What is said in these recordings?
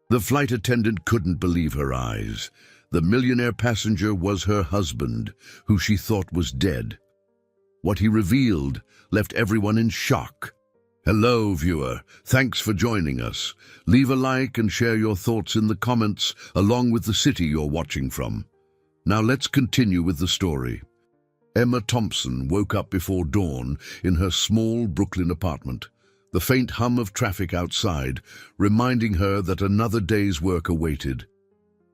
The flight attendant couldn't believe her eyes. The millionaire passenger was her husband, who she thought was dead. What he revealed left everyone in shock. Hello, viewer. Thanks for joining us. Leave a like and share your thoughts in the comments, along with the city you're watching from. Now let's continue with the story. Emma Thompson woke up before dawn in her small Brooklyn apartment, the faint hum of traffic outside reminding her that another day's work awaited.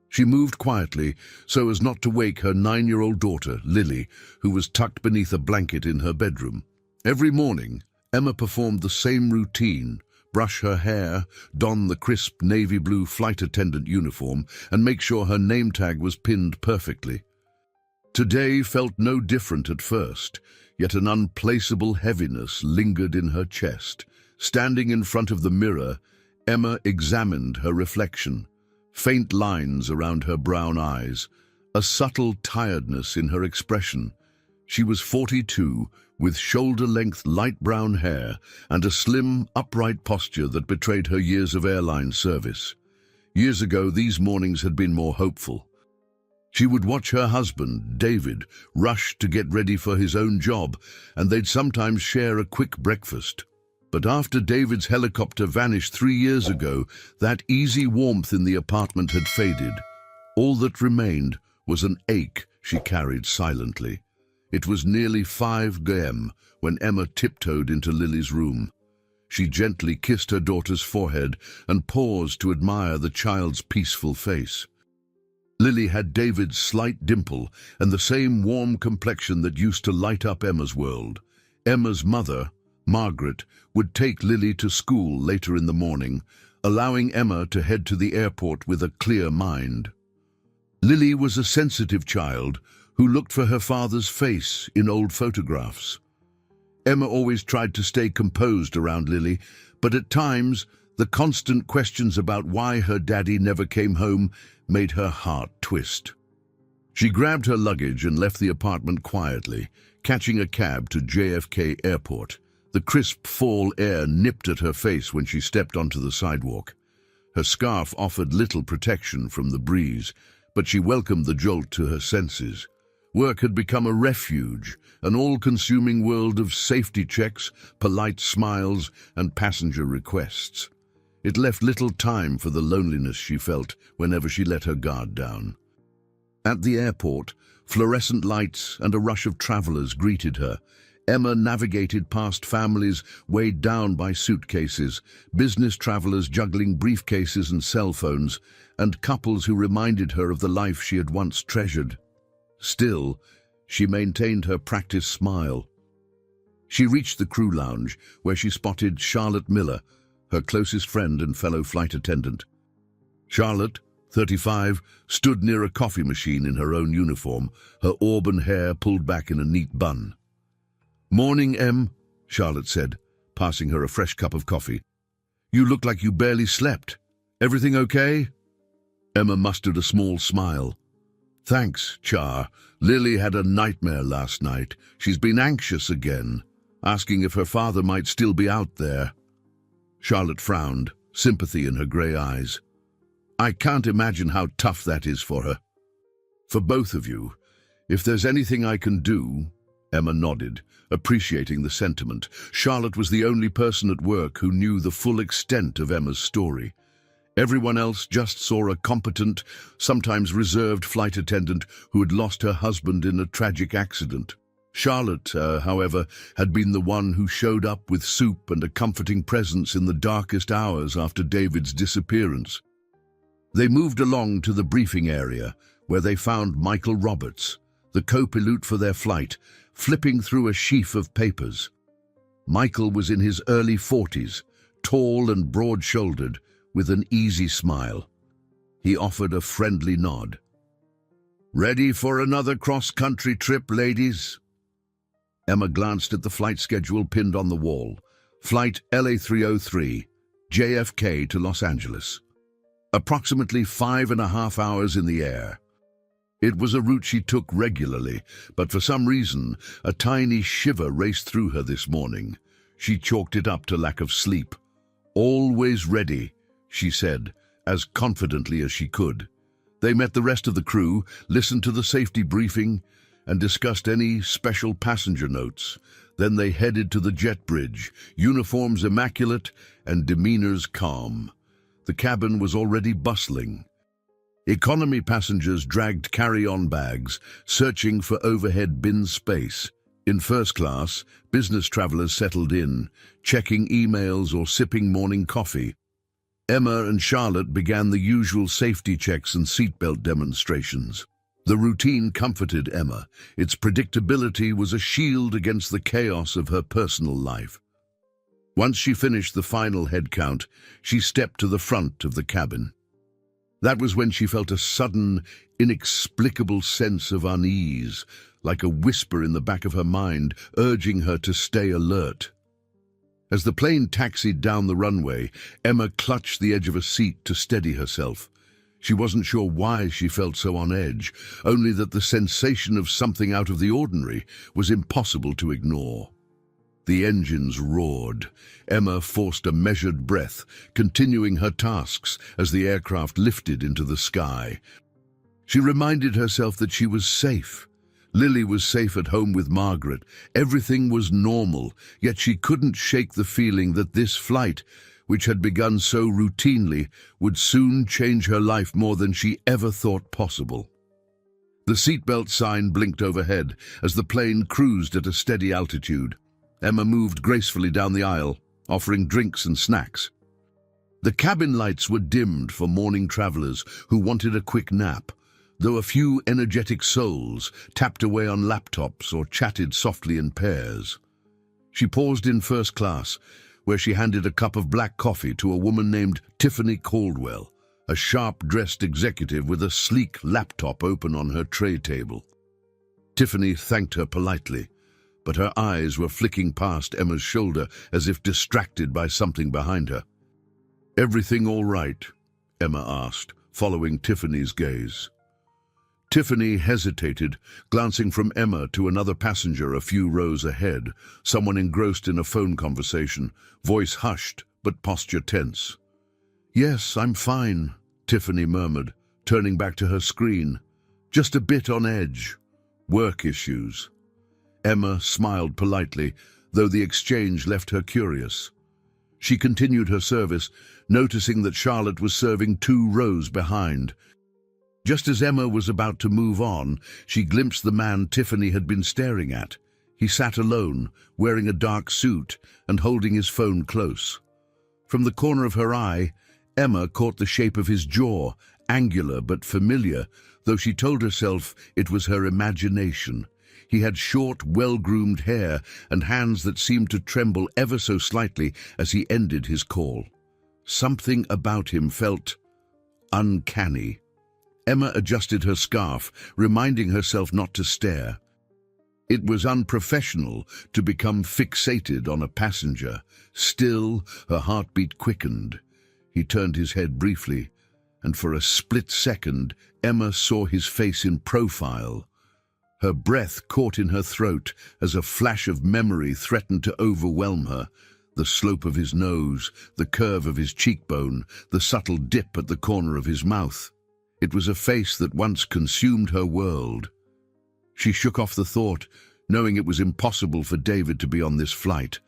She moved quietly so as not to wake her 9-year-old daughter, Lily, who was tucked beneath a blanket in her bedroom. Every morning, Emma performed the same routine: brush her hair, don the crisp navy blue flight attendant uniform, and make sure her name tag was pinned perfectly. Today felt no different at first, yet an unplaceable heaviness lingered in her chest. Standing in front of the mirror, Emma examined her reflection. Faint lines around her brown eyes, a subtle tiredness in her expression. She was 42, with shoulder-length light brown hair and a slim, upright posture that betrayed her years of airline service. Years ago, these mornings had been more hopeful. She would watch her husband, David, rush to get ready for his own job, and they'd sometimes share a quick breakfast. But after David's helicopter vanished 3 years ago, that easy warmth in the apartment had faded. All that remained was an ache she carried silently. It was nearly 5 a.m. when Emma tiptoed into Lily's room. She gently kissed her daughter's forehead and paused to admire the child's peaceful face. Lily had David's slight dimple and the same warm complexion that used to light up Emma's world. Emma's mother, Margaret, would take Lily to school later in the morning, allowing Emma to head to the airport with a clear mind. Lily was a sensitive child who looked for her father's face in old photographs. Emma always tried to stay composed around Lily, but at times the constant questions about why her daddy never came home made her heart twist. She grabbed her luggage and left the apartment quietly, catching a cab to JFK Airport. The crisp fall air nipped at her face when she stepped onto the sidewalk. Her scarf offered little protection from the breeze, but she welcomed the jolt to her senses. Work had become a refuge, an all-consuming world of safety checks, polite smiles, and passenger requests. It left little time for the loneliness she felt whenever she let her guard down. At the airport, fluorescent lights and a rush of travelers greeted her. Emma navigated past families weighed down by suitcases, business travelers juggling briefcases and cell phones, and couples who reminded her of the life she had once treasured. Still, she maintained her practiced smile. She reached the crew lounge, where she spotted Charlotte Miller, her closest friend and fellow flight attendant. Charlotte, 35, stood near a coffee machine in her own uniform, her auburn hair pulled back in a neat bun. "Morning, Em," Charlotte said, passing her a fresh cup of coffee. "You look like you barely slept. Everything okay?" Emma mustered a small smile. "Thanks, Char. Lily had a nightmare last night. She's been anxious again, asking if her father might still be out there." Charlotte frowned, sympathy in her grey eyes. "I can't imagine how tough that is for her." "For both of you. If there's anything I can do..." Emma nodded, appreciating the sentiment. Charlotte was the only person at work who knew the full extent of Emma's story. Everyone else just saw a competent, sometimes reserved flight attendant who had lost her husband in a tragic accident. Charlotte, however, had been the one who showed up with soup and a comforting presence in the darkest hours after David's disappearance. They moved along to the briefing area, where they found Michael Roberts, the co-pilot for their flight, flipping through a sheaf of papers. Michael was in his early 40s, tall and broad-shouldered, with an easy smile. He offered a friendly nod. "Ready for another cross-country trip, ladies?" Emma glanced at the flight schedule pinned on the wall. Flight LA 303, JFK to Los Angeles. Approximately 5.5 hours in the air. It was a route she took regularly, but for some reason, a tiny shiver raced through her this morning. She chalked it up to lack of sleep. "Always ready," she said, as confidently as she could. They met the rest of the crew, listened to the safety briefing, and discussed any special passenger notes. Then they headed to the jet bridge, uniforms immaculate and demeanors calm. The cabin was already bustling. Economy passengers dragged carry-on bags, searching for overhead bin space. In first class, business travelers settled in, checking emails or sipping morning coffee. Emma and Charlotte began the usual safety checks and seatbelt demonstrations. The routine comforted Emma. Its predictability was a shield against the chaos of her personal life. Once she finished the final head count, she stepped to the front of the cabin. That was when she felt a sudden, inexplicable sense of unease, like a whisper in the back of her mind, urging her to stay alert. As the plane taxied down the runway, Emma clutched the edge of a seat to steady herself. She wasn't sure why she felt so on edge, only that the sensation of something out of the ordinary was impossible to ignore. The engines roared. Emma forced a measured breath, continuing her tasks as the aircraft lifted into the sky. She reminded herself that she was safe. Lily was safe at home with Margaret. Everything was normal, yet she couldn't shake the feeling that this flight, which had begun so routinely, would soon change her life more than she ever thought possible. The seatbelt sign blinked overhead as the plane cruised at a steady altitude. Emma moved gracefully down the aisle, offering drinks and snacks. The cabin lights were dimmed for morning travelers who wanted a quick nap, though a few energetic souls tapped away on laptops or chatted softly in pairs. She paused in first class, where she handed a cup of black coffee to a woman named Tiffany Caldwell, a sharp-dressed executive with a sleek laptop open on her tray table. Tiffany thanked her politely, but her eyes were flicking past Emma's shoulder as if distracted by something behind her. "Everything all right?" Emma asked, following Tiffany's gaze. Tiffany hesitated, glancing from Emma to another passenger a few rows ahead, someone engrossed in a phone conversation, voice hushed but posture tense. "Yes, I'm fine," Tiffany murmured, turning back to her screen. "Just a bit on edge. Work issues." Emma smiled politely, though the exchange left her curious. She continued her service, noticing that Charlotte was serving 2 rows behind. Just as Emma was about to move on, she glimpsed the man Tiffany had been staring at. He sat alone, wearing a dark suit and holding his phone close. From the corner of her eye, Emma caught the shape of his jaw, angular but familiar, though she told herself it was her imagination. He had short, well-groomed hair and hands that seemed to tremble ever so slightly as he ended his call. Something about him felt uncanny. Emma adjusted her scarf, reminding herself not to stare. It was unprofessional to become fixated on a passenger. Still, her heartbeat quickened. He turned his head briefly, and for a split second, Emma saw his face in profile. Her breath caught in her throat as a flash of memory threatened to overwhelm her. The slope of his nose, the curve of his cheekbone, the subtle dip at the corner of his mouth. It was a face that once consumed her world. She shook off the thought, knowing it was impossible for David to be on this flight.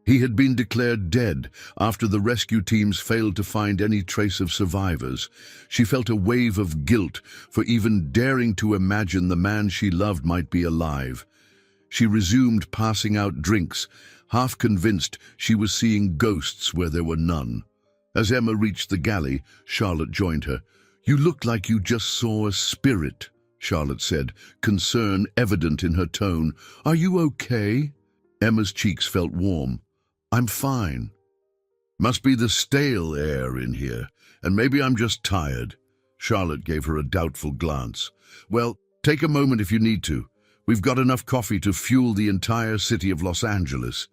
He had been declared dead after the rescue teams failed to find any trace of survivors. She felt a wave of guilt for even daring to imagine the man she loved might be alive. She resumed passing out drinks, half convinced she was seeing ghosts where there were none. As Emma reached the galley, Charlotte joined her. "You looked like you just saw a spirit," Charlotte said, concern evident in her tone. "Are you okay?" Emma's cheeks felt warm. "I'm fine. Must be the stale air in here, and maybe I'm just tired." Charlotte gave her a doubtful glance. "Well, take a moment if you need to. We've got enough coffee to fuel the entire city of Los Angeles."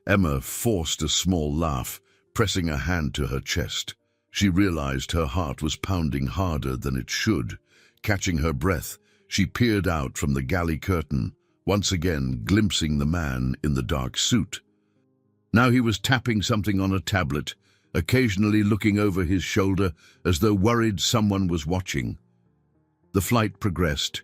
Emma forced a small laugh, pressing a hand to her chest. She realized her heart was pounding harder than it should. Catching her breath, she peered out from the galley curtain, once again glimpsing the man in the dark suit. Now he was tapping something on a tablet, occasionally looking over his shoulder as though worried someone was watching. The flight progressed,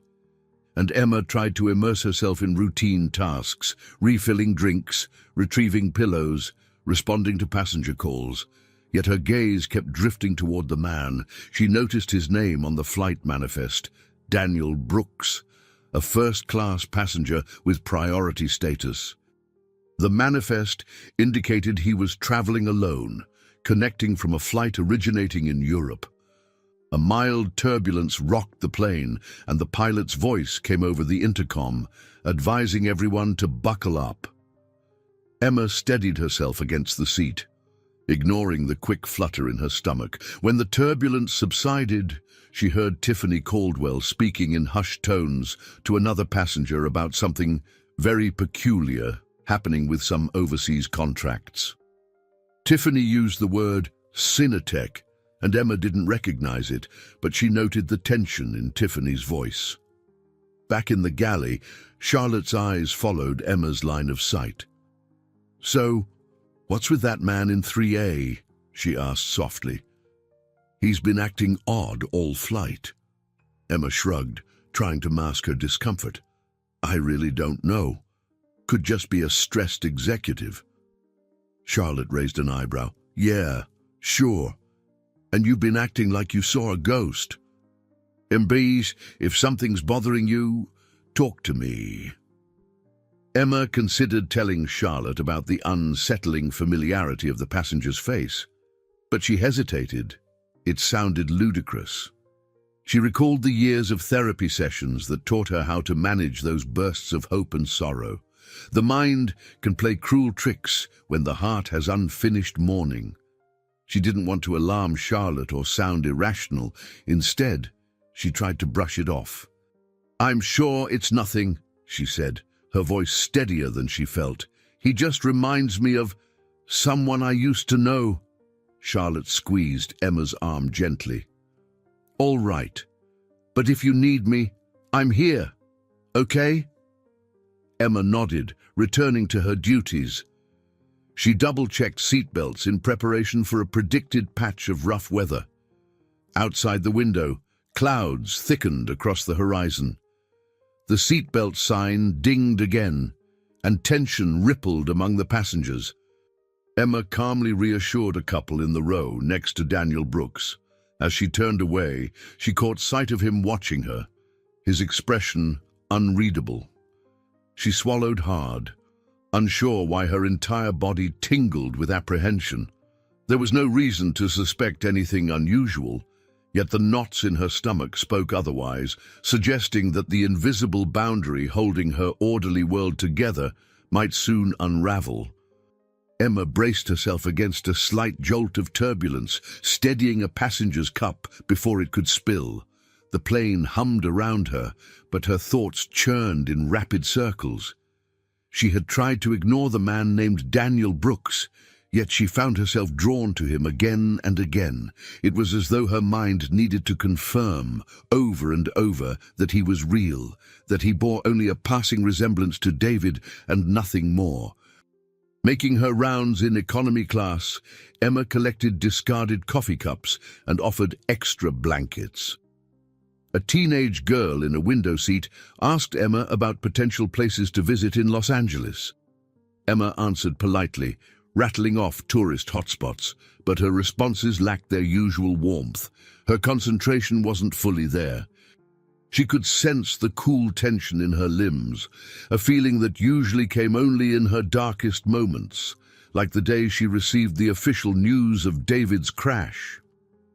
and Emma tried to immerse herself in routine tasks, refilling drinks, retrieving pillows, responding to passenger calls. Yet her gaze kept drifting toward the man. She noticed his name on the flight manifest, Daniel Brooks, a first-class passenger with priority status. The manifest indicated he was traveling alone, connecting from a flight originating in Europe. A mild turbulence rocked the plane, and the pilot's voice came over the intercom, advising everyone to buckle up. Emma steadied herself against the seat, ignoring the quick flutter in her stomach. When the turbulence subsided, she heard Tiffany Caldwell speaking in hushed tones to another passenger about something very peculiar happening with some overseas contracts. Tiffany used the word Cinetech, and Emma didn't recognize it, but she noted the tension in Tiffany's voice. Back in the galley, Charlotte's eyes followed Emma's line of sight. "So, what's with that man in 3A?" she asked softly. "He's been acting odd all flight." Emma shrugged, trying to mask her discomfort. "I really don't know. Could just be a stressed executive." Charlotte raised an eyebrow. "Yeah, sure. And you've been acting like you saw a ghost. MBs, if something's bothering you, talk to me." Emma considered telling Charlotte about the unsettling familiarity of the passenger's face, but she hesitated. It sounded ludicrous. She recalled the years of therapy sessions that taught her how to manage those bursts of hope and sorrow. The mind can play cruel tricks when the heart has unfinished mourning. She didn't want to alarm Charlotte or sound irrational. Instead, she tried to brush it off. "I'm sure it's nothing," she said, her voice steadier than she felt. "He just reminds me of someone I used to know." Charlotte squeezed Emma's arm gently. "All right, but if you need me, I'm here, okay?" Emma nodded, returning to her duties. She double-checked seatbelts in preparation for a predicted patch of rough weather. Outside the window, clouds thickened across the horizon. The seatbelt sign dinged again, and tension rippled among the passengers. Emma calmly reassured a couple in the row next to Daniel Brooks. As she turned away, she caught sight of him watching her, his expression unreadable. She swallowed hard, unsure why her entire body tingled with apprehension. There was no reason to suspect anything unusual, yet the knots in her stomach spoke otherwise, suggesting that the invisible boundary holding her orderly world together might soon unravel. Emma braced herself against a slight jolt of turbulence, steadying a passenger's cup before it could spill. The plane hummed around her, but her thoughts churned in rapid circles. She had tried to ignore the man named Daniel Brooks, yet she found herself drawn to him again and again. It was as though her mind needed to confirm, over and over, that he was real, that he bore only a passing resemblance to David and nothing more. Making her rounds in economy class, Emma collected discarded coffee cups and offered extra blankets. A teenage girl in a window seat asked Emma about potential places to visit in Los Angeles. Emma answered politely, rattling off tourist hotspots, but her responses lacked their usual warmth. Her concentration wasn't fully there. She could sense the cool tension in her limbs, a feeling that usually came only in her darkest moments, like the day she received the official news of David's crash.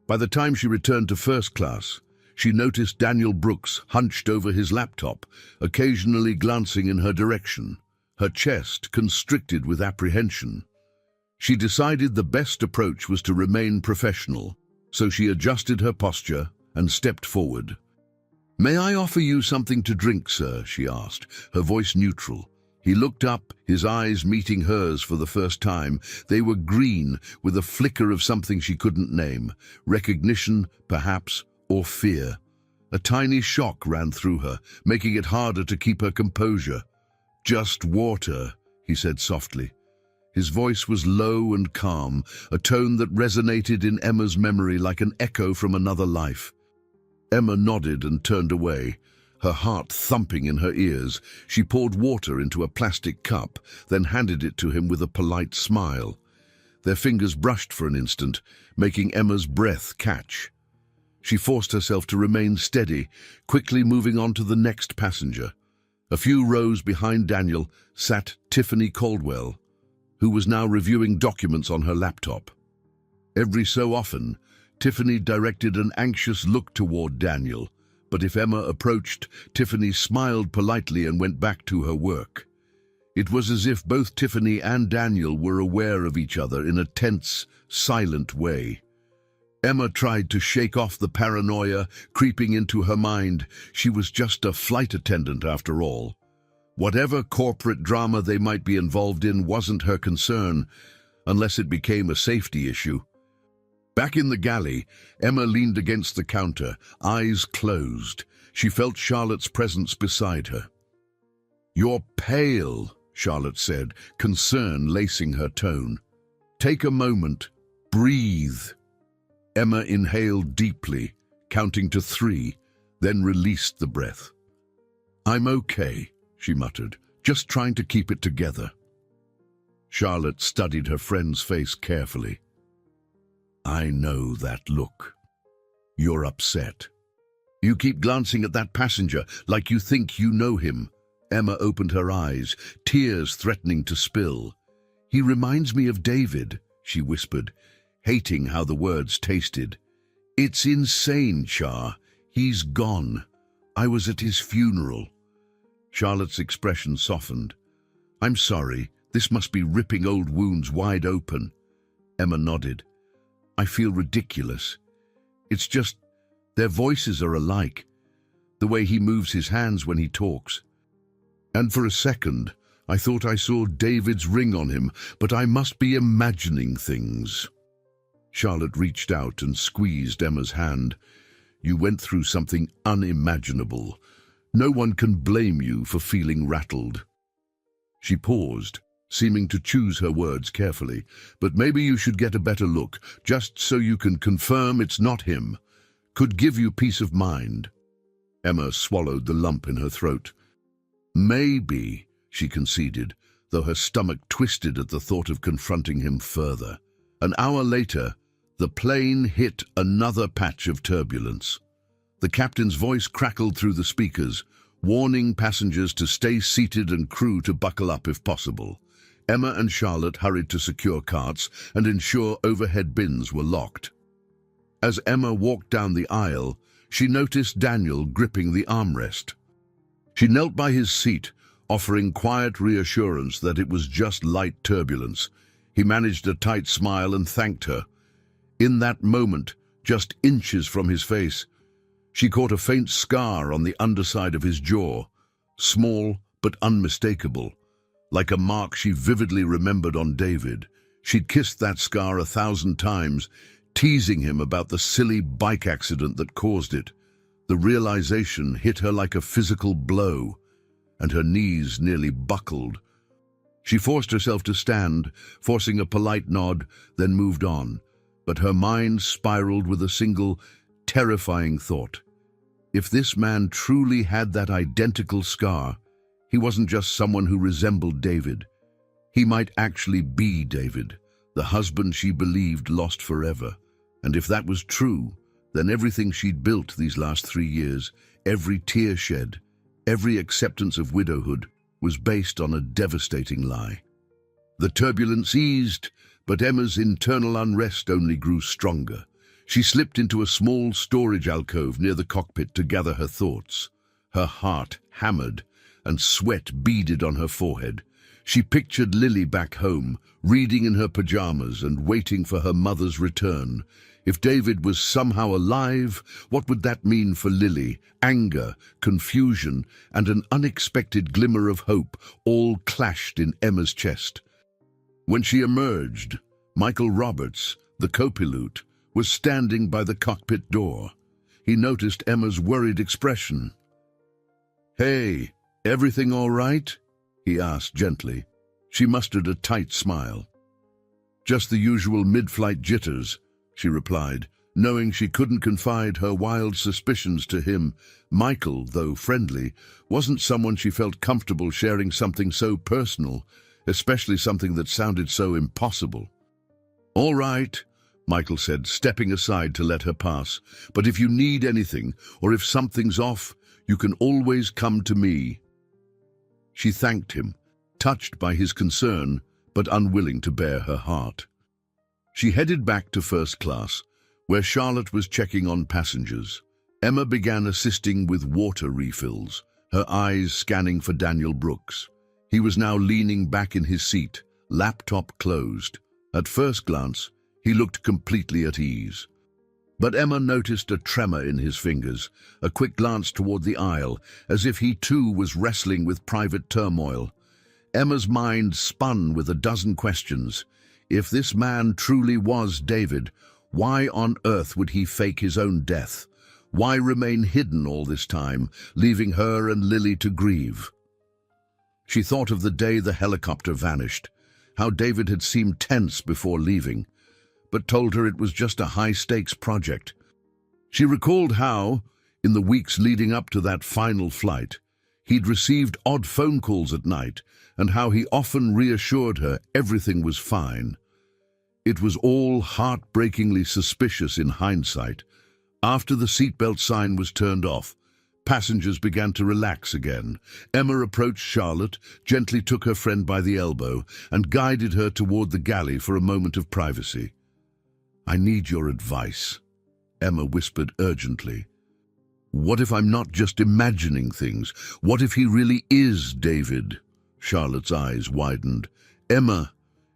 By the time she returned to first class, she noticed Daniel Brooks hunched over his laptop, occasionally glancing in her direction, her chest constricted with apprehension. She decided the best approach was to remain professional, so she adjusted her posture and stepped forward. "May I offer you something to drink, sir?" she asked, her voice neutral. He looked up, his eyes meeting hers for the first time. They were green, with a flicker of something she couldn't name. Recognition, perhaps, or fear. A tiny shock ran through her, making it harder to keep her composure. "Just water," he said softly. His voice was low and calm, a tone that resonated in Emma's memory like an echo from another life. Emma nodded and turned away, her heart thumping in her ears. She poured water into a plastic cup, then handed it to him with a polite smile. Their fingers brushed for an instant, making Emma's breath catch. She forced herself to remain steady, quickly moving on to the next passenger. A few rows behind Daniel sat Tiffany Caldwell, who was now reviewing documents on her laptop. Every so often, Tiffany directed an anxious look toward Daniel, but if Emma approached, Tiffany smiled politely and went back to her work. It was as if both Tiffany and Daniel were aware of each other in a tense, silent way. Emma tried to shake off the paranoia creeping into her mind. She was just a flight attendant after all. Whatever corporate drama they might be involved in wasn't her concern, unless it became a safety issue. Back in the galley, Emma leaned against the counter, eyes closed. She felt Charlotte's presence beside her. "You're pale," Charlotte said, concern lacing her tone. "Take a moment. Breathe." Emma inhaled deeply, counting to 3, then released the breath. "I'm okay," she muttered, "just trying to keep it together." Charlotte studied her friend's face carefully. "I know that look. You're upset. You keep glancing at that passenger like you think you know him." Emma opened her eyes, tears threatening to spill. "He reminds me of David," she whispered, hating how the words tasted. "It's insane, Char. He's gone. I was at his funeral." Charlotte's expression softened. "I'm sorry. This must be ripping old wounds wide open." Emma nodded. "I feel ridiculous. It's just, their voices are alike. The way he moves his hands when he talks. And for a second, I thought I saw David's ring on him, but I must be imagining things." Charlotte reached out and squeezed Emma's hand. "You went through something unimaginable. No one can blame you for feeling rattled." She paused, seeming to choose her words carefully. "But maybe you should get a better look, just so you can confirm it's not him. Could give you peace of mind." Emma swallowed the lump in her throat. "Maybe," she conceded, though her stomach twisted at the thought of confronting him further. An hour later, the plane hit another patch of turbulence. The captain's voice crackled through the speakers, warning passengers to stay seated and crew to buckle up if possible. Emma and Charlotte hurried to secure carts and ensure overhead bins were locked. As Emma walked down the aisle, she noticed Daniel gripping the armrest. She knelt by his seat, offering quiet reassurance that it was just light turbulence. He managed a tight smile and thanked her. In that moment, just inches from his face, she caught a faint scar on the underside of his jaw, small but unmistakable, like a mark she vividly remembered on David. She'd kissed that scar 1,000 times, teasing him about the silly bike accident that caused it. The realization hit her like a physical blow, and her knees nearly buckled. She forced herself to stand, forcing a polite nod, then moved on. But her mind spiraled with a single, terrifying thought. If this man truly had that identical scar, he wasn't just someone who resembled David. He might actually be David, the husband she believed lost forever. And if that was true, then everything she'd built these last 3 years, every tear shed, every acceptance of widowhood, was based on a devastating lie. The turbulence eased, but Emma's internal unrest only grew stronger. She slipped into a small storage alcove near the cockpit to gather her thoughts. Her heart hammered, and sweat beaded on her forehead. She pictured Lily back home, reading in her pajamas and waiting for her mother's return. If David was somehow alive, what would that mean for Lily? Anger, confusion, and an unexpected glimmer of hope all clashed in Emma's chest. When she emerged, Michael Roberts, the co-pilot, was standing by the cockpit door. He noticed Emma's worried expression. "Hey, everything all right?" he asked gently. She mustered a tight smile. "Just the usual mid-flight jitters," she replied, knowing she couldn't confide her wild suspicions to him. Michael, though friendly, wasn't someone she felt comfortable sharing something so personal, especially something that sounded so impossible. "All right," Michael said, stepping aside to let her pass. "But if you need anything, or if something's off, you can always come to me." She thanked him, touched by his concern, but unwilling to bare her heart. She headed back to first class, where Charlotte was checking on passengers. Emma began assisting with water refills, her eyes scanning for Daniel Brooks. He was now leaning back in his seat, laptop closed. At first glance, he looked completely at ease. But Emma noticed a tremor in his fingers, a quick glance toward the aisle, as if he too was wrestling with private turmoil. Emma's mind spun with a dozen questions. If this man truly was David, why on earth would he fake his own death? Why remain hidden all this time, leaving her and Lily to grieve? She thought of the day the helicopter vanished, how David had seemed tense before leaving, but told her it was just a high-stakes project. She recalled how, in the weeks leading up to that final flight, he'd received odd phone calls at night, and how he often reassured her everything was fine. It was all heartbreakingly suspicious in hindsight. After the seatbelt sign was turned off, passengers began to relax again. Emma approached Charlotte, gently took her friend by the elbow, and guided her toward the galley for a moment of privacy. "I need your advice," Emma whispered urgently. "What if I'm not just imagining things? What if he really is David?" Charlotte's eyes widened. "Emma,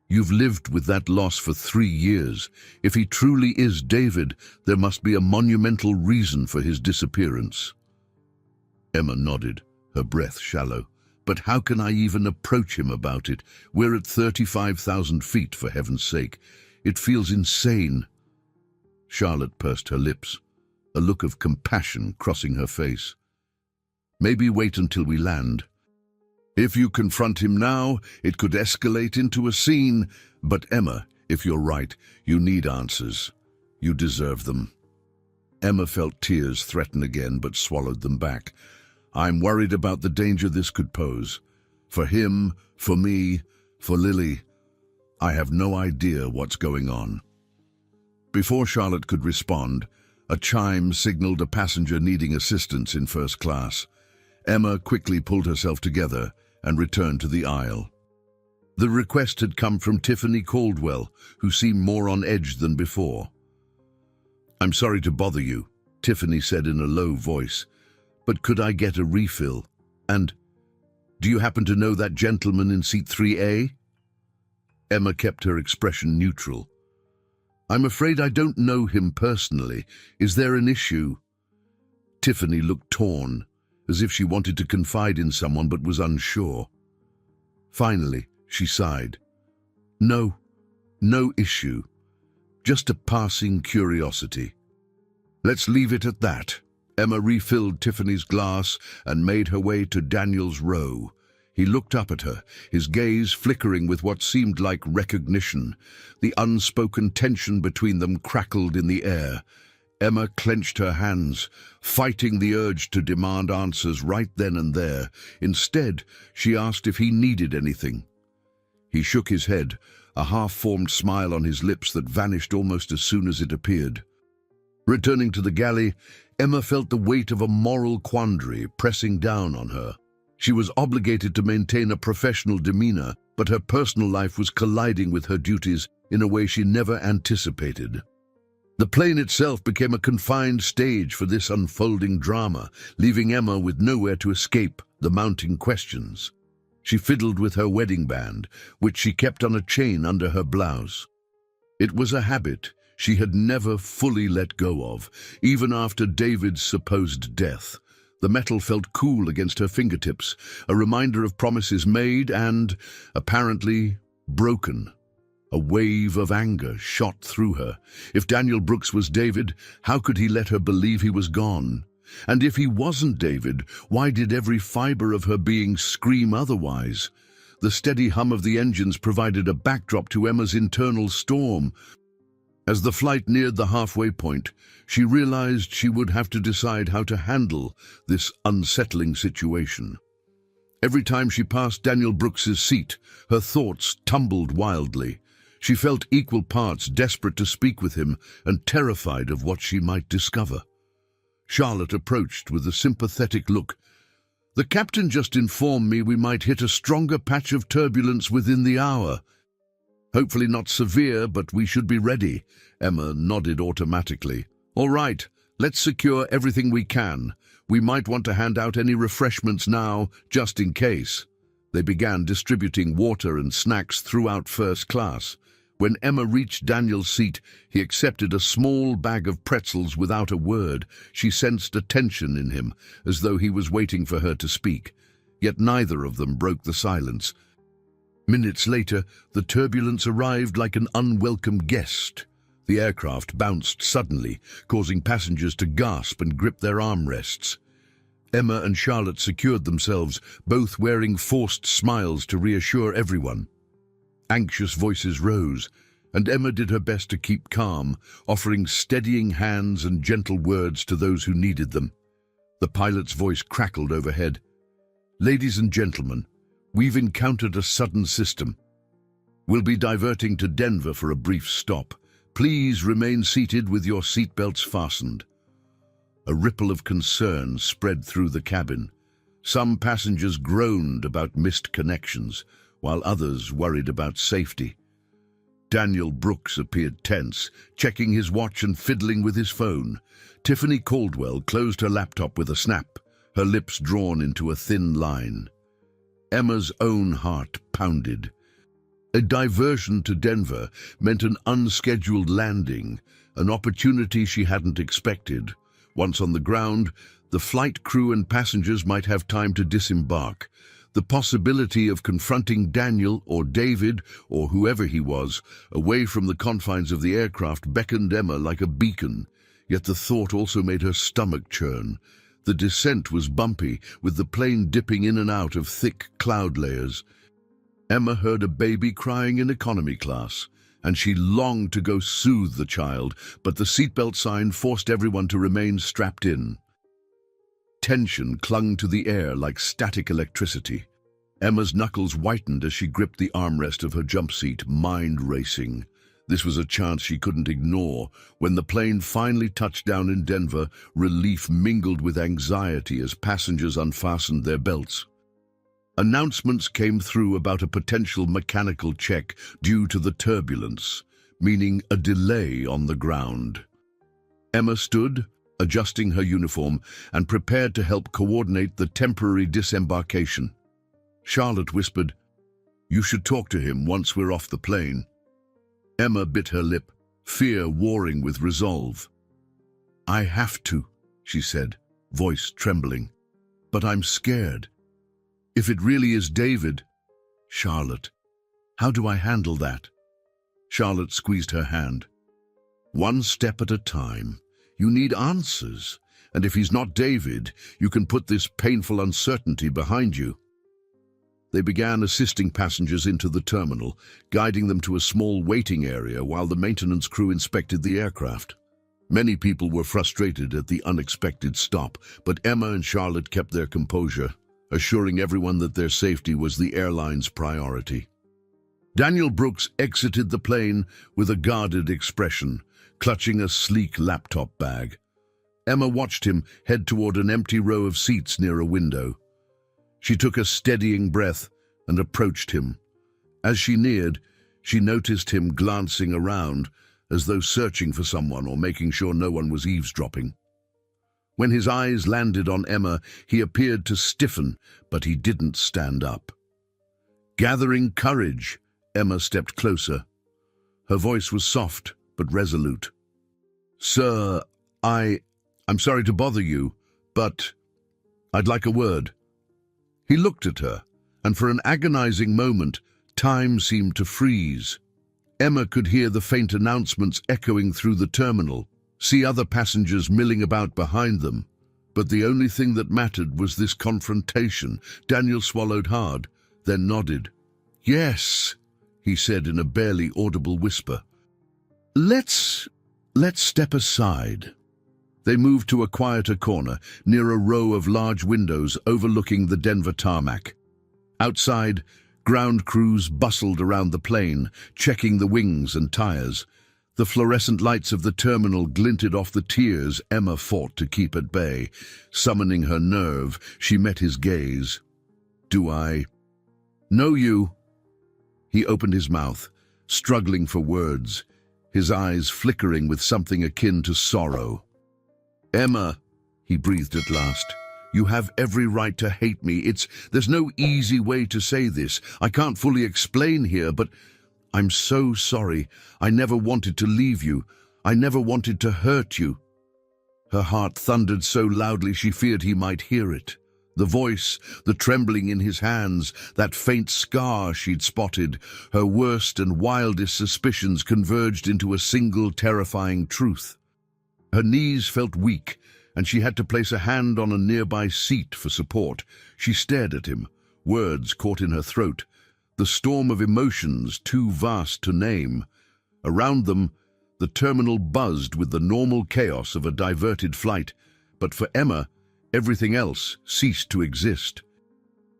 you've lived with that loss for 3 years. If he truly is David, there must be a monumental reason for his disappearance." Emma nodded, her breath shallow. "But how can I even approach him about it? We're at 35,000 feet, for heaven's sake. It feels insane." Charlotte pursed her lips, a look of compassion crossing her face. "Maybe wait until we land. If you confront him now, it could escalate into a scene. But Emma, if you're right, you need answers. You deserve them." Emma felt tears threaten again, but swallowed them back. "I'm worried about the danger this could pose. For him, for me, for Lily. I have no idea what's going on." Before Charlotte could respond, a chime signaled a passenger needing assistance in first class. Emma quickly pulled herself together and returned to the aisle. The request had come from Tiffany Caldwell, who seemed more on edge than before. "I'm sorry to bother you," Tiffany said in a low voice, "but could I get a refill? And do you happen to know that gentleman in seat 3A? Emma kept her expression neutral. "I'm afraid I don't know him personally. Is there an issue?" Tiffany looked torn, as if she wanted to confide in someone but was unsure. Finally, she sighed. No issue. Just a passing curiosity." "Let's leave it at that." Emma refilled Tiffany's glass and made her way to Daniel's row. He looked up at her, his gaze flickering with what seemed like recognition. The unspoken tension between them crackled in the air. Emma clenched her hands, fighting the urge to demand answers right then and there. Instead, she asked if he needed anything. He shook his head, a half-formed smile on his lips that vanished almost as soon as it appeared. Returning to the galley, Emma felt the weight of a moral quandary pressing down on her. She was obligated to maintain a professional demeanor, but her personal life was colliding with her duties in a way she never anticipated. The plane itself became a confined stage for this unfolding drama, leaving Emma with nowhere to escape the mounting questions. She fiddled with her wedding band, which she kept on a chain under her blouse. It was a habit she had never fully let go of, even after David's supposed death. The metal felt cool against her fingertips, a reminder of promises made and, apparently, broken. A wave of anger shot through her. If Daniel Brooks was David, how could he let her believe he was gone? And if he wasn't David, why did every fiber of her being scream otherwise? The steady hum of the engines provided a backdrop to Emma's internal storm. As the flight neared the halfway point, she realized she would have to decide how to handle this unsettling situation. Every time she passed Daniel Brooks's seat, her thoughts tumbled wildly. She felt equal parts desperate to speak with him and terrified of what she might discover. Charlotte approached with a sympathetic look. "The captain just informed me we might hit a stronger patch of turbulence within the hour. Hopefully not severe, but we should be ready." Emma nodded automatically. "All right, let's secure everything we can. We might want to hand out any refreshments now, just in case." They began distributing water and snacks throughout first class. When Emma reached Daniel's seat, he accepted a small bag of pretzels without a word. She sensed a tension in him, as though he was waiting for her to speak. Yet neither of them broke the silence. Minutes later, the turbulence arrived like an unwelcome guest. The aircraft bounced suddenly, causing passengers to gasp and grip their armrests. Emma and Charlotte secured themselves, both wearing forced smiles to reassure everyone. Anxious voices rose, and Emma did her best to keep calm, offering steadying hands and gentle words to those who needed them. The pilot's voice crackled overhead. "Ladies and gentlemen, we've encountered a sudden system. We'll be diverting to Denver for a brief stop. Please remain seated with your seatbelts fastened." A ripple of concern spread through the cabin. Some passengers groaned about missed connections, while others worried about safety. Daniel Brooks appeared tense, checking his watch and fiddling with his phone. Tiffany Caldwell closed her laptop with a snap, her lips drawn into a thin line. Emma's own heart pounded. A diversion to Denver meant an unscheduled landing, an opportunity she hadn't expected. Once on the ground, the flight crew and passengers might have time to disembark. The possibility of confronting Daniel or David, or whoever he was, away from the confines of the aircraft beckoned Emma like a beacon. Yet the thought also made her stomach churn. The descent was bumpy, with the plane dipping in and out of thick cloud layers. Emma heard a baby crying in economy class, and she longed to go soothe the child, but the seatbelt sign forced everyone to remain strapped in. Tension clung to the air like static electricity. Emma's knuckles whitened as she gripped the armrest of her jump seat, mind racing. This was a chance she couldn't ignore. When the plane finally touched down in Denver, relief mingled with anxiety as passengers unfastened their belts. Announcements came through about a potential mechanical check due to the turbulence, meaning a delay on the ground. Emma stood, adjusting her uniform, and prepared to help coordinate the temporary disembarkation. Charlotte whispered, "You should talk to him once we're off the plane." Emma bit her lip, fear warring with resolve. "I have to," she said, voice trembling. "But I'm scared. If it really is David..." "Charlotte, how do I handle that?" Charlotte squeezed her hand. "One step at a time. You need answers, and if he's not David, you can put this painful uncertainty behind you." They began assisting passengers into the terminal, guiding them to a small waiting area while the maintenance crew inspected the aircraft. Many people were frustrated at the unexpected stop, but Emma and Charlotte kept their composure, assuring everyone that their safety was the airline's priority. Daniel Brooks exited the plane with a guarded expression, clutching a sleek laptop bag. Emma watched him head toward an empty row of seats near a window. She took a steadying breath and approached him. As she neared, she noticed him glancing around, as though searching for someone or making sure no one was eavesdropping. When his eyes landed on Emma, he appeared to stiffen, but he didn't stand up. Gathering courage, Emma stepped closer. Her voice was soft but resolute. "Sir, I'm sorry to bother you, but I'd like a word." He looked at her, and for an agonizing moment, time seemed to freeze. Emma could hear the faint announcements echoing through the terminal, see other passengers milling about behind them. But the only thing that mattered was this confrontation. Daniel swallowed hard, then nodded. Yes, he said in a barely audible whisper. Let's step aside. They moved to a quieter corner, near a row of large windows overlooking the Denver tarmac. Outside, ground crews bustled around the plane, checking the wings and tires. The fluorescent lights of the terminal glinted off the tears Emma fought to keep at bay. Summoning her nerve, she met his gaze. "Do I know you?" He opened his mouth, struggling for words, his eyes flickering with something akin to sorrow. "Emma," he breathed at last, "you have every right to hate me. There's no easy way to say this. I can't fully explain here, but I'm so sorry. I never wanted to leave you. I never wanted to hurt you." Her heart thundered so loudly she feared he might hear it. The voice, the trembling in his hands, that faint scar she'd spotted, her worst and wildest suspicions converged into a single terrifying truth. Her knees felt weak, and she had to place a hand on a nearby seat for support. She stared at him, words caught in her throat, the storm of emotions too vast to name. Around them, the terminal buzzed with the normal chaos of a diverted flight, but for Emma, everything else ceased to exist.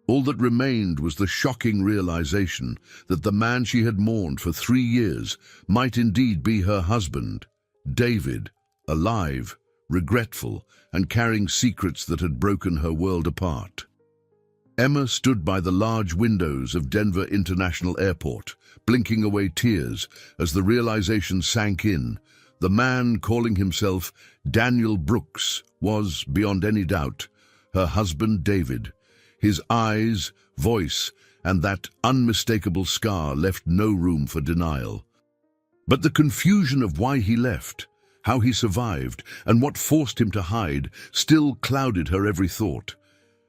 All that remained was the shocking realization that the man she had mourned for 3 years might indeed be her husband, David, alive, regretful, and carrying secrets that had broken her world apart. Emma stood by the large windows of Denver International Airport, blinking away tears as the realization sank in. The man calling himself Daniel Brooks was, beyond any doubt, her husband David. His eyes, voice, and that unmistakable scar left no room for denial. But the confusion of why he left, how he survived, and what forced him to hide, still clouded her every thought.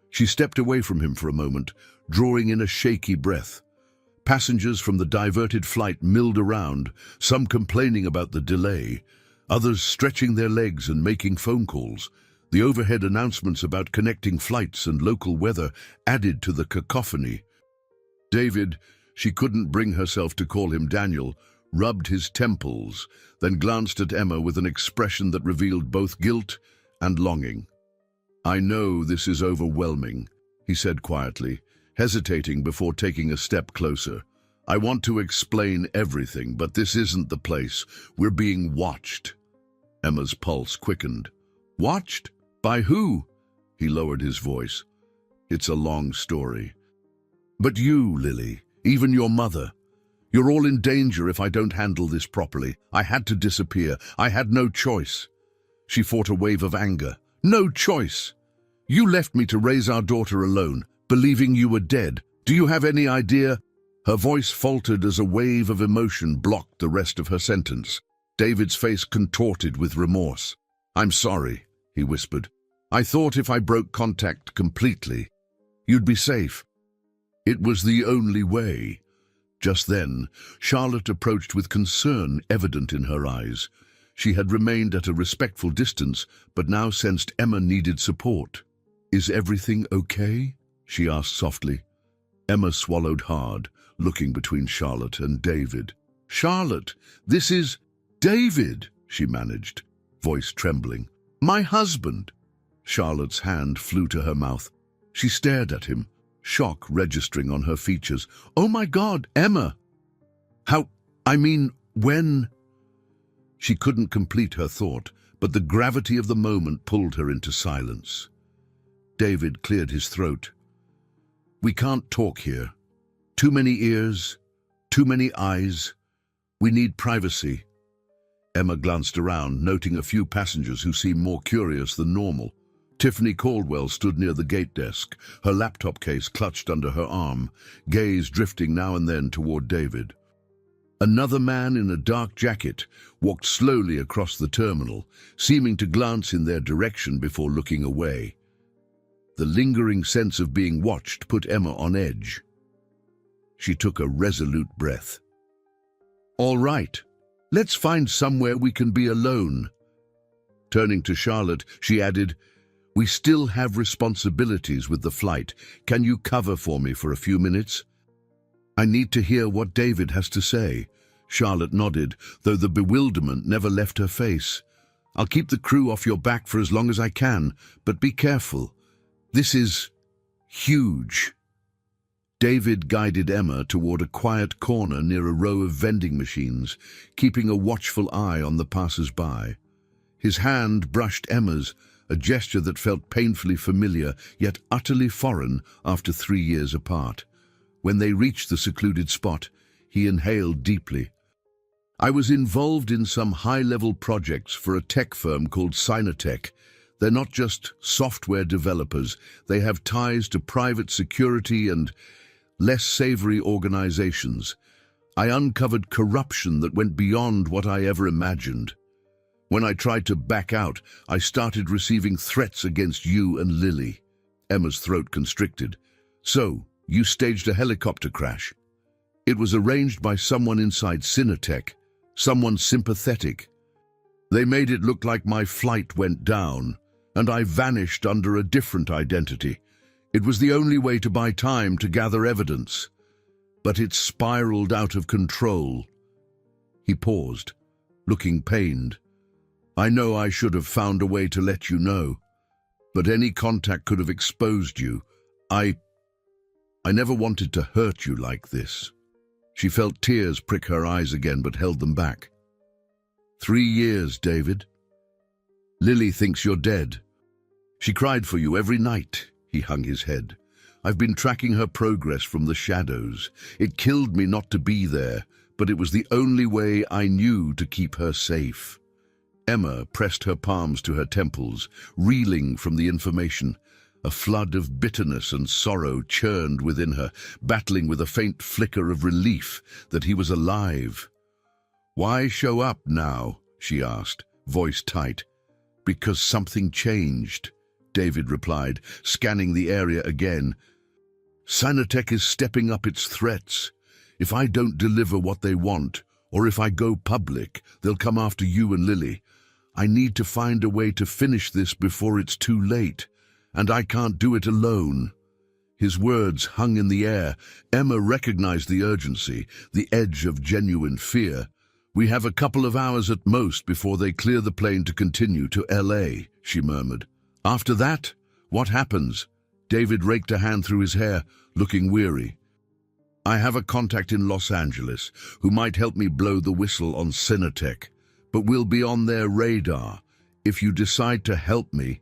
She stepped away from him for a moment, drawing in a shaky breath. Passengers from the diverted flight milled around, some complaining about the delay, others stretching their legs and making phone calls. The overhead announcements about connecting flights and local weather added to the cacophony. David, she couldn't bring herself to call him Daniel, rubbed his temples, then glanced at Emma with an expression that revealed both guilt and longing. "I know this is overwhelming," he said quietly, hesitating before taking a step closer. "I want to explain everything, but this isn't the place. We're being watched." Emma's pulse quickened. "Watched? By who?" He lowered his voice. "It's a long story. But you, Lily, even your mother, you're all in danger if I don't handle this properly. I had to disappear. I had no choice." She fought a wave of anger. "No choice! You left me to raise our daughter alone, believing you were dead. Do you have any idea?" Her voice faltered as a wave of emotion blocked the rest of her sentence. David's face contorted with remorse. "I'm sorry," he whispered. "I thought if I broke contact completely, you'd be safe." It was the only way. Just then, Charlotte approached with concern evident in her eyes. She had remained at a respectful distance, but now sensed Emma needed support. "Is everything okay?" she asked softly. Emma swallowed hard, looking between Charlotte and David. "Charlotte, this is David," she managed, voice trembling. "My husband." Charlotte's hand flew to her mouth. She stared at him, shock registering on her features. "Oh my God, Emma! When?" She couldn't complete her thought, but the gravity of the moment pulled her into silence. David cleared his throat. "We can't talk here. Too many ears, too many eyes. We need privacy." Emma glanced around, noting a few passengers who seemed more curious than normal. Tiffany Caldwell stood near the gate desk, her laptop case clutched under her arm, gaze drifting now and then toward David. Another man in a dark jacket walked slowly across the terminal, seeming to glance in their direction before looking away. The lingering sense of being watched put Emma on edge. She took a resolute breath. "All right, let's find somewhere we can be alone." Turning to Charlotte, she added, "We still have responsibilities with the flight. Can you cover for me for a few minutes?" I need to hear what David has to say. Charlotte nodded, though the bewilderment never left her face. I'll keep the crew off your back for as long as I can, but be careful. This is huge. David guided Emma toward a quiet corner near a row of vending machines, keeping a watchful eye on the passers-by. His hand brushed Emma's, a gesture that felt painfully familiar, yet utterly foreign after 3 years apart. When they reached the secluded spot, he inhaled deeply. I was involved in some high-level projects for a tech firm called Synatech. They're not just software developers, they have ties to private security and less savory organizations. I uncovered corruption that went beyond what I ever imagined. When I tried to back out, I started receiving threats against you and Lily. Emma's throat constricted. So, you staged a helicopter crash. It was arranged by someone inside Synatech, someone sympathetic. They made it look like my flight went down, and I vanished under a different identity. It was the only way to buy time to gather evidence. But it spiraled out of control. He paused, looking pained. I know I should have found a way to let you know, but any contact could have exposed you. I never wanted to hurt you like this. She felt tears prick her eyes again, but held them back. 3 years, David. Lily thinks you're dead. She cried for you every night. He hung his head. I've been tracking her progress from the shadows. It killed me not to be there, but it was the only way I knew to keep her safe. Emma pressed her palms to her temples, reeling from the information. A flood of bitterness and sorrow churned within her, battling with a faint flicker of relief that he was alive. Why show up now? She asked, voice tight. Because something changed, David replied, scanning the area again. Synatech is stepping up its threats. If I don't deliver what they want, or if I go public, they'll come after you and Lily. I need to find a way to finish this before it's too late, and I can't do it alone. His words hung in the air. Emma recognized the urgency, the edge of genuine fear. We have a couple of hours at most before they clear the plane to continue to LA, she murmured. After that, what happens? David raked a hand through his hair, looking weary. I have a contact in Los Angeles who might help me blow the whistle on Synatech, but we'll be on their radar. If you decide to help me,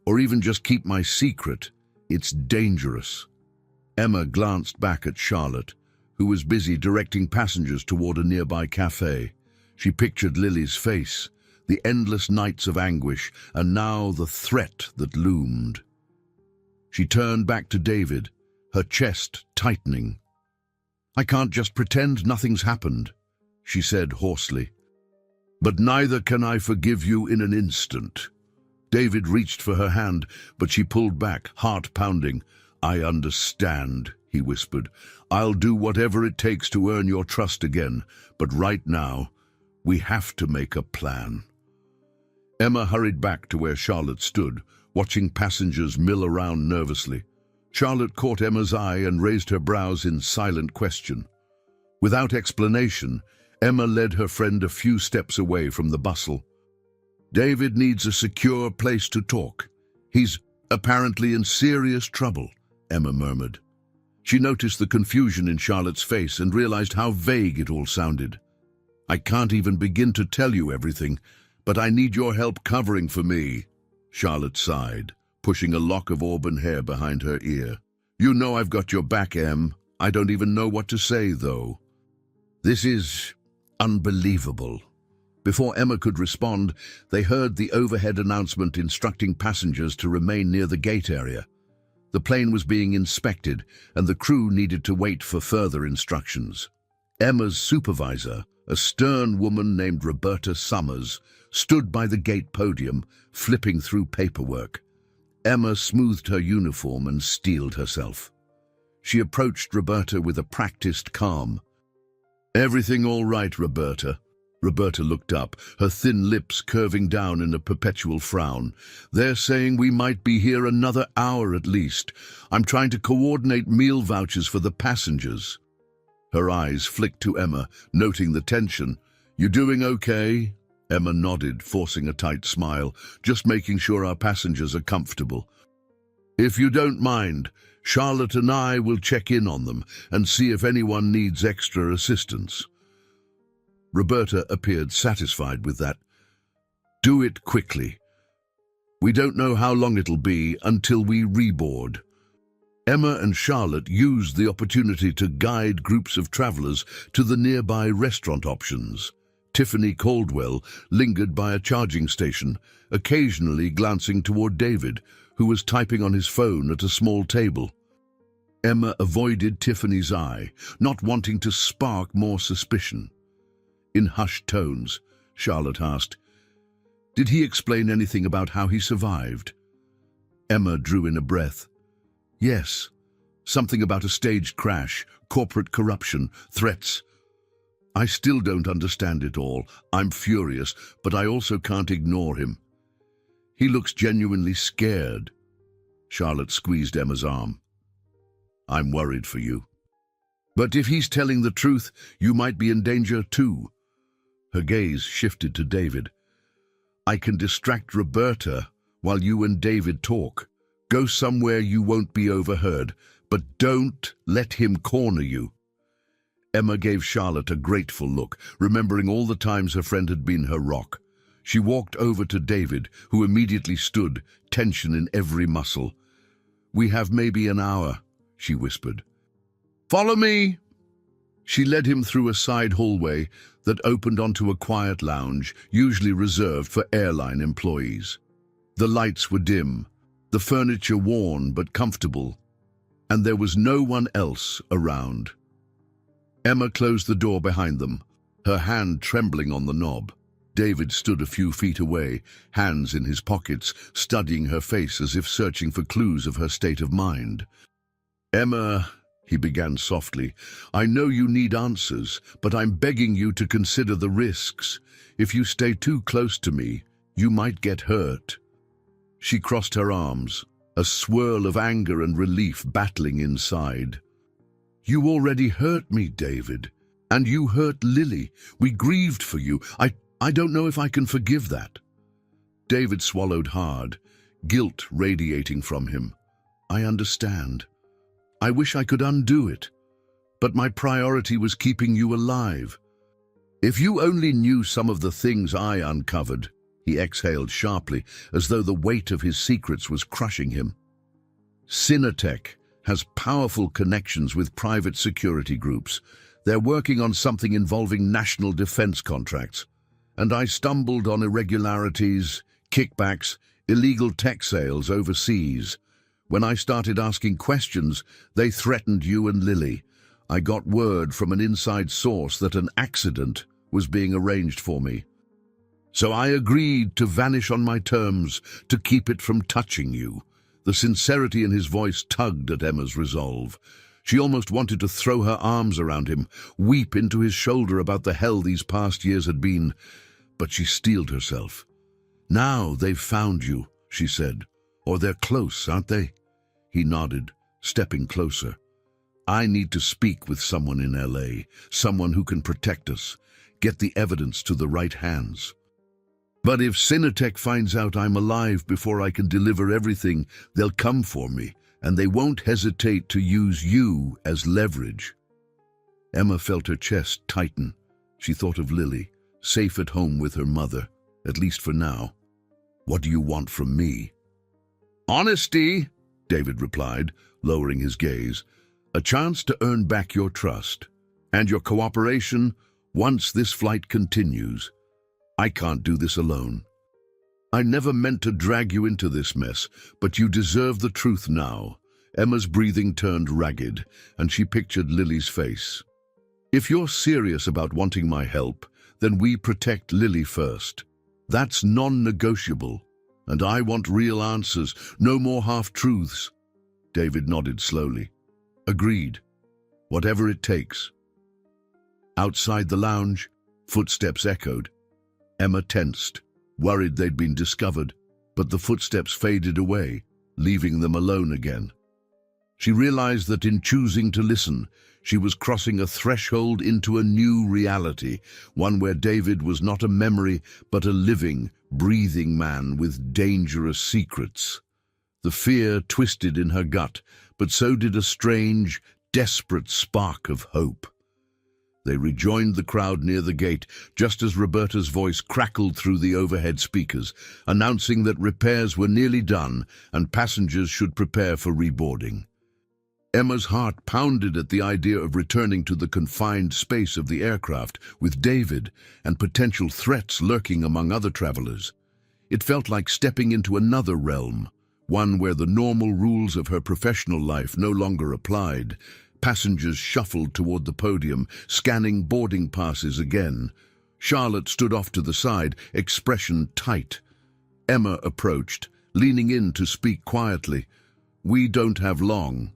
or even just keep my secret, it's dangerous. Emma glanced back at Charlotte, who was busy directing passengers toward a nearby cafe. She pictured Lily's face, the endless nights of anguish, and now the threat that loomed. She turned back to David, her chest tightening. I can't just pretend nothing's happened, she said hoarsely. But neither can I forgive you in an instant. David reached for her hand, but she pulled back, heart pounding. I understand, he whispered. I'll do whatever it takes to earn your trust again, but right now, we have to make a plan. Emma hurried back to where Charlotte stood, watching passengers mill around nervously. Charlotte caught Emma's eye and raised her brows in silent question. Without explanation, Emma led her friend a few steps away from the bustle. David needs a secure place to talk. He's apparently in serious trouble, Emma murmured. She noticed the confusion in Charlotte's face and realized how vague it all sounded. I can't even begin to tell you everything, but I need your help covering for me, Charlotte sighed, pushing a lock of auburn hair behind her ear. You know I've got your back, Em. I don't even know what to say, though. This is unbelievable. Before Emma could respond, they heard the overhead announcement instructing passengers to remain near the gate area. The plane was being inspected, and the crew needed to wait for further instructions. Emma's supervisor, a stern woman named Roberta Summers, stood by the gate podium, flipping through paperwork. Emma smoothed her uniform and steeled herself. She approached Roberta with a practiced calm. Everything all right, Roberta? Roberta looked up, her thin lips curving down in a perpetual frown. They're saying we might be here another hour at least. I'm trying to coordinate meal vouchers for the passengers. Her eyes flicked to Emma, noting the tension. "You doing okay?" Emma nodded, forcing a tight smile, "Just making sure our passengers are comfortable. If you don't mind, Charlotte and I will check in on them and see if anyone needs extra assistance." Roberta appeared satisfied with that. "Do it quickly. We don't know how long it'll be until we reboard." Emma and Charlotte used the opportunity to guide groups of travelers to the nearby restaurant options. Tiffany Caldwell lingered by a charging station, occasionally glancing toward David, who was typing on his phone at a small table. Emma avoided Tiffany's eye, not wanting to spark more suspicion. In hushed tones, Charlotte asked, "Did he explain anything about how he survived?" Emma drew in a breath. "Yes, something about a staged crash, corporate corruption, threats. I still don't understand it all. I'm furious, but I also can't ignore him. He looks genuinely scared." Charlotte squeezed Emma's arm. "I'm worried for you. But if he's telling the truth, you might be in danger too." Her gaze shifted to David. "I can distract Roberta while you and David talk. Go somewhere you won't be overheard, but don't let him corner you." Emma gave Charlotte a grateful look, remembering all the times her friend had been her rock. She walked over to David, who immediately stood, tension in every muscle. "We have maybe an hour," she whispered. "Follow me." She led him through a side hallway that opened onto a quiet lounge, usually reserved for airline employees. The lights were dim, the furniture worn but comfortable, and there was no one else around. Emma closed the door behind them, her hand trembling on the knob. David stood a few feet away, hands in his pockets, studying her face as if searching for clues of her state of mind. "Emma," he began softly, "I know you need answers, but I'm begging you to consider the risks. If you stay too close to me, you might get hurt." She crossed her arms, a swirl of anger and relief battling inside. "You already hurt me, David, and you hurt Lily. We grieved for you. I don't know if I can forgive that." David swallowed hard, guilt radiating from him. "I understand. I wish I could undo it, but my priority was keeping you alive. If you only knew some of the things I uncovered." He exhaled sharply, as though the weight of his secrets was crushing him. "Cinetech has powerful connections with private security groups. They're working on something involving national defense contracts. And I stumbled on irregularities, kickbacks, illegal tech sales overseas. When I started asking questions, they threatened you and Lily. I got word from an inside source that an accident was being arranged for me. So I agreed to vanish on my terms to keep it from touching you." The sincerity in his voice tugged at Emma's resolve. She almost wanted to throw her arms around him, weep into his shoulder about the hell these past years had been, but she steeled herself. "Now they've found you," she said. "Or they're close, aren't they?" He nodded, stepping closer. "I need to speak with someone in LA, someone who can protect us, get the evidence to the right hands. But if Cinetech finds out I'm alive before I can deliver everything, they'll come for me, and they won't hesitate to use you as leverage." Emma felt her chest tighten. She thought of Lily, safe at home with her mother, at least for now. "What do you want from me?" "Honesty," David replied, lowering his gaze. "A chance to earn back your trust, and your cooperation once this flight continues. I can't do this alone. I never meant to drag you into this mess, but you deserve the truth now." Emma's breathing turned ragged, and she pictured Lily's face. "If you're serious about wanting my help, then we protect Lily first. That's non-negotiable, and I want real answers, no more half-truths." David nodded slowly. "Agreed. Whatever it takes." Outside the lounge, footsteps echoed. Emma tensed, worried they'd been discovered, but the footsteps faded away, leaving them alone again. She realized that in choosing to listen, she was crossing a threshold into a new reality, one where David was not a memory, but a living, breathing man with dangerous secrets. The fear twisted in her gut, but so did a strange, desperate spark of hope. They rejoined the crowd near the gate, just as Roberta's voice crackled through the overhead speakers, announcing that repairs were nearly done and passengers should prepare for reboarding. Emma's heart pounded at the idea of returning to the confined space of the aircraft with David and potential threats lurking among other travelers. It felt like stepping into another realm, one where the normal rules of her professional life no longer applied. Passengers shuffled toward the podium, scanning boarding passes again. Charlotte stood off to the side, expression tight. Emma approached, leaning in to speak quietly. "We don't have long.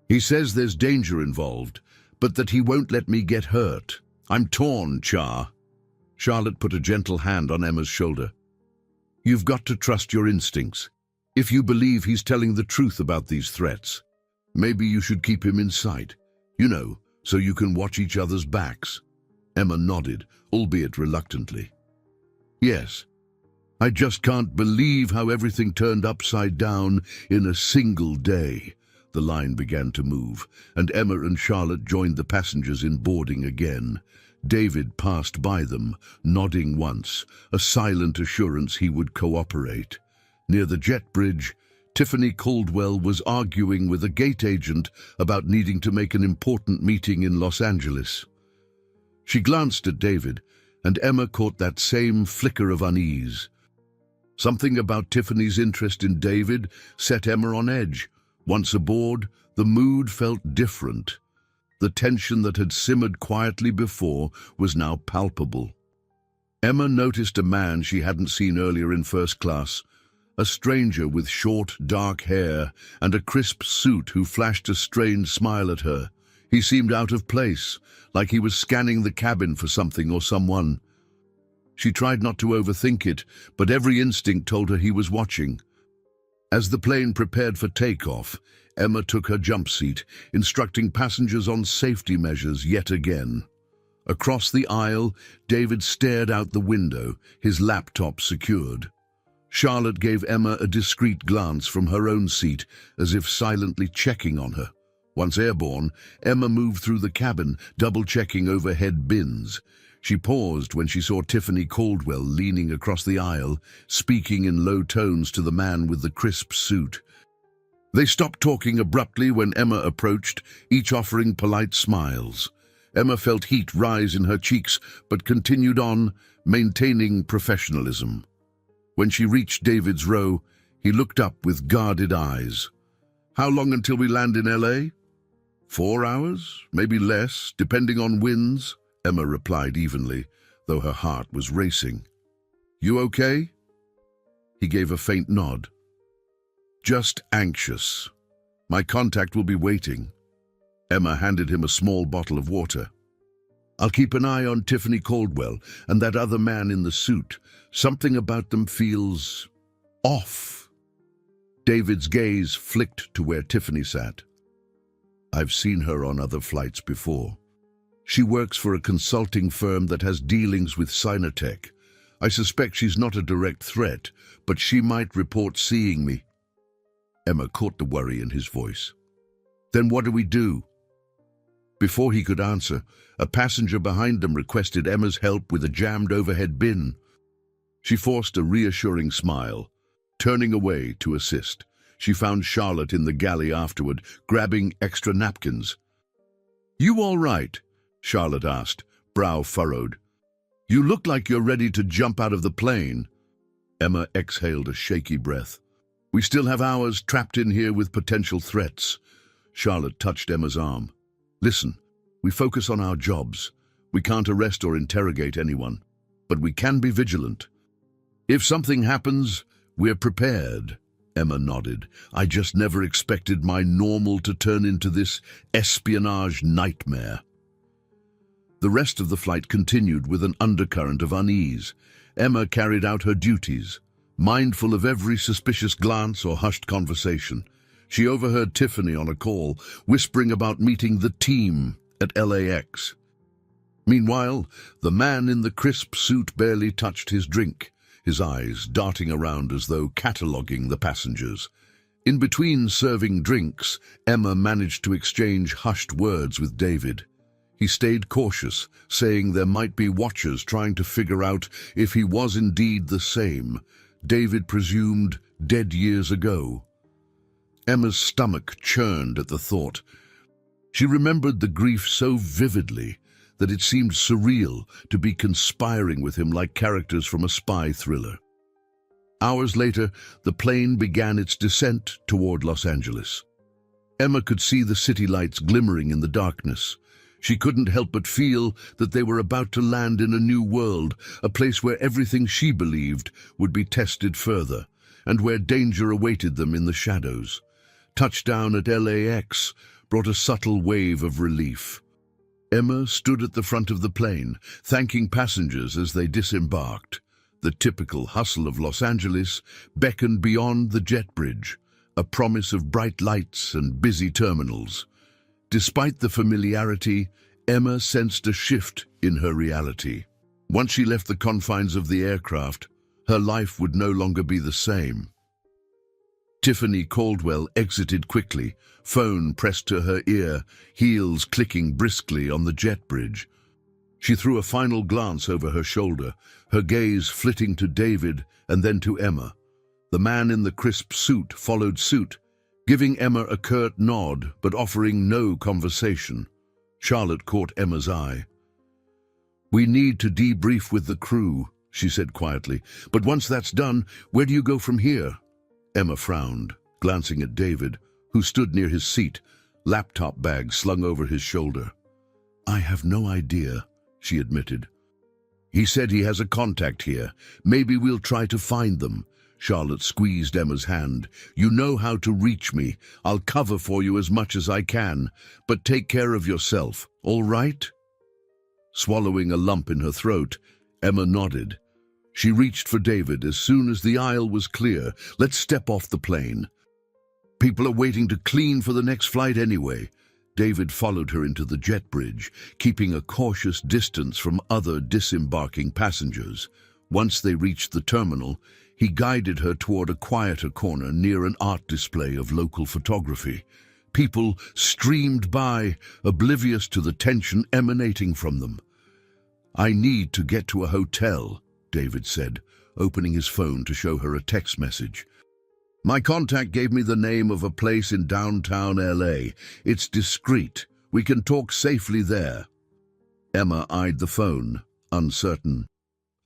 He says there's danger involved, but that he won't let me get hurt. I'm torn, Char." Charlotte put a gentle hand on Emma's shoulder. "You've got to trust your instincts. If you believe he's telling the truth about these threats, maybe you should keep him in sight. So you can watch each other's backs." Emma nodded, albeit reluctantly. "Yes. I just can't believe how everything turned upside down in a single day." The line began to move, and Emma and Charlotte joined the passengers in boarding again. David passed by them, nodding once, a silent assurance he would cooperate. Near the jet bridge, Tiffany Caldwell was arguing with a gate agent about needing to make an important meeting in Los Angeles. She glanced at David, and Emma caught that same flicker of unease. Something about Tiffany's interest in David set Emma on edge. Once aboard, the mood felt different. The tension that had simmered quietly before was now palpable. Emma noticed a man she hadn't seen earlier in first class, a stranger with short, dark hair and a crisp suit who flashed a strange smile at her. He seemed out of place, like he was scanning the cabin for something or someone. She tried not to overthink it, but every instinct told her he was watching. As the plane prepared for takeoff, Emma took her jump seat, instructing passengers on safety measures yet again. Across the aisle, David stared out the window, his laptop secured. Charlotte gave Emma a discreet glance from her own seat, as if silently checking on her. Once airborne, Emma moved through the cabin, double-checking overhead bins. She paused when she saw Tiffany Caldwell leaning across the aisle, speaking in low tones to the man with the crisp suit. They stopped talking abruptly when Emma approached, each offering polite smiles. Emma felt heat rise in her cheeks, but continued on, maintaining professionalism. When she reached David's row, he looked up with guarded eyes. "How long until we land in LA? 4 hours, maybe less, depending on winds," Emma replied evenly, though her heart was racing. "You okay?" He gave a faint nod. "Just anxious. My contact will be waiting." Emma handed him a small bottle of water. "I'll keep an eye on Tiffany Caldwell and that other man in the suit. Something about them feels off." David's gaze flicked to where Tiffany sat. "I've seen her on other flights before. She works for a consulting firm that has dealings with Sinotech. I suspect she's not a direct threat, but she might report seeing me." Emma caught the worry in his voice. "Then what do we do?" Before he could answer, a passenger behind them requested Emma's help with a jammed overhead bin. She forced a reassuring smile, turning away to assist. She found Charlotte in the galley afterward, grabbing extra napkins. "You all right?" Charlotte asked, brow furrowed. "You look like you're ready to jump out of the plane." Emma exhaled a shaky breath. "We still have hours trapped in here with potential threats." Charlotte touched Emma's arm. "Listen, we focus on our jobs. We can't arrest or interrogate anyone, but we can be vigilant. If something happens, we're prepared." Emma nodded. "I just never expected my normal to turn into this espionage nightmare." The rest of the flight continued with an undercurrent of unease. Emma carried out her duties, mindful of every suspicious glance or hushed conversation. She overheard Tiffany on a call, whispering about meeting the team at LAX. Meanwhile, the man in the crisp suit barely touched his drink, his eyes darting around as though cataloguing the passengers. In between serving drinks, Emma managed to exchange hushed words with David. He stayed cautious, saying there might be watchers trying to figure out if he was indeed the same, David presumed dead years ago. Emma's stomach churned at the thought. She remembered the grief so vividly that it seemed surreal to be conspiring with him like characters from a spy thriller. Hours later, the plane began its descent toward Los Angeles. Emma could see the city lights glimmering in the darkness. She couldn't help but feel that they were about to land in a new world, a place where everything she believed would be tested further, and where danger awaited them in the shadows. Touchdown at LAX brought a subtle wave of relief. Emma stood at the front of the plane, thanking passengers as they disembarked. The typical hustle of Los Angeles beckoned beyond the jet bridge, a promise of bright lights and busy terminals. Despite the familiarity, Emma sensed a shift in her reality. Once she left the confines of the aircraft, her life would no longer be the same. Tiffany Caldwell exited quickly, phone pressed to her ear, heels clicking briskly on the jet bridge. She threw a final glance over her shoulder, her gaze flitting to David and then to Emma. The man in the crisp suit followed suit, giving Emma a curt nod but offering no conversation. Charlotte caught Emma's eye. "We need to debrief with the crew," she said quietly. "But once that's done, where do you go from here?" Emma frowned, glancing at David, who stood near his seat, laptop bag slung over his shoulder. "I have no idea," she admitted. "He said he has a contact here. Maybe we'll try to find them." Charlotte squeezed Emma's hand. "You know how to reach me. I'll cover for you as much as I can. But take care of yourself, all right?" Swallowing a lump in her throat, Emma nodded. She reached for David as soon as the aisle was clear. "Let's step off the plane. People are waiting to clean for the next flight anyway." David followed her into the jet bridge, keeping a cautious distance from other disembarking passengers. Once they reached the terminal, he guided her toward a quieter corner near an art display of local photography. People streamed by, oblivious to the tension emanating from them. "I need to get to a hotel," David said, opening his phone to show her a text message. "My contact gave me the name of a place in downtown LA. It's discreet. We can talk safely there." Emma eyed the phone, uncertain.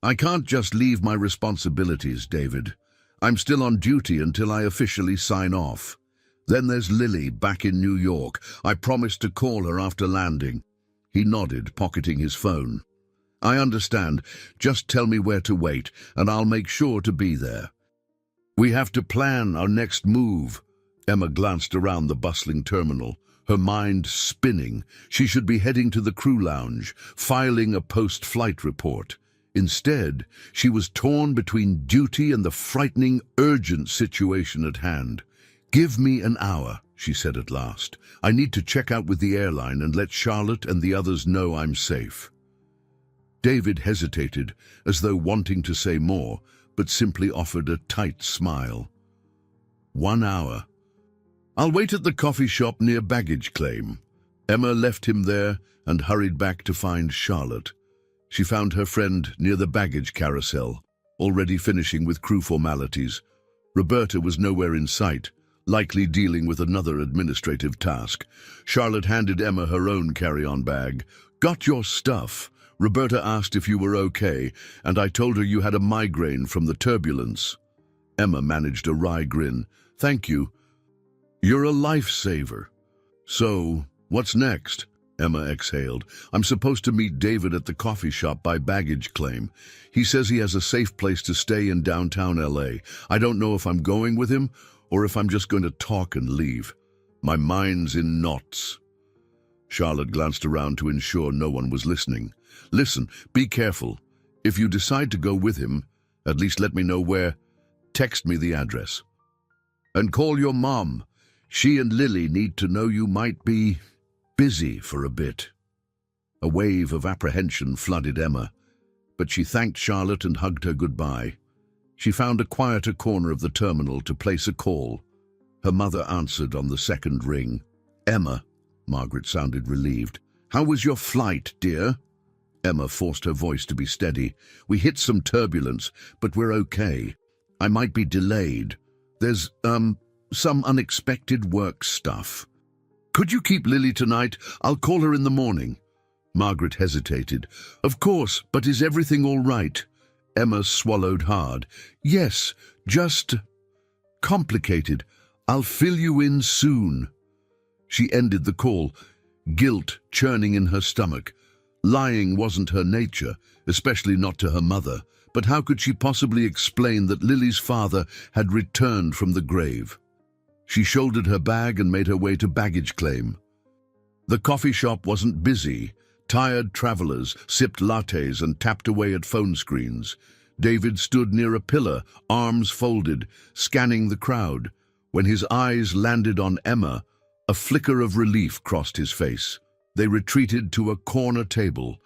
"I can't just leave my responsibilities, David. I'm still on duty until I officially sign off. Then there's Lily back in New York. I promised to call her after landing." He nodded, pocketing his phone. "I understand. Just tell me where to wait, and I'll make sure to be there." "We have to plan our next move." Emma glanced around the bustling terminal, her mind spinning. She should be heading to the crew lounge, filing a post-flight report. Instead, she was torn between duty and the frightening, urgent situation at hand. "Give me an hour," she said at last. "I need to check out with the airline and let Charlotte and the others know I'm safe." David hesitated, as though wanting to say more, but simply offered a tight smile. "1 hour. I'll wait at the coffee shop near baggage claim." Emma left him there and hurried back to find Charlotte. She found her friend near the baggage carousel, already finishing with crew formalities. Roberta was nowhere in sight, likely dealing with another administrative task. Charlotte handed Emma her own carry-on bag. "Got your stuff?" Roberta asked if you were okay, and I told her you had a migraine from the turbulence. Emma managed a wry grin. "Thank you. You're a lifesaver." "So, what's next?" Emma exhaled. "I'm supposed to meet David at the coffee shop by baggage claim. He says he has a safe place to stay in downtown LA. I don't know if I'm going with him or if I'm just going to talk and leave. My mind's in knots." Charlotte glanced around to ensure no one was listening. "Listen, be careful. If you decide to go with him, at least let me know where. Text me the address. And call your mom. She and Lily need to know you might be busy for a bit. A wave of apprehension flooded Emma, but she thanked Charlotte and hugged her goodbye. She found a quieter corner of the terminal to place a call. Her mother answered on the second ring. "Emma," Margaret sounded relieved. "How was your flight, dear?" Emma forced her voice to be steady. "We hit some turbulence, but we're okay. I might be delayed. There's, some unexpected work stuff." "Could you keep Lily tonight? I'll call her in the morning." Margaret hesitated. "Of course, but is everything all right?" Emma swallowed hard. "Yes, just complicated. I'll fill you in soon." She ended the call, guilt churning in her stomach. Lying wasn't her nature, especially not to her mother, but how could she possibly explain that Lily's father had returned from the grave? She shouldered her bag and made her way to baggage claim. The coffee shop wasn't busy. Tired travelers sipped lattes and tapped away at phone screens. David stood near a pillar, arms folded, scanning the crowd. When his eyes landed on Emma, a flicker of relief crossed his face. They retreated to a corner table.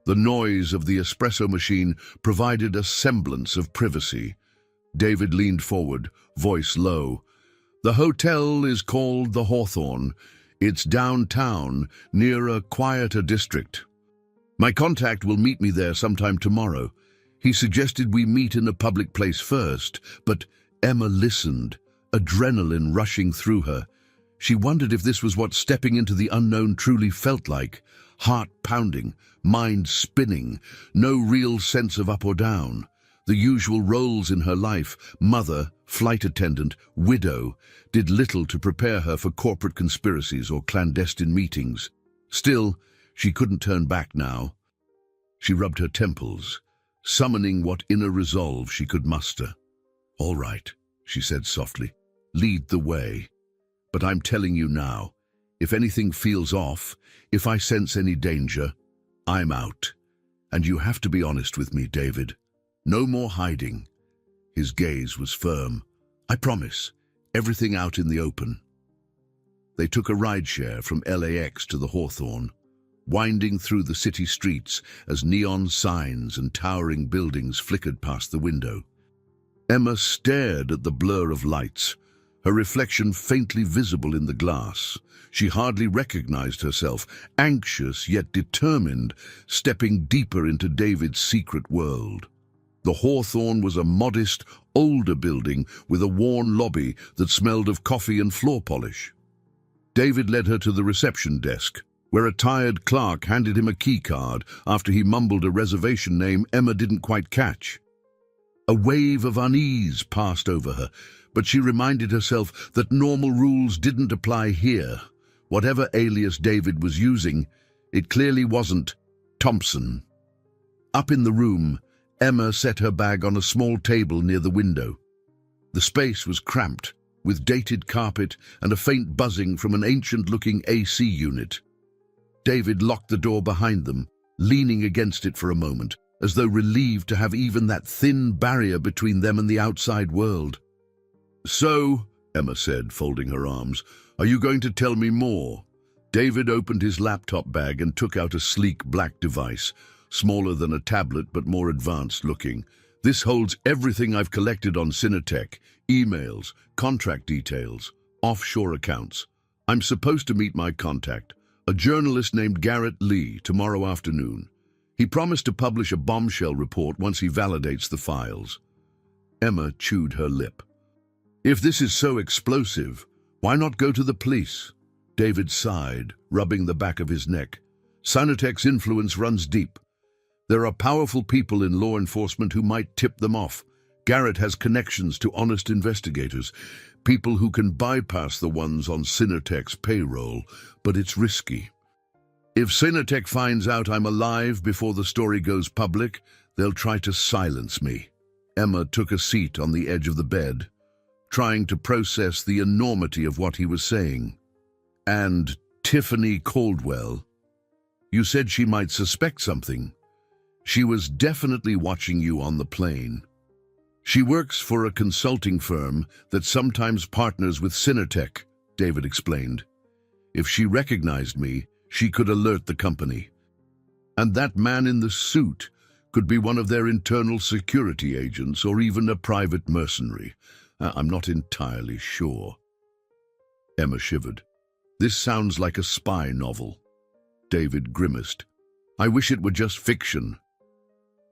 The noise of the espresso machine provided a semblance of privacy. David leaned forward, voice low. "The hotel is called the Hawthorne. It's downtown, near a quieter district. My contact will meet me there sometime tomorrow. He suggested we meet in a public place first, but Emma listened, adrenaline rushing through her. She wondered if this was what stepping into the unknown truly felt like. Heart pounding, mind spinning, no real sense of up or down. The usual roles in her life, mother, flight attendant, widow, did little to prepare her for corporate conspiracies or clandestine meetings. Still, she couldn't turn back now. She rubbed her temples, summoning what inner resolve she could muster. "All right," she said softly, "lead the way. But I'm telling you now, if anything feels off, if I sense any danger, I'm out. And you have to be honest with me, David. No more hiding." His gaze was firm. "I promise, everything out in the open." They took a rideshare from LAX to the Hawthorne, winding through the city streets as neon signs and towering buildings flickered past the window. Emma stared at the blur of lights, her reflection faintly visible in the glass. She hardly recognized herself, anxious yet determined, stepping deeper into David's secret world. The Hawthorne was a modest, older building with a worn lobby that smelled of coffee and floor polish. David led her to the reception desk, where a tired clerk handed him a key card after he mumbled a reservation name Emma didn't quite catch. A wave of unease passed over her, but she reminded herself that normal rules didn't apply here. Whatever alias David was using, it clearly wasn't Thompson. Up in the room, Emma set her bag on a small table near the window. The space was cramped, with dated carpet and a faint buzzing from an ancient-looking AC unit. David locked the door behind them, leaning against it for a moment, as though relieved to have even that thin barrier between them and the outside world. "So," Emma said, folding her arms, "are you going to tell me more?" David opened his laptop bag and took out a sleek black device, smaller than a tablet but more advanced looking. "This holds everything I've collected on Cinetech, emails, contract details, offshore accounts. I'm supposed to meet my contact, a journalist named Garrett Lee, tomorrow afternoon. He promised to publish a bombshell report once he validates the files." Emma chewed her lip. "If this is so explosive, why not go to the police?" David sighed, rubbing the back of his neck. "Cinetech's influence runs deep. There are powerful people in law enforcement who might tip them off. Garrett has connections to honest investigators, people who can bypass the ones on Cinetech's payroll, but it's risky. If Cinetech finds out I'm alive before the story goes public, they'll try to silence me." Emma took a seat on the edge of the bed, trying to process the enormity of what he was saying. "And Tiffany Caldwell? You said she might suspect something. She was definitely watching you on the plane. She works for a consulting firm that sometimes partners with Cinetech," David explained. If she recognized me, she could alert the company. And that man in the suit could be one of their internal security agents or even a private mercenary. I'm not entirely sure. Emma shivered. This sounds like a spy novel. David grimaced. I wish it were just fiction.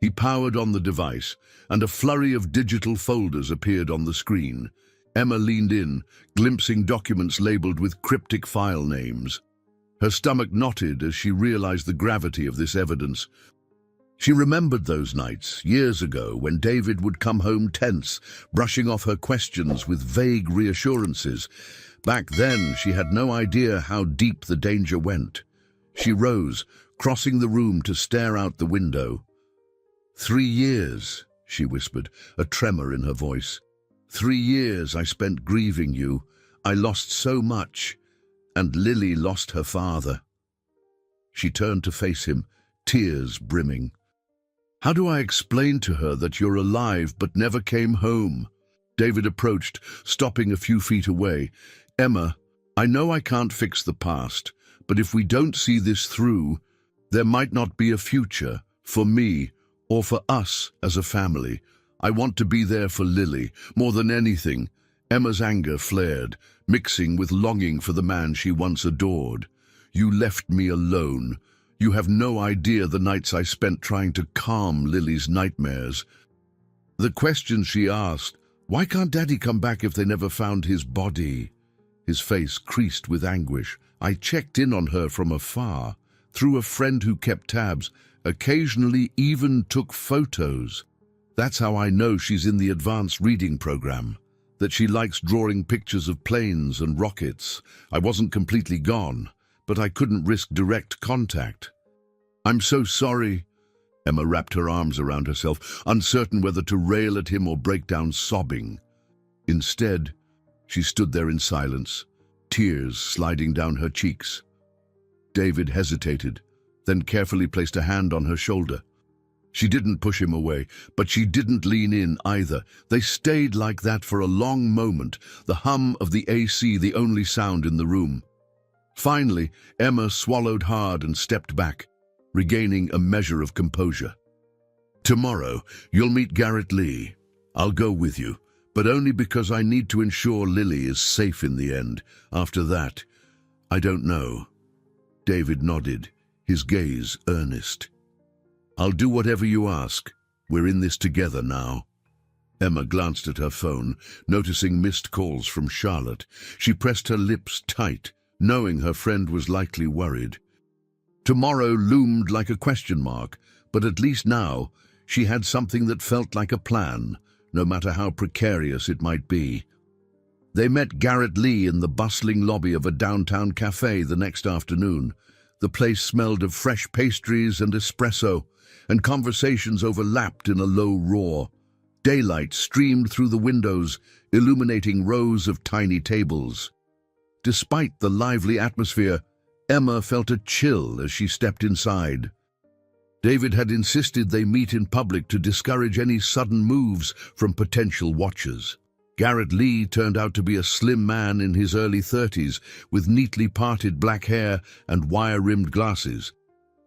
He powered on the device, and a flurry of digital folders appeared on the screen. Emma leaned in, glimpsing documents labeled with cryptic file names. Her stomach knotted as she realized the gravity of this evidence. She remembered those nights, years ago, when David would come home tense, brushing off her questions with vague reassurances. Back then, she had no idea how deep the danger went. She rose, crossing the room to stare out the window. 3 years, she whispered, a tremor in her voice. 3 years I spent grieving you. I lost so much, and Lily lost her father. She turned to face him, tears brimming. How do I explain to her that you're alive but never came home? David approached, stopping a few feet away. Emma, I know I can't fix the past, but if we don't see this through, there might not be a future for me or for us as a family. I want to be there for Lily, more than anything. Emma's anger flared, mixing with longing for the man she once adored. You left me alone. You have no idea the nights I spent trying to calm Lily's nightmares. The questions she asked, why can't Daddy come back if they never found his body? His face creased with anguish. I checked in on her from afar, through a friend who kept tabs, occasionally even took photos. That's how I know she's in the advanced reading program, that she likes drawing pictures of planes and rockets. I wasn't completely gone, but I couldn't risk direct contact. I'm so sorry. Emma wrapped her arms around herself, uncertain whether to rail at him or break down sobbing. Instead, she stood there in silence, tears sliding down her cheeks. David hesitated, then carefully placed a hand on her shoulder. She didn't push him away, but she didn't lean in either. They stayed like that for a long moment, the hum of the AC the only sound in the room. Finally, Emma swallowed hard and stepped back, regaining a measure of composure. Tomorrow, you'll meet Garrett Lee. I'll go with you, but only because I need to ensure Lily is safe in the end. After that, I don't know. David nodded, his gaze earnest. I'll do whatever you ask. We're in this together now. Emma glanced at her phone, noticing missed calls from Charlotte. She pressed her lips tight, knowing her friend was likely worried. Tomorrow loomed like a question mark, but at least now she had something that felt like a plan, no matter how precarious it might be. They met Garrett Lee in the bustling lobby of a downtown cafe the next afternoon. The place smelled of fresh pastries and espresso, and conversations overlapped in a low roar. Daylight streamed through the windows, illuminating rows of tiny tables. Despite the lively atmosphere, Emma felt a chill as she stepped inside. David had insisted they meet in public to discourage any sudden moves from potential watchers. Garrett Lee turned out to be a slim man in his early 30s, with neatly parted black hair and wire-rimmed glasses.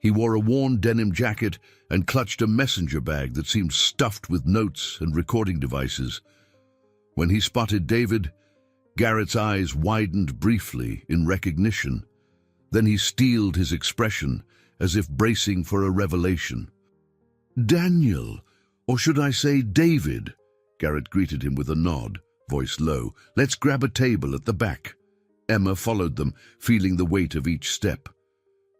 He wore a worn denim jacket and clutched a messenger bag that seemed stuffed with notes and recording devices. When he spotted David, Garrett's eyes widened briefly in recognition. Then he steeled his expression, as if bracing for a revelation. Daniel, or should I say David? Garrett greeted him with a nod, voice low. Let's grab a table at the back. Emma followed them, feeling the weight of each step.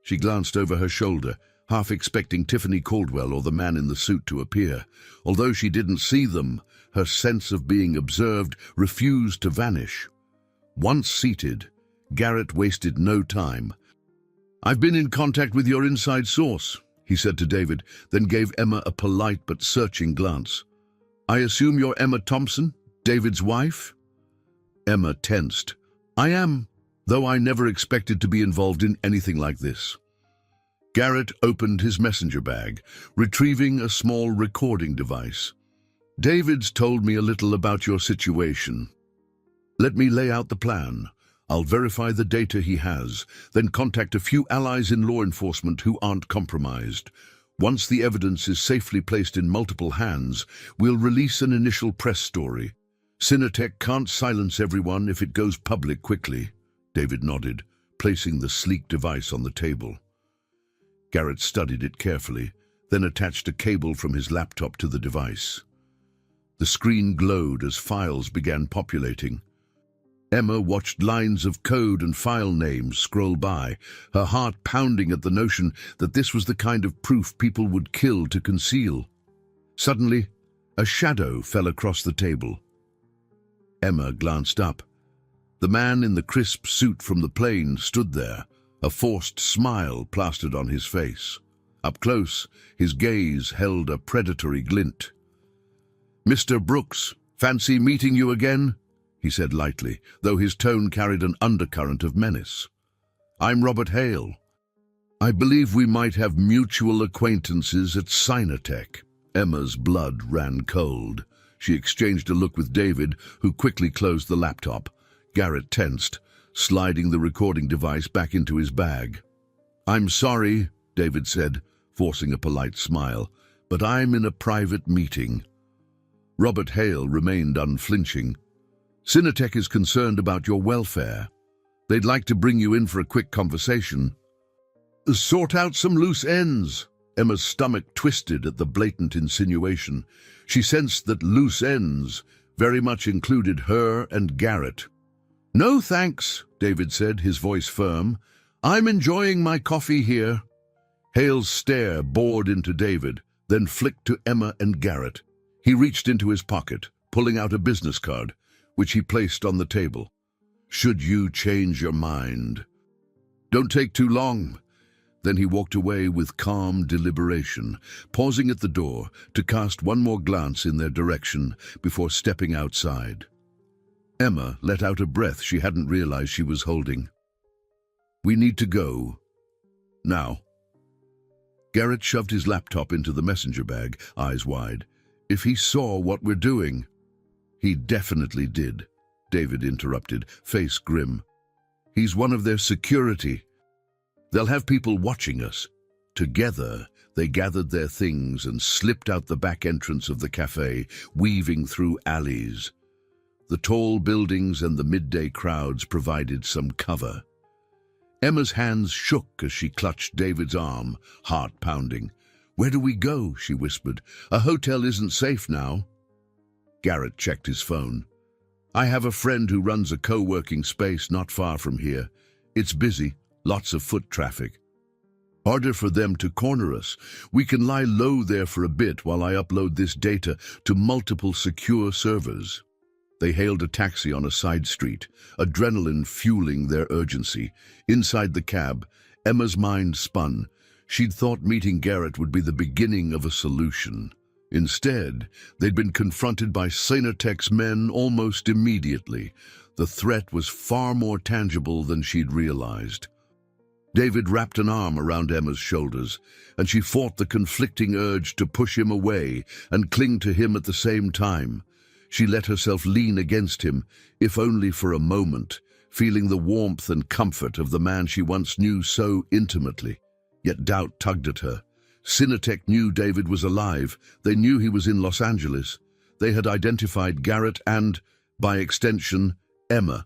She glanced over her shoulder, half expecting Tiffany Caldwell or the man in the suit to appear. Although she didn't see them, her sense of being observed refused to vanish. Once seated, Garrett wasted no time. I've been in contact with your inside source, he said to David, then gave Emma a polite but searching glance. I assume you're Emma Thompson, David's wife? Emma tensed. I am, though I never expected to be involved in anything like this. Garrett opened his messenger bag, retrieving a small recording device. David's told me a little about your situation. Let me lay out the plan. I'll verify the data he has, then contact a few allies in law enforcement who aren't compromised. Once the evidence is safely placed in multiple hands, we'll release an initial press story. Cinetech can't silence everyone if it goes public quickly. David nodded, placing the sleek device on the table. Garrett studied it carefully, then attached a cable from his laptop to the device. The screen glowed as files began populating. Emma watched lines of code and file names scroll by, her heart pounding at the notion that this was the kind of proof people would kill to conceal. Suddenly, a shadow fell across the table. Emma glanced up. The man in the crisp suit from the plane stood there, a forced smile plastered on his face. Up close, his gaze held a predatory glint. "Mr. Brooks, fancy meeting you again?" he said lightly, though his tone carried an undercurrent of menace. "I'm Robert Hale. I believe we might have mutual acquaintances at Cinetech." Emma's blood ran cold. She exchanged a look with David, who quickly closed the laptop. Garrett tensed, sliding the recording device back into his bag. "I'm sorry," David said, forcing a polite smile, "but I'm in a private meeting." Robert Hale remained unflinching. "Cinetech is concerned about your welfare. They'd like to bring you in for a quick conversation." "Sort out some loose ends." Emma's stomach twisted at the blatant insinuation. She sensed that loose ends very much included her and Garrett. "No thanks," David said, his voice firm. "I'm enjoying my coffee here." Hale's stare bored into David, then flicked to Emma and Garrett. He reached into his pocket, pulling out a business card, which he placed on the table. "Should you change your mind? Don't take too long." Then he walked away with calm deliberation, pausing at the door to cast one more glance in their direction before stepping outside. Emma let out a breath she hadn't realized she was holding. "We need to go. Now." Garrett shoved his laptop into the messenger bag, eyes wide. "If he saw what we're doing—" "He definitely did," David interrupted, face grim. "He's one of their security. They'll have people watching us." Together, they gathered their things and slipped out the back entrance of the cafe, weaving through alleys. The tall buildings and the midday crowds provided some cover. Emma's hands shook as she clutched David's arm, heart pounding. "Where do we go?" she whispered. "A hotel isn't safe now." Garrett checked his phone. "I have a friend who runs a co-working space not far from here. It's busy, lots of foot traffic. Harder for them to corner us. We can lie low there for a bit while I upload this data to multiple secure servers." They hailed a taxi on a side street, adrenaline fueling their urgency. Inside the cab, Emma's mind spun. She'd thought meeting Garrett would be the beginning of a solution. Instead, they'd been confronted by Cinetech's men almost immediately. The threat was far more tangible than she'd realized. David wrapped an arm around Emma's shoulders, and she fought the conflicting urge to push him away and cling to him at the same time. She let herself lean against him, if only for a moment, feeling the warmth and comfort of the man she once knew so intimately. Yet doubt tugged at her. Cinetech knew David was alive. They knew he was in Los Angeles. They had identified Garrett and, by extension, Emma.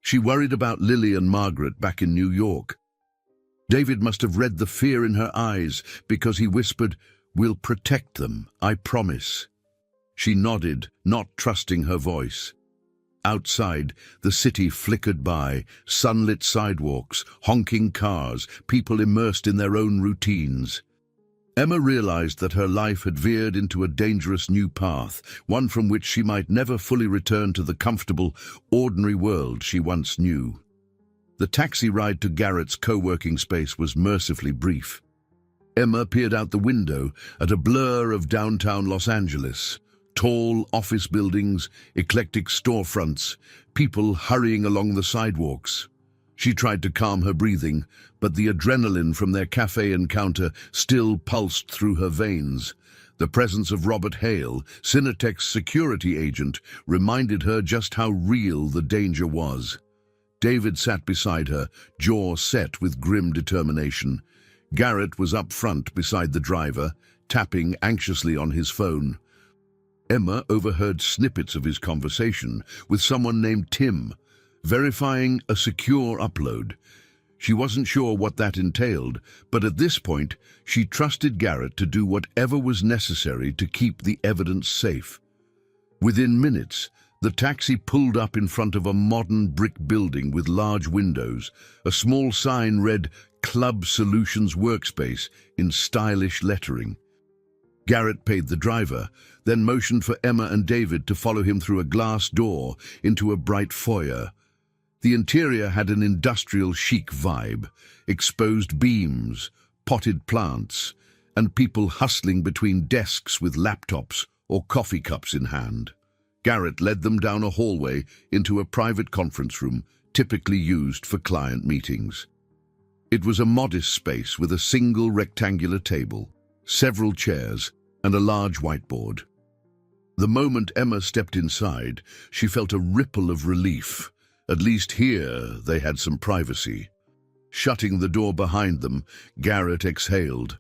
She worried about Lily and Margaret back in New York. David must have read the fear in her eyes because he whispered, "We'll protect them, I promise." She nodded, not trusting her voice. Outside, the city flickered by, sunlit sidewalks, honking cars, people immersed in their own routines. Emma realized that her life had veered into a dangerous new path, one from which she might never fully return to the comfortable, ordinary world she once knew. The taxi ride to Garrett's co-working space was mercifully brief. Emma peered out the window at a blur of downtown Los Angeles. Tall office buildings, eclectic storefronts, people hurrying along the sidewalks. She tried to calm her breathing, but the adrenaline from their cafe encounter still pulsed through her veins. The presence of Robert Hale, Cinetech's security agent, reminded her just how real the danger was. David sat beside her, jaw set with grim determination. Garrett was up front beside the driver, tapping anxiously on his phone. Emma overheard snippets of his conversation with someone named Tim, verifying a secure upload. She wasn't sure what that entailed, but at this point, she trusted Garrett to do whatever was necessary to keep the evidence safe. Within minutes, the taxi pulled up in front of a modern brick building with large windows. A small sign read, "Club Solutions Workspace," in stylish lettering. Garrett paid the driver, then motioned for Emma and David to follow him through a glass door into a bright foyer. The interior had an industrial chic vibe, exposed beams, potted plants, and people hustling between desks with laptops or coffee cups in hand. Garrett led them down a hallway into a private conference room, typically used for client meetings. It was a modest space with a single rectangular table, several chairs, and a large whiteboard. The moment Emma stepped inside, she felt a ripple of relief. At least here they had some privacy. Shutting the door behind them, Garrett exhaled.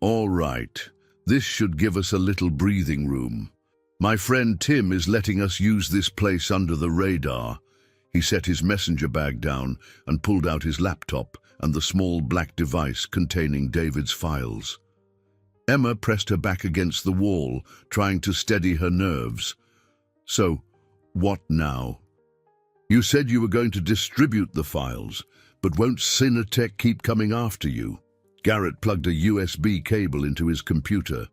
"All right, this should give us a little breathing room. My friend Tim is letting us use this place under the radar." He set his messenger bag down and pulled out his laptop and the small black device containing David's files. Emma pressed her back against the wall, trying to steady her nerves. "So, what now? You said you were going to distribute the files, but won't Cinetech keep coming after you?" Garrett plugged a USB cable into his computer.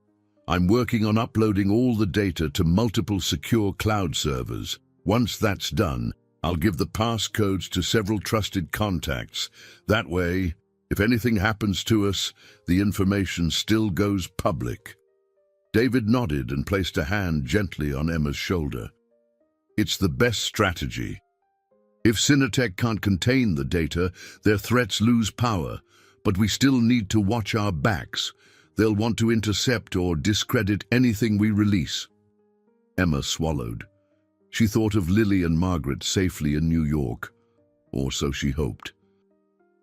"I'm working on uploading all the data to multiple secure cloud servers. Once that's done, I'll give the passcodes to several trusted contacts. That way, if anything happens to us, the information still goes public." David nodded and placed a hand gently on Emma's shoulder. "It's the best strategy. If Cinetech can't contain the data, their threats lose power, but we still need to watch our backs. They'll want to intercept or discredit anything we release." Emma swallowed. She thought of Lily and Margaret safely in New York, or so she hoped.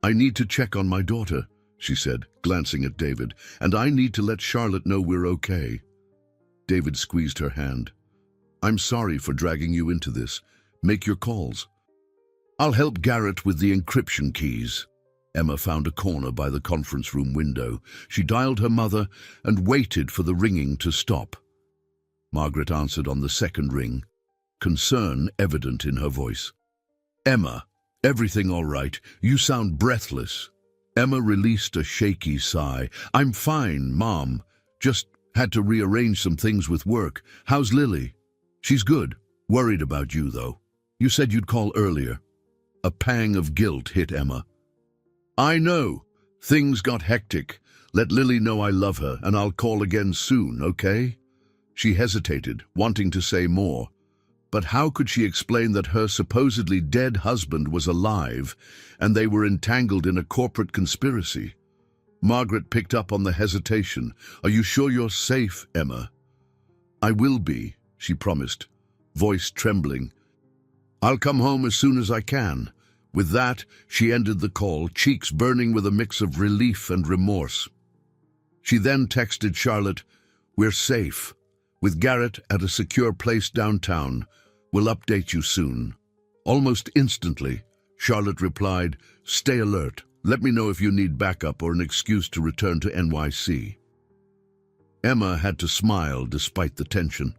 "I need to check on my daughter," she said, glancing at David, "and I need to let Charlotte know we're okay." David squeezed her hand. "I'm sorry for dragging you into this. Make your calls." "I'll help Garrett with the encryption keys." Emma found a corner by the conference room window. She dialed her mother and waited for the ringing to stop. Margaret answered on the second ring, concern evident in her voice. "Emma, everything all right? You sound breathless." Emma released a shaky sigh. "I'm fine, Mom. Just had to rearrange some things with work. How's Lily?" "She's good. Worried about you, though. You said you'd call earlier." A pang of guilt hit Emma. "I know. Things got hectic. Let Lily know I love her, and I'll call again soon, okay?" She hesitated, wanting to say more. But how could she explain that her supposedly dead husband was alive, and they were entangled in a corporate conspiracy? Margaret picked up on the hesitation. "Are you sure you're safe, Emma?" "I will be," she promised, voice trembling. "I'll come home as soon as I can." With that, she ended the call, cheeks burning with a mix of relief and remorse. She then texted Charlotte, "We're safe. With Garrett at a secure place downtown. We'll update you soon." Almost instantly, Charlotte replied, "Stay alert. Let me know if you need backup or an excuse to return to NYC." Emma had to smile despite the tension.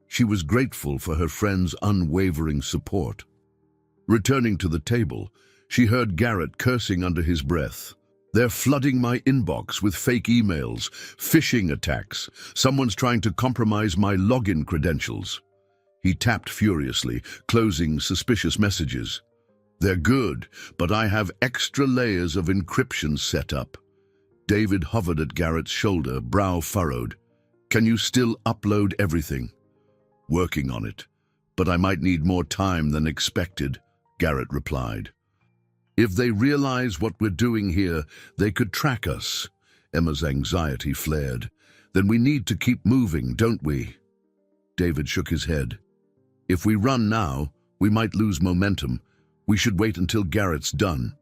She was grateful for her friend's unwavering support. Returning to the table, she heard Garrett cursing under his breath. "They're flooding my inbox with fake emails, phishing attacks. Someone's trying to compromise my login credentials." He tapped furiously, closing suspicious messages. "They're good, but I have extra layers of encryption set up." David hovered at Garrett's shoulder, brow furrowed. "Can you still upload everything?" "Working on it, but I might need more time than expected," Garrett replied. "If they realize what we're doing here, they could track us." Emma's anxiety flared. "Then we need to keep moving, don't we?" David shook his head. "If we run now, we might lose momentum. We should wait until Garrett's done.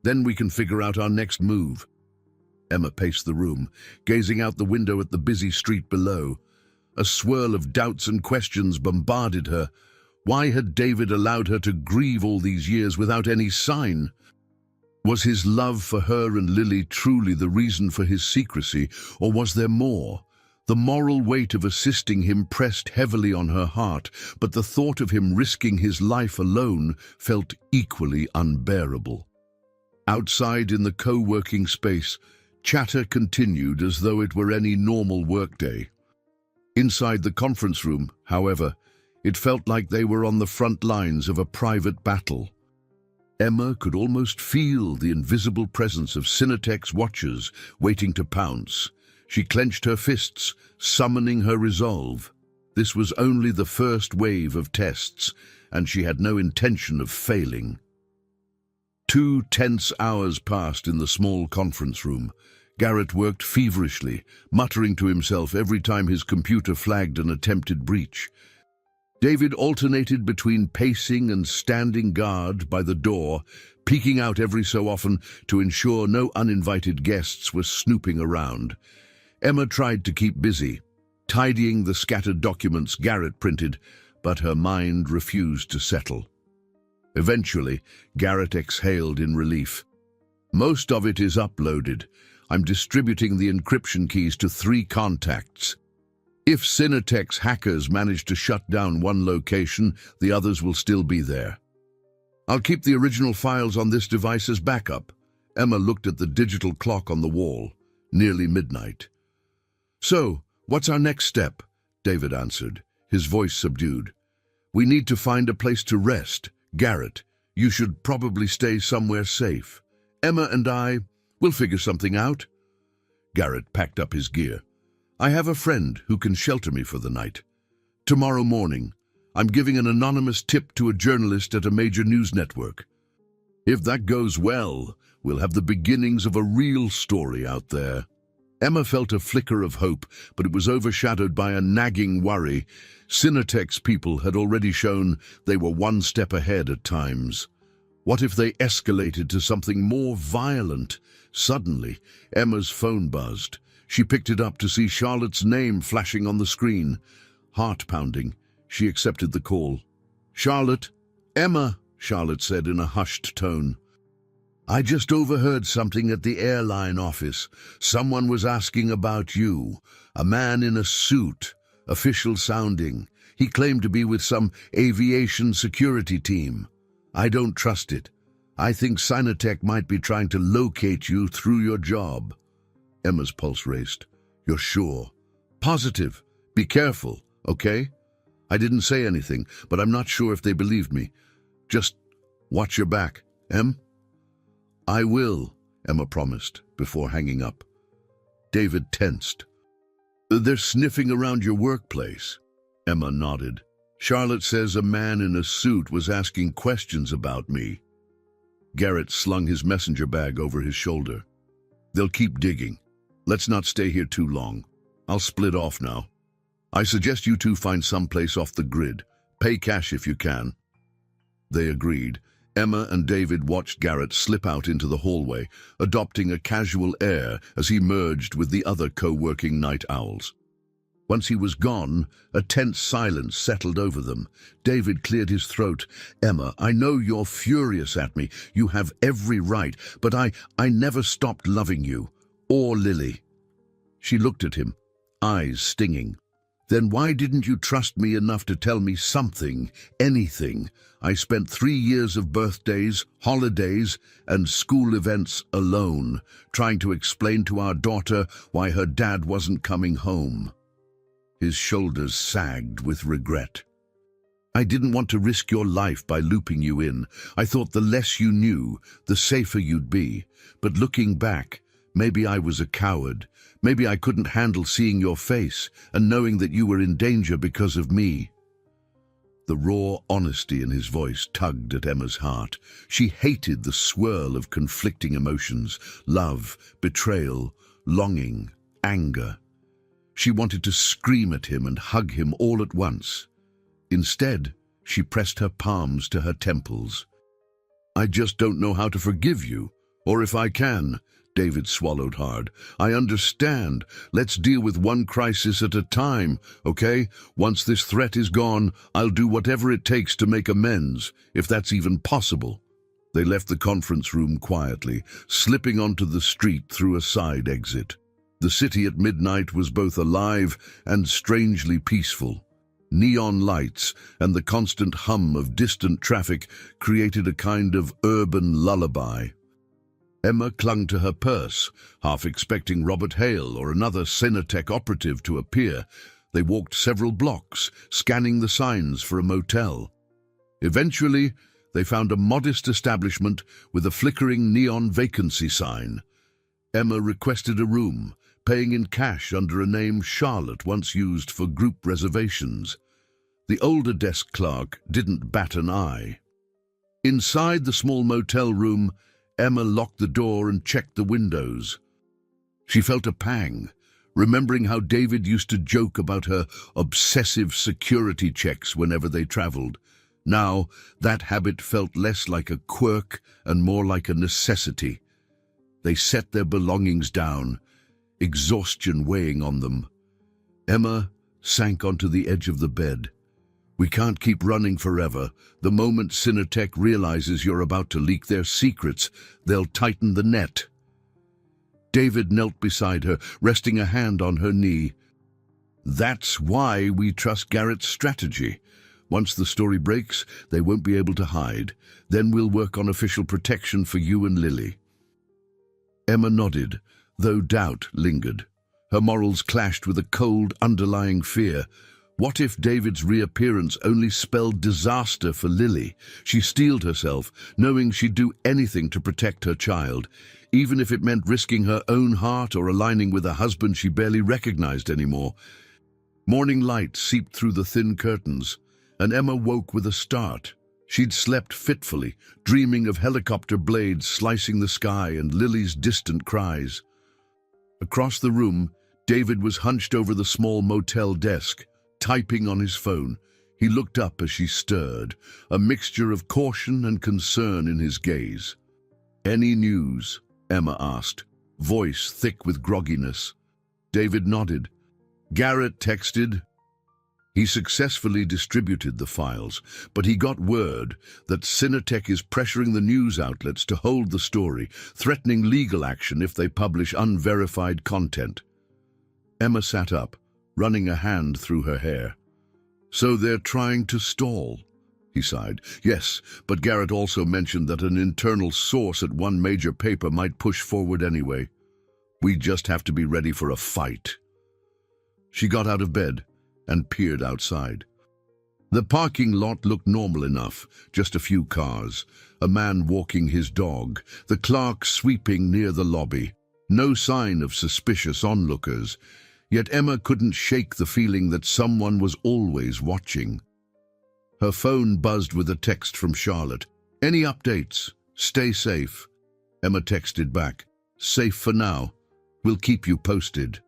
Then we can figure out our next move. Emma paced the room, gazing out the window at the busy street below. A swirl of doubts and questions bombarded her. Why had David allowed her to grieve all these years without any sign? Was his love for her and Lily truly the reason for his secrecy, or was there more? The moral weight of assisting him pressed heavily on her heart, but the thought of him risking his life alone felt equally unbearable. Outside in the co-working space, chatter continued as though it were any normal workday. Inside the conference room, however, it felt like they were on the front lines of a private battle. Emma could almost feel the invisible presence of Cinetech's watchers waiting to pounce. She clenched her fists, summoning her resolve. This was only the first wave of tests, and she had no intention of failing. 2 tense hours passed in the small conference room. Garrett worked feverishly, muttering to himself every time his computer flagged an attempted breach. David alternated between pacing and standing guard by the door, peeking out every so often to ensure no uninvited guests were snooping around. Emma tried to keep busy, tidying the scattered documents Garrett printed, but her mind refused to settle. Eventually, Garrett exhaled in relief. Most of it is uploaded. I'm distributing the encryption keys to 3 contacts. If Cinetech's hackers manage to shut down one location, the others will still be there. I'll keep the original files on this device as backup. Emma looked at the digital clock on the wall. Nearly midnight. So, what's our next step? David answered, his voice subdued. We need to find a place to rest. Garrett, you should probably stay somewhere safe. Emma and I will figure something out. Garrett packed up his gear. I have a friend who can shelter me for the night. Tomorrow morning, I'm giving an anonymous tip to a journalist at a major news network. If that goes well, we'll have the beginnings of a real story out there. Emma felt a flicker of hope, but it was overshadowed by a nagging worry. Cinetech's people had already shown they were one step ahead at times. What if they escalated to something more violent? Suddenly, Emma's phone buzzed. She picked it up to see Charlotte's name flashing on the screen. Heart pounding, she accepted the call. Charlotte? Emma, Charlotte said in a hushed tone. I just overheard something at the airline office. Someone was asking about you. A man in a suit, official sounding. He claimed to be with some aviation security team. I don't trust it. I think Cinetech might be trying to locate you through your job. Emma's pulse raced. You're sure? Positive. Be careful, okay? I didn't say anything, but I'm not sure if they believed me. Just watch your back, Em? I will, Emma promised, before hanging up. David tensed. They're sniffing around your workplace. Emma nodded. Charlotte says a man in a suit was asking questions about me. Garrett slung his messenger bag over his shoulder. They'll keep digging. Let's not stay here too long. I'll split off now. I suggest you two find someplace off the grid. Pay cash if you can. They agreed. Emma and David watched Garrett slip out into the hallway, adopting a casual air as he merged with the other co-working night owls. Once he was gone, a tense silence settled over them. David cleared his throat. Emma, I know you're furious at me. You have every right, but I never stopped loving you. Or Lily. She looked at him, eyes stinging. Then why didn't you trust me enough to tell me something, anything? I spent 3 years of birthdays, holidays, and school events alone, trying to explain to our daughter why her dad wasn't coming home. His shoulders sagged with regret. I didn't want to risk your life by looping you in. I thought the less you knew, the safer you'd be. But looking back, maybe I was a coward. Maybe I couldn't handle seeing your face and knowing that you were in danger because of me. The raw honesty in his voice tugged at Emma's heart. She hated the swirl of conflicting emotions, love, betrayal, longing, anger. She wanted to scream at him and hug him all at once. Instead, she pressed her palms to her temples. I just don't know how to forgive you, or if I can. David swallowed hard. I understand. Let's deal with one crisis at a time, okay? Once this threat is gone, I'll do whatever it takes to make amends, if that's even possible. They left the conference room quietly, slipping onto the street through a side exit. The city at midnight was both alive and strangely peaceful. Neon lights and the constant hum of distant traffic created a kind of urban lullaby. Emma clung to her purse, half expecting Robert Hale or another Cinetech operative to appear. They walked several blocks, scanning the signs for a motel. Eventually, they found a modest establishment with a flickering neon vacancy sign. Emma requested a room, paying in cash under a name Charlotte once used for group reservations. The older desk clerk didn't bat an eye. Inside the small motel room, Emma locked the door and checked the windows. She felt a pang, remembering how David used to joke about her obsessive security checks whenever they traveled. Now, that habit felt less like a quirk and more like a necessity. They set their belongings down, exhaustion weighing on them. Emma sank onto the edge of the bed. We can't keep running forever. The moment Cinetech realizes you're about to leak their secrets, they'll tighten the net. David knelt beside her, resting a hand on her knee. That's why we trust Garrett's strategy. Once the story breaks, they won't be able to hide. Then we'll work on official protection for you and Lily. Emma nodded, though doubt lingered. Her morals clashed with a cold, underlying fear. What if David's reappearance only spelled disaster for Lily? She steeled herself, knowing she'd do anything to protect her child, even if it meant risking her own heart or aligning with a husband she barely recognized anymore. Morning light seeped through the thin curtains, and Emma woke with a start. She'd slept fitfully, dreaming of helicopter blades slicing the sky and Lily's distant cries. Across the room, David was hunched over the small motel desk, typing on his phone. He looked up as she stirred, a mixture of caution and concern in his gaze. "Any news?" Emma asked, voice thick with grogginess. David nodded. Garrett texted. He successfully distributed the files, but he got word that Cinetech is pressuring the news outlets to hold the story, threatening legal action if they publish unverified content. Emma sat up, running a hand through her hair. "So they're trying to stall," he sighed. "Yes, but Garrett also mentioned that an internal source at one major paper might push forward anyway. We just have to be ready for a fight." She got out of bed and peered outside. The parking lot looked normal enough, just a few cars, a man walking his dog, the clerk sweeping near the lobby. No sign of suspicious onlookers. Yet Emma couldn't shake the feeling that someone was always watching. Her phone buzzed with a text from Charlotte. "Any updates? Stay safe." Emma texted back. "Safe for now. We'll keep you posted."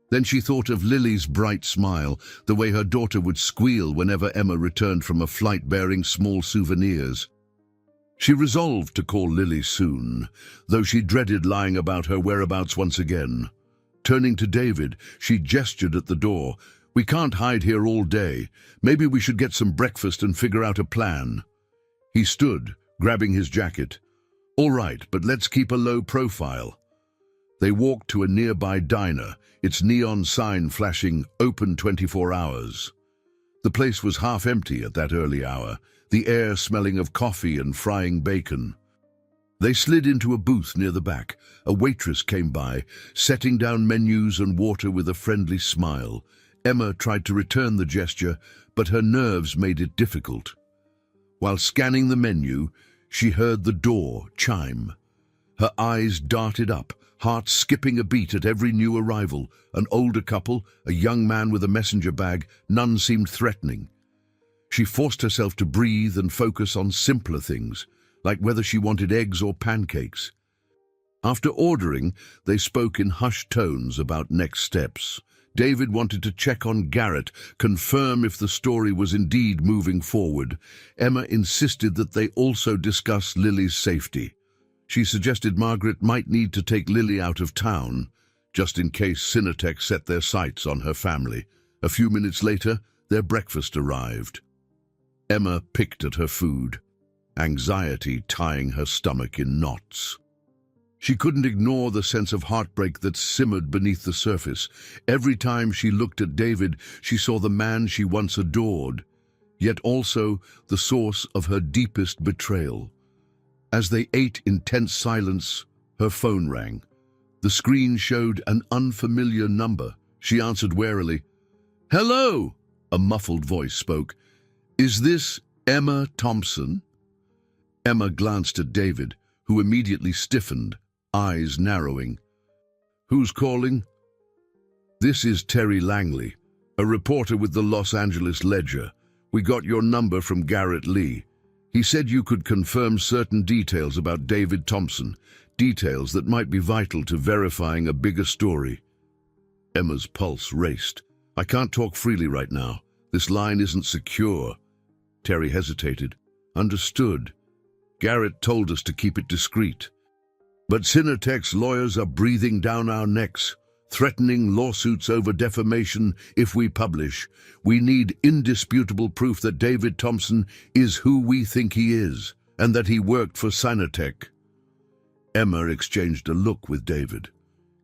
Then she thought of Lily's bright smile, the way her daughter would squeal whenever Emma returned from a flight bearing small souvenirs. She resolved to call Lily soon, though she dreaded lying about her whereabouts once again. Turning to David, she gestured at the door. "We can't hide here all day. Maybe we should get some breakfast and figure out a plan." He stood, grabbing his jacket. "All right, but let's keep a low profile." They walked to a nearby diner, its neon sign flashing "Open 24 hours." The place was half empty at that early hour, the air smelling of coffee and frying bacon. They slid into a booth near the back. A waitress came by, setting down menus and water with a friendly smile. Emma tried to return the gesture, but her nerves made it difficult. While scanning the menu, she heard the door chime. Her eyes darted up, heart skipping a beat at every new arrival. An older couple, a young man with a messenger bag, none seemed threatening. She forced herself to breathe and focus on simpler things, like whether she wanted eggs or pancakes. After ordering, they spoke in hushed tones about next steps. David wanted to check on Garrett, confirm if the story was indeed moving forward. Emma insisted that they also discuss Lily's safety. She suggested Margaret might need to take Lily out of town, just in case Cinetech set their sights on her family. A few minutes later, their breakfast arrived. Emma picked at her food, anxiety tying her stomach in knots. She couldn't ignore the sense of heartbreak that simmered beneath the surface. Every time she looked at David, she saw the man she once adored, yet also the source of her deepest betrayal. As they ate in tense silence, her phone rang. The screen showed an unfamiliar number. She answered warily. "Hello," a muffled voice spoke. "Is this Emma Thompson?" Emma glanced at David, who immediately stiffened, eyes narrowing. "Who's calling?" "This is Terry Langley, a reporter with the Los Angeles Ledger. We got your number from Garrett Lee. He said you could confirm certain details about David Thompson, details that might be vital to verifying a bigger story." Emma's pulse raced. "I can't talk freely right now. This line isn't secure." Terry hesitated. "Understood. Garrett told us to keep it discreet. But Cinetech's lawyers are breathing down our necks, threatening lawsuits over defamation if we publish. We need indisputable proof that David Thompson is who we think he is, and that he worked for Cinetech." Emma exchanged a look with David.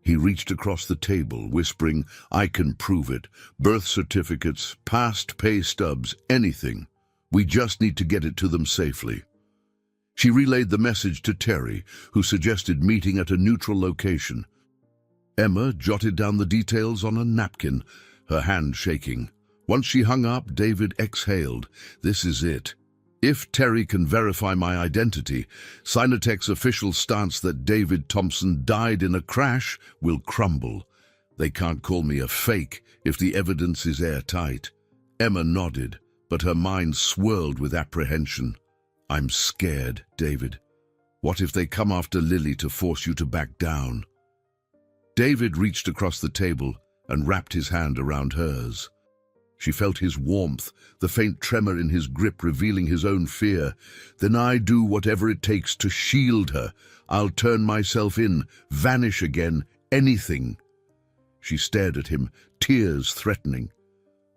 He reached across the table, whispering, "I can prove it. Birth certificates, past pay stubs, anything. We just need to get it to them safely." She relayed the message to Terry, who suggested meeting at a neutral location. Emma jotted down the details on a napkin, her hand shaking. Once she hung up, David exhaled. "This is it. If Terry can verify my identity, Cinetech's official stance that David Thompson died in a crash will crumble. They can't call me a fake if the evidence is airtight." Emma nodded, but her mind swirled with apprehension. "I'm scared, David. What if they come after Lily to force you to back down?" David reached across the table and wrapped his hand around hers. She felt his warmth, the faint tremor in his grip revealing his own fear. "Then I do whatever it takes to shield her. I'll turn myself in, vanish again, anything." She stared at him, tears threatening.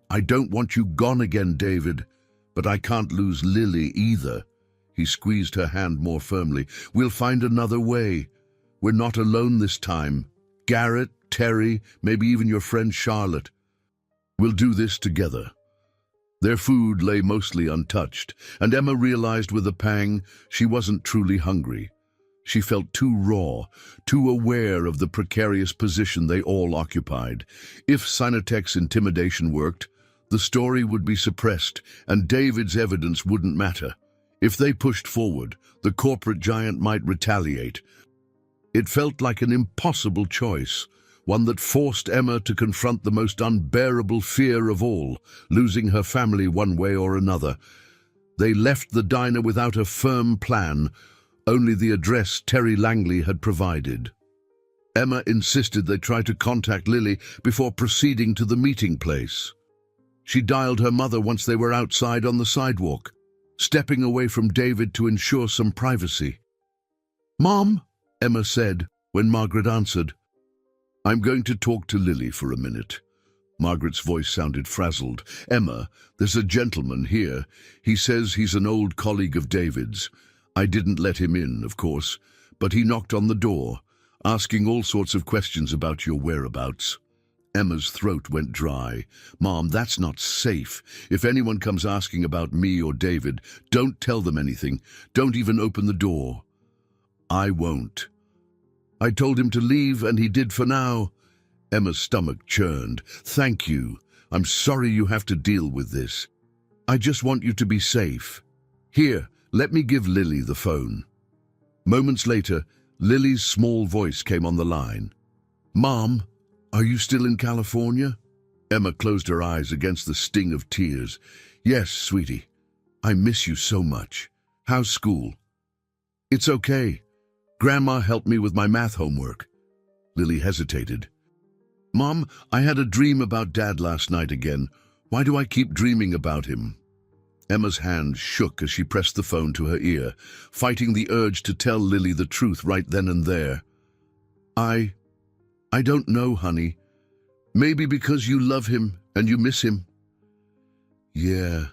"I don't want you gone again, David, but I can't lose Lily either." He squeezed her hand more firmly. "We'll find another way. We're not alone this time. Garrett, Terry, maybe even your friend Charlotte. We'll do this together." Their food lay mostly untouched, and Emma realized with a pang she wasn't truly hungry. She felt too raw, too aware of the precarious position they all occupied. If Cinetech's intimidation worked, the story would be suppressed, and David's evidence wouldn't matter. If they pushed forward, the corporate giant might retaliate. It felt like an impossible choice, one that forced Emma to confront the most unbearable fear of all, losing her family one way or another. They left the diner without a firm plan, only the address Terry Langley had provided. Emma insisted they try to contact Lily before proceeding to the meeting place. She dialed her mother once they were outside on the sidewalk, stepping away from David to ensure some privacy. "Mom," Emma said when Margaret answered. "I'm going to talk to Lily for a minute." Margaret's voice sounded frazzled. "Emma, there's a gentleman here. He says he's an old colleague of David's. I didn't let him in, of course, but he knocked on the door, asking all sorts of questions about your whereabouts." Emma's throat went dry. "Mom, that's not safe. If anyone comes asking about me or David, don't tell them anything. Don't even open the door." "I won't." "I told him to leave, and he did for now." Emma's stomach churned. "Thank you. I'm sorry you have to deal with this. I just want you to be safe. Here, let me give Lily the phone." Moments later, Lily's small voice came on the line. "Mom, are you still in California?" Emma closed her eyes against the sting of tears. "Yes, sweetie. I miss you so much. How's school?" "It's okay. Grandma helped me with my math homework." Lily hesitated. Mom, I had a dream about Dad last night again. Why do I keep dreaming about him? Emma's hand shook as she pressed the phone to her ear, fighting the urge to tell Lily the truth right then and there. I don't know, honey. Maybe because you love him and you miss him. Yeah,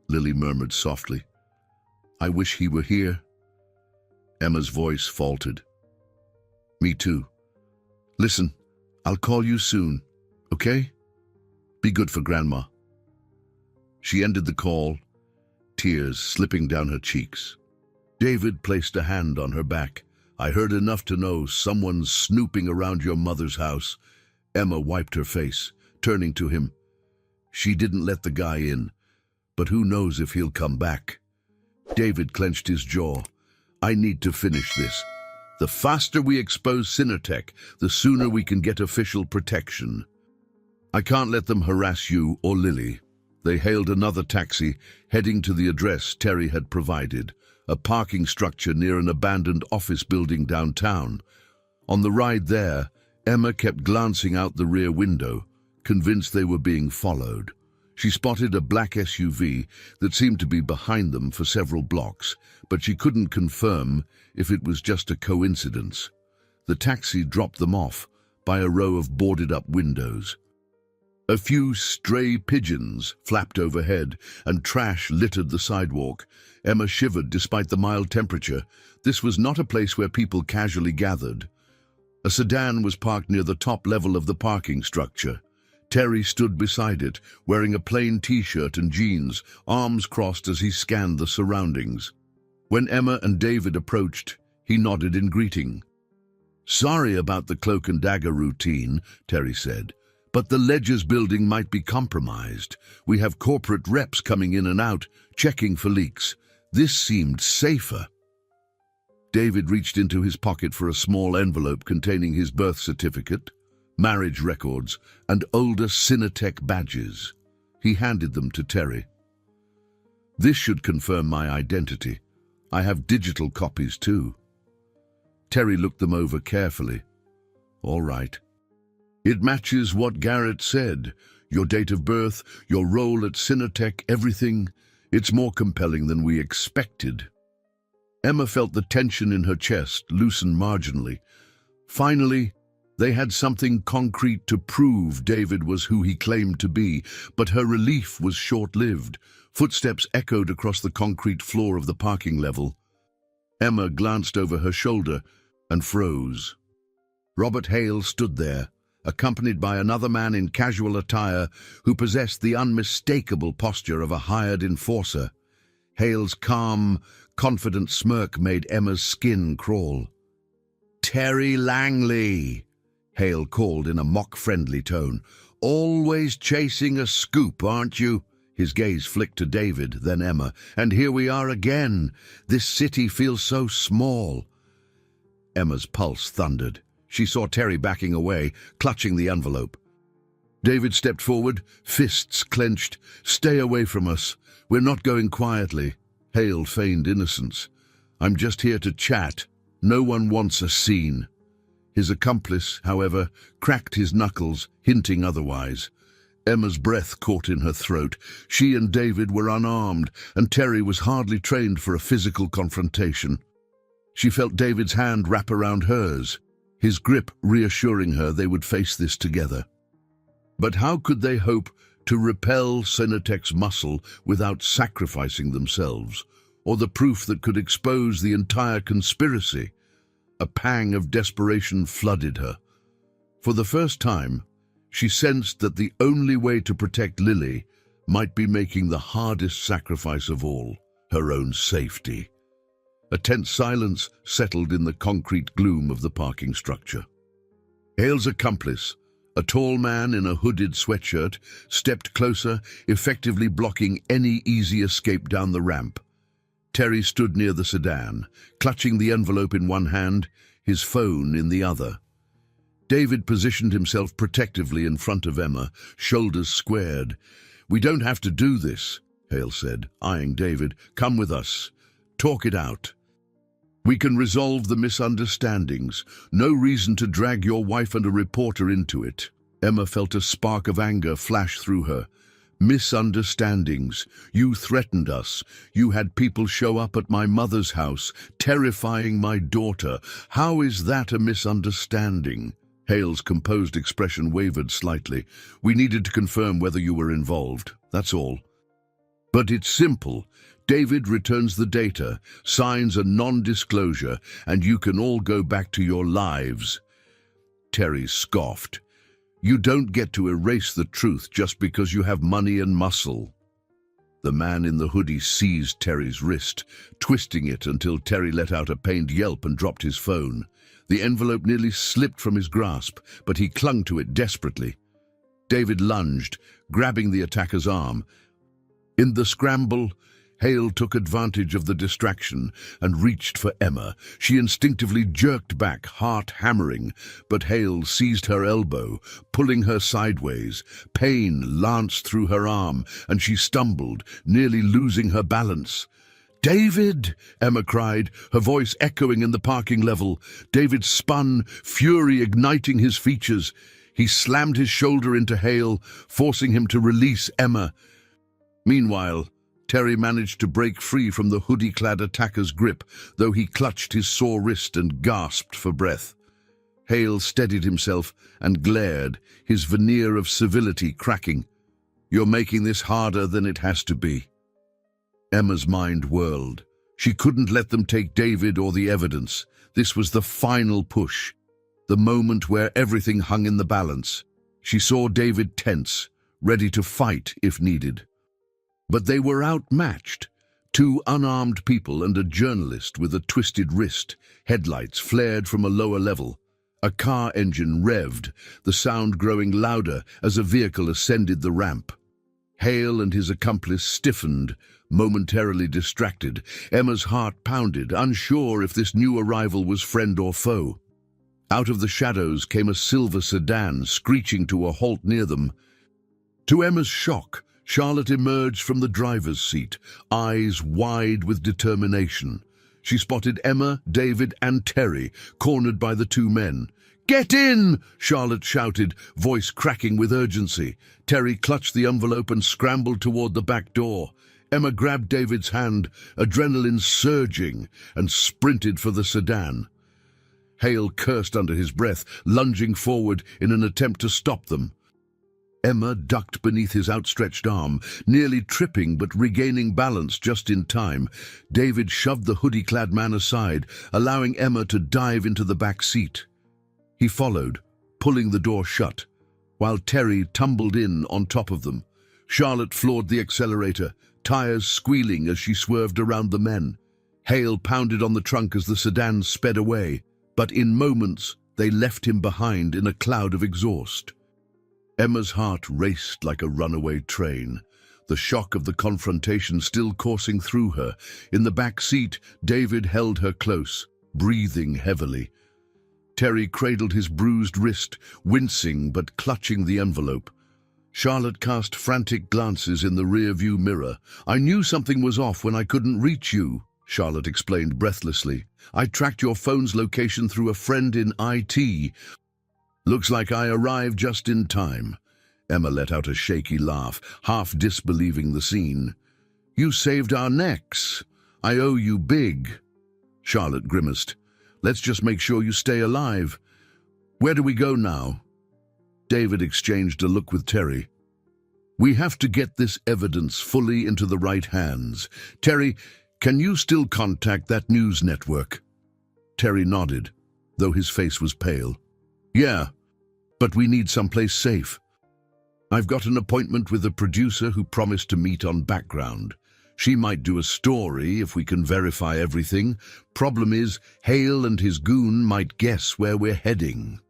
Lily murmured softly. I wish he were here. Emma's voice faltered. Me too. Listen, I'll call you soon, okay? Be good for Grandma. She ended the call, tears slipping down her cheeks. David placed a hand on her back. I heard enough to know someone's snooping around your mother's house. Emma wiped her face, turning to him. She didn't let the guy in, but who knows if he'll come back. David clenched his jaw. I need to finish this. The faster we expose Cinetech, the sooner we can get official protection. I can't let them harass you or Lily. They hailed another taxi, heading to the address Terry had provided, a parking structure near an abandoned office building downtown. On the ride there, Emma kept glancing out the rear window, convinced they were being followed. She spotted a black SUV that seemed to be behind them for several blocks, but she couldn't confirm if it was just a coincidence. The taxi dropped them off by a row of boarded-up windows. A few stray pigeons flapped overhead, and trash littered the sidewalk. Emma shivered despite the mild temperature. This was not a place where people casually gathered. A sedan was parked near the top level of the parking structure. Terry stood beside it, wearing a plain t-shirt and jeans, arms crossed as he scanned the surroundings. When Emma and David approached, he nodded in greeting. Sorry about the cloak and dagger routine, Terry said, but the Ledger's building might be compromised. We have corporate reps coming in and out, checking for leaks. This seemed safer. David reached into his pocket for a small envelope containing his birth certificate, marriage records, and older Cinetech badges. He handed them to Terry. This should confirm my identity. I have digital copies too. Terry looked them over carefully. All right. It matches what Garrett said. Your date of birth, your role at Cinetech, everything. It's more compelling than we expected. Emma felt the tension in her chest loosen marginally. Finally, they had something concrete to prove David was who he claimed to be, but her relief was short-lived. Footsteps echoed across the concrete floor of the parking level. Emma glanced over her shoulder and froze. Robert Hale stood there, accompanied by another man in casual attire who possessed the unmistakable posture of a hired enforcer. Hale's calm, confident smirk made Emma's skin crawl. "Terry Langley," Hale called in a mock-friendly tone. "Always chasing a scoop, aren't you?" His gaze flicked to David, then Emma. "And here we are again. This city feels so small." Emma's pulse thundered. She saw Terry backing away, clutching the envelope. David stepped forward, fists clenched. "Stay away from us. We're not going quietly." Hale feigned innocence. "I'm just here to chat. No one wants a scene." His accomplice, however, cracked his knuckles, hinting otherwise. Emma's breath caught in her throat. She and David were unarmed, and Terry was hardly trained for a physical confrontation. She felt David's hand wrap around hers, his grip reassuring her they would face this together. But how could they hope to repel Cinetech's muscle without sacrificing themselves, or the proof that could expose the entire conspiracy? A pang of desperation flooded her. For the first time, she sensed that the only way to protect Lily might be making the hardest sacrifice of all, her own safety. A tense silence settled in the concrete gloom of the parking structure. Hale's accomplice, a tall man in a hooded sweatshirt, stepped closer, effectively blocking any easy escape down the ramp. Terry stood near the sedan, clutching the envelope in one hand, his phone in the other. David positioned himself protectively in front of Emma, shoulders squared. "We don't have to do this," Hale said, eyeing David. "Come with us. Talk it out. We can resolve the misunderstandings. No reason to drag your wife and a reporter into it." Emma felt a spark of anger flash through her. Misunderstandings. You threatened us. You had people show up at my mother's house, terrifying my daughter. How is that a misunderstanding? Hale's composed expression wavered slightly. We needed to confirm whether you were involved, that's all. But it's simple. David returns the data, signs a non-disclosure, and you can all go back to your lives. Terry scoffed. You don't get to erase the truth just because you have money and muscle. The man in the hoodie seized Terry's wrist, twisting it until Terry let out a pained yelp and dropped his phone. The envelope nearly slipped from his grasp, but he clung to it desperately. David lunged, grabbing the attacker's arm. In the scramble, Hale took advantage of the distraction and reached for Emma. She instinctively jerked back, heart hammering, but Hale seized her elbow, pulling her sideways. Pain lanced through her arm, and she stumbled, nearly losing her balance. "David!" Emma cried, her voice echoing in the parking level. David spun, fury igniting his features. He slammed his shoulder into Hale, forcing him to release Emma. Meanwhile, Terry managed to break free from the hoodie-clad attacker's grip, though he clutched his sore wrist and gasped for breath. Hale steadied himself and glared, his veneer of civility cracking. "You're making this harder than it has to be." Emma's mind whirled. She couldn't let them take David or the evidence. This was the final push, the moment where everything hung in the balance. She saw David tense, ready to fight if needed. But they were outmatched. Two unarmed people and a journalist with a twisted wrist. Headlights flared from a lower level. A car engine revved, the sound growing louder as a vehicle ascended the ramp. Hale and his accomplice stiffened, momentarily distracted. Emma's heart pounded, unsure if this new arrival was friend or foe. Out of the shadows came a silver sedan, screeching to a halt near them. To Emma's shock, Charlotte emerged from the driver's seat, eyes wide with determination. She spotted Emma, David, and Terry, cornered by the two men. "Get in!" Charlotte shouted, voice cracking with urgency. Terry clutched the envelope and scrambled toward the back door. Emma grabbed David's hand, adrenaline surging, and sprinted for the sedan. Hale cursed under his breath, lunging forward in an attempt to stop them. Emma ducked beneath his outstretched arm, nearly tripping but regaining balance just in time. David shoved the hoodie-clad man aside, allowing Emma to dive into the back seat. He followed, pulling the door shut, while Terry tumbled in on top of them. Charlotte floored the accelerator, tires squealing as she swerved around the men. Hale pounded on the trunk as the sedan sped away, but in moments they left him behind in a cloud of exhaust. Emma's heart raced like a runaway train, the shock of the confrontation still coursing through her. In the back seat, David held her close, breathing heavily. Terry cradled his bruised wrist, wincing but clutching the envelope. Charlotte cast frantic glances in the rear-view mirror. "I knew something was off when I couldn't reach you," Charlotte explained breathlessly. "I tracked your phone's location through a friend in IT. Looks like I arrived just in time." Emma let out a shaky laugh, half disbelieving the scene. "You saved our necks. I owe you big." Charlotte grimaced. "Let's just make sure you stay alive. Where do we go now?" David exchanged a look with Terry. "We have to get this evidence fully into the right hands. Terry, can you still contact that news network?" Terry nodded, though his face was pale. "Yeah, but we need someplace safe. I've got an appointment with a producer who promised to meet on background. She might do a story if we can verify everything. Problem is, Hale and his goon might guess where we're heading."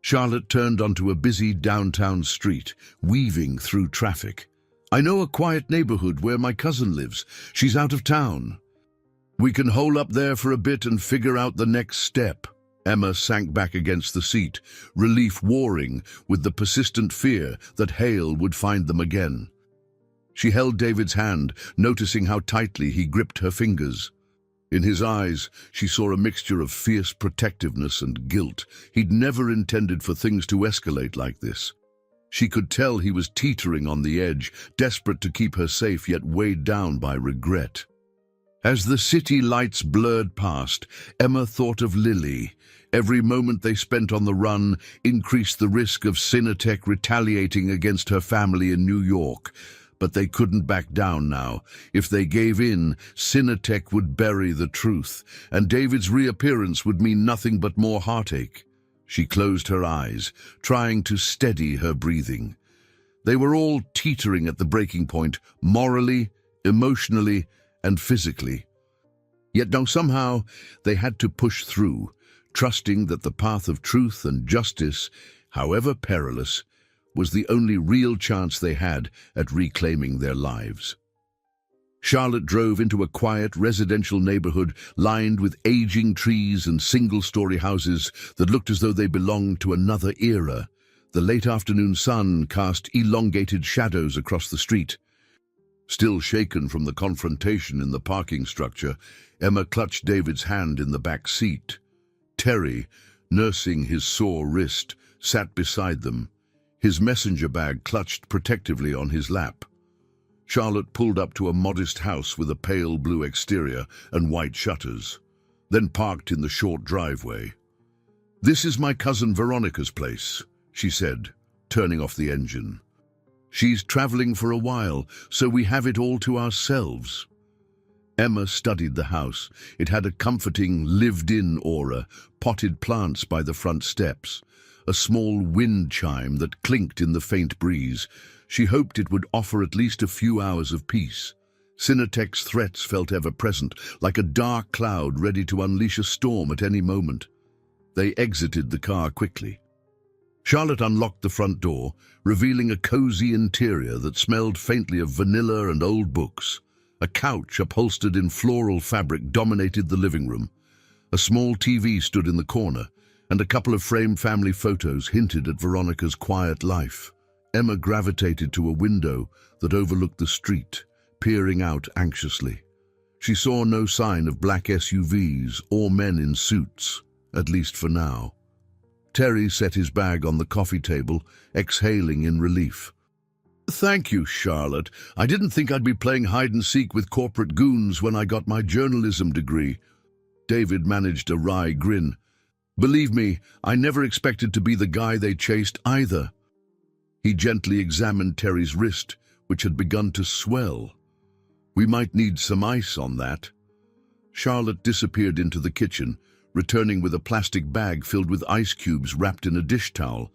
Charlotte turned onto a busy downtown street, weaving through traffic. "I know a quiet neighborhood where my cousin lives. She's out of town. We can hole up there for a bit and figure out the next step." Emma sank back against the seat, relief warring with the persistent fear that Hale would find them again. She held David's hand, noticing how tightly he gripped her fingers. In his eyes, she saw a mixture of fierce protectiveness and guilt. He'd never intended for things to escalate like this. She could tell he was teetering on the edge, desperate to keep her safe yet weighed down by regret. As the city lights blurred past, Emma thought of Lily. Every moment they spent on the run increased the risk of Cinetech retaliating against her family in New York. But they couldn't back down now. If they gave in, Cinetech would bury the truth, and David's reappearance would mean nothing but more heartache. She closed her eyes, trying to steady her breathing. They were all teetering at the breaking point, morally, emotionally, and physically. Yet now somehow they had to push through, trusting that the path of truth and justice, however perilous, was the only real chance they had at reclaiming their lives. Charlotte drove into a quiet residential neighborhood lined with aging trees and single-story houses that looked as though they belonged to another era. The late afternoon sun cast elongated shadows across the street. Still shaken from the confrontation in the parking structure, Emma clutched David's hand in the back seat. Terry, nursing his sore wrist, sat beside them, his messenger bag clutched protectively on his lap. Charlotte pulled up to a modest house with a pale blue exterior and white shutters, then parked in the short driveway. "This is my cousin Veronica's place," she said, turning off the engine. "She's traveling for a while, so we have it all to ourselves." Emma studied the house. It had a comforting, lived-in aura, potted plants by the front steps, a small wind chime that clinked in the faint breeze. She hoped it would offer at least a few hours of peace. Cinetech's threats felt ever-present, like a dark cloud ready to unleash a storm at any moment. They exited the car quickly. Charlotte unlocked the front door, revealing a cozy interior that smelled faintly of vanilla and old books. A couch upholstered in floral fabric dominated the living room. A small TV stood in the corner, and a couple of framed family photos hinted at Veronica's quiet life. Emma gravitated to a window that overlooked the street, peering out anxiously. She saw no sign of black SUVs or men in suits, at least for now. Terry set his bag on the coffee table, exhaling in relief. "Thank you, Charlotte. I didn't think I'd be playing hide-and-seek with corporate goons when I got my journalism degree." David managed a wry grin. "Believe me, I never expected to be the guy they chased either." He gently examined Terry's wrist, which had begun to swell. "We might need some ice on that." Charlotte disappeared into the kitchen, returning with a plastic bag filled with ice cubes wrapped in a dish towel.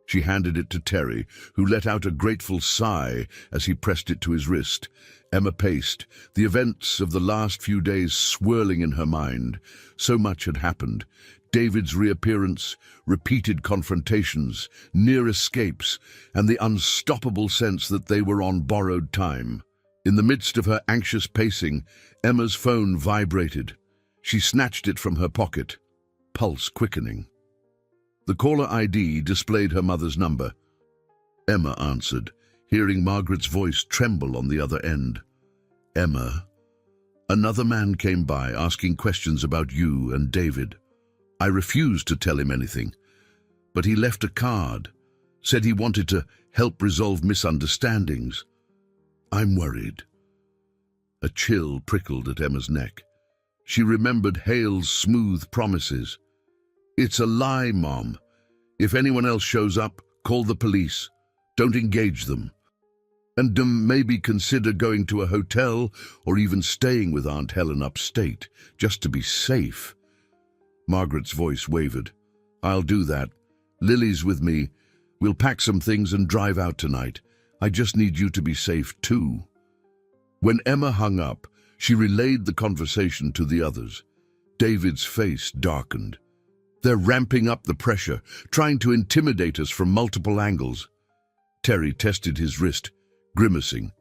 She handed it to Terry, who let out a grateful sigh as he pressed it to his wrist. Emma paced, the events of the last few days swirling in her mind. So much had happened. David's reappearance, repeated confrontations, near escapes, and the unstoppable sense that they were on borrowed time. In the midst of her anxious pacing, Emma's phone vibrated. She snatched it from her pocket, pulse quickening. The caller ID displayed her mother's number. Emma answered, hearing Margaret's voice tremble on the other end. "Emma, another man came by asking questions about you and David. I refused to tell him anything, but he left a card, said he wanted to help resolve misunderstandings. I'm worried." A chill prickled at Emma's neck. She remembered Hale's smooth promises. "It's a lie, Mom. If anyone else shows up, call the police. Don't engage them. And maybe consider going to a hotel or even staying with Aunt Helen upstate, just to be safe." Margaret's voice wavered. "I'll do that. Lily's with me. We'll pack some things and drive out tonight. I just need you to be safe too." When Emma hung up, she relayed the conversation to the others. David's face darkened. "They're ramping up the pressure, trying to intimidate us from multiple angles." Terry tested his wrist, grimacing.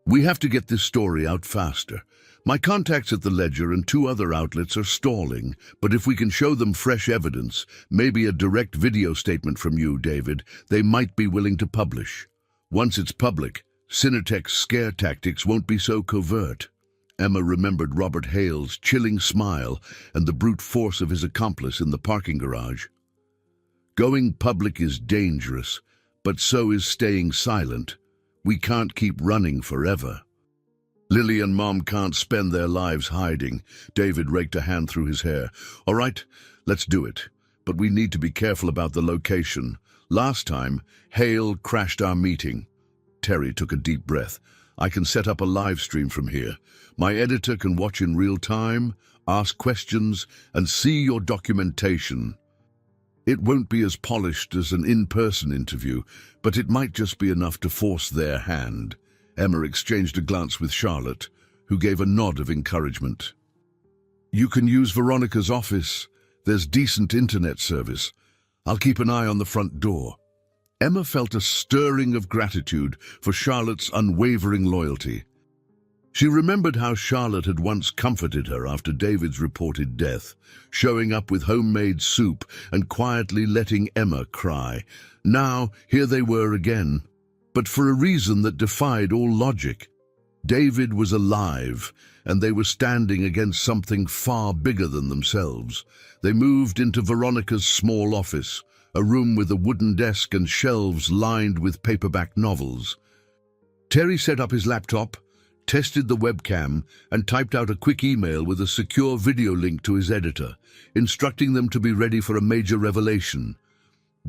"We have to get this story out faster. My contacts at the Ledger and 2 other outlets are stalling, but if we can show them fresh evidence, maybe a direct video statement from you, David, they might be willing to publish. Once it's public, Cinetech's scare tactics won't be so covert." Emma remembered Robert Hale's chilling smile and the brute force of his accomplice in the parking garage. Going public is dangerous, but so is staying silent. We can't keep running forever. Lily and Mom can't spend their lives hiding. David raked a hand through his hair. All right, let's do it. But we need to be careful about the location. Last time, Hale crashed our meeting. Terry took a deep breath. I can set up a live stream from here. My editor can watch in real time, ask questions, and see your documentation. It won't be as polished as an in-person interview, but it might just be enough to force their hand. Emma exchanged a glance with Charlotte, who gave a nod of encouragement. You can use Veronica's office. There's decent internet service. I'll keep an eye on the front door. Emma felt a stirring of gratitude for Charlotte's unwavering loyalty. She remembered how Charlotte had once comforted her after David's reported death, showing up with homemade soup and quietly letting Emma cry. Now, here they were again, but for a reason that defied all logic. David was alive, and they were standing against something far bigger than themselves. They moved into Veronica's small office, a room with a wooden desk and shelves lined with paperback novels. Terry set up his laptop, tested the webcam, and typed out a quick email with a secure video link to his editor, instructing them to be ready for a major revelation.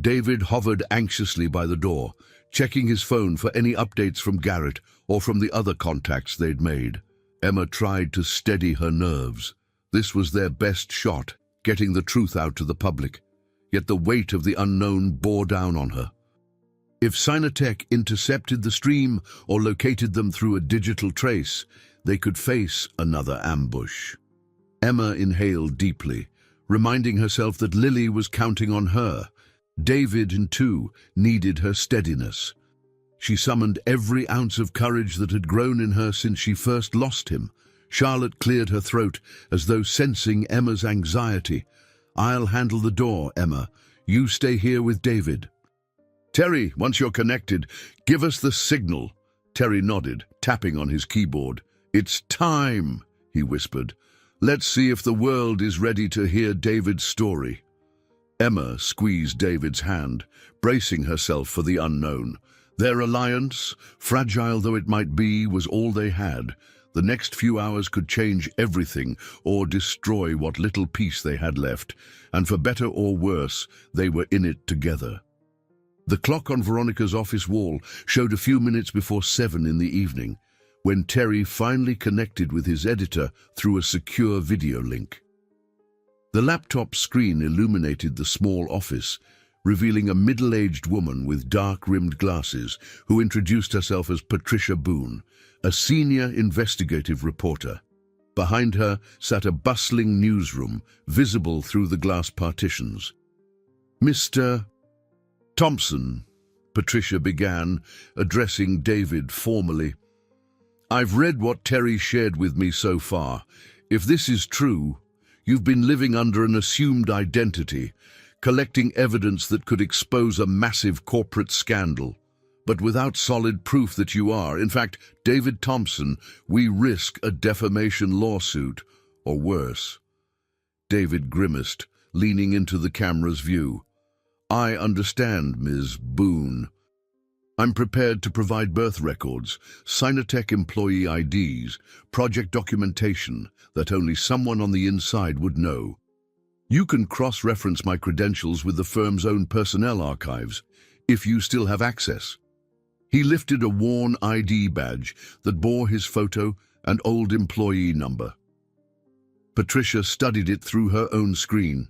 David hovered anxiously by the door, checking his phone for any updates from Garrett or from the other contacts they'd made. Emma tried to steady her nerves. This was their best shot, getting the truth out to the public. Yet the weight of the unknown bore down on her. If Sinotech intercepted the stream or located them through a digital trace, they could face another ambush. Emma inhaled deeply, reminding herself that Lily was counting on her. David, too, needed her steadiness. She summoned every ounce of courage that had grown in her since she first lost him. Charlotte cleared her throat, as though sensing Emma's anxiety. I'll handle the door, Emma. You stay here with David. Terry, once you're connected, give us the signal. Terry nodded, tapping on his keyboard. It's time, he whispered. Let's see if the world is ready to hear David's story. Emma squeezed David's hand, bracing herself for the unknown. Their alliance, fragile though it might be, was all they had. The next few hours could change everything or destroy what little peace they had left, and for better or worse, they were in it together. The clock on Veronica's office wall showed a few minutes before 7 in the evening, when Terry finally connected with his editor through a secure video link. The laptop screen illuminated the small office, revealing a middle-aged woman with dark-rimmed glasses who introduced herself as Patricia Boone, a senior investigative reporter. Behind her sat a bustling newsroom, visible through the glass partitions. Mr. Thompson, Patricia began, addressing David formally. I've read what Terry shared with me so far. If this is true, you've been living under an assumed identity, collecting evidence that could expose a massive corporate scandal. But without solid proof that you are, in fact, David Thompson, we risk a defamation lawsuit, or worse. David grimaced, leaning into the camera's view. I understand, Ms. Boone. I'm prepared to provide birth records, Sinotech employee IDs, project documentation that only someone on the inside would know. You can cross-reference my credentials with the firm's own personnel archives, if you still have access. He lifted a worn ID badge that bore his photo and old employee number. Patricia studied it through her own screen,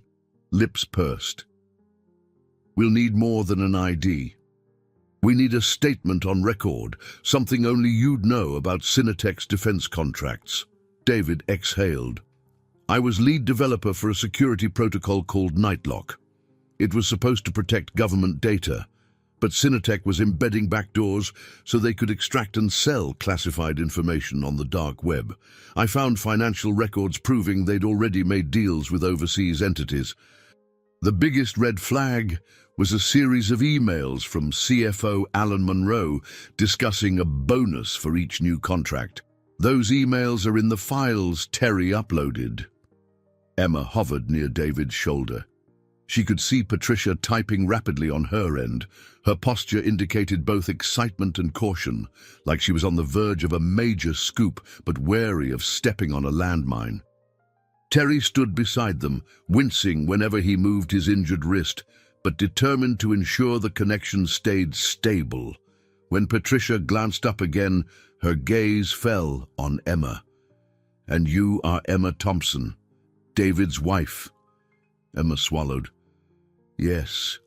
lips pursed. We'll need more than an ID. We need a statement on record, something only you'd know about Sinotech's defense contracts. David exhaled. I was lead developer for a security protocol called Nightlock. It was supposed to protect government data, but Sinotech was embedding backdoors so they could extract and sell classified information on the dark web. I found financial records proving they'd already made deals with overseas entities. The biggest red flag was a series of emails from CFO Alan Monroe discussing a bonus for each new contract. Those emails are in the files Terry uploaded. Emma hovered near David's shoulder. She could see Patricia typing rapidly on her end. Her posture indicated both excitement and caution, like she was on the verge of a major scoop, but wary of stepping on a landmine. Terry stood beside them, wincing whenever he moved his injured wrist, but determined to ensure the connection stayed stable. When Patricia glanced up again, her gaze fell on Emma. "And you are Emma Thompson, David's wife?" Emma swallowed. "Yes,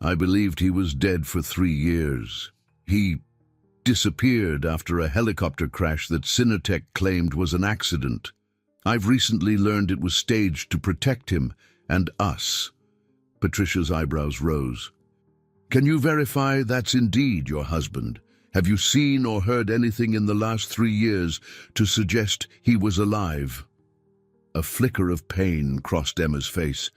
I believed he was dead for 3 years. He disappeared after a helicopter crash that Cinetech claimed was an accident. I've recently learned it was staged to protect him and us." Patricia's eyebrows rose. "Can you verify that's indeed your husband? Have you seen or heard anything in the last 3 years to suggest he was alive?" A flicker of pain crossed Emma's face.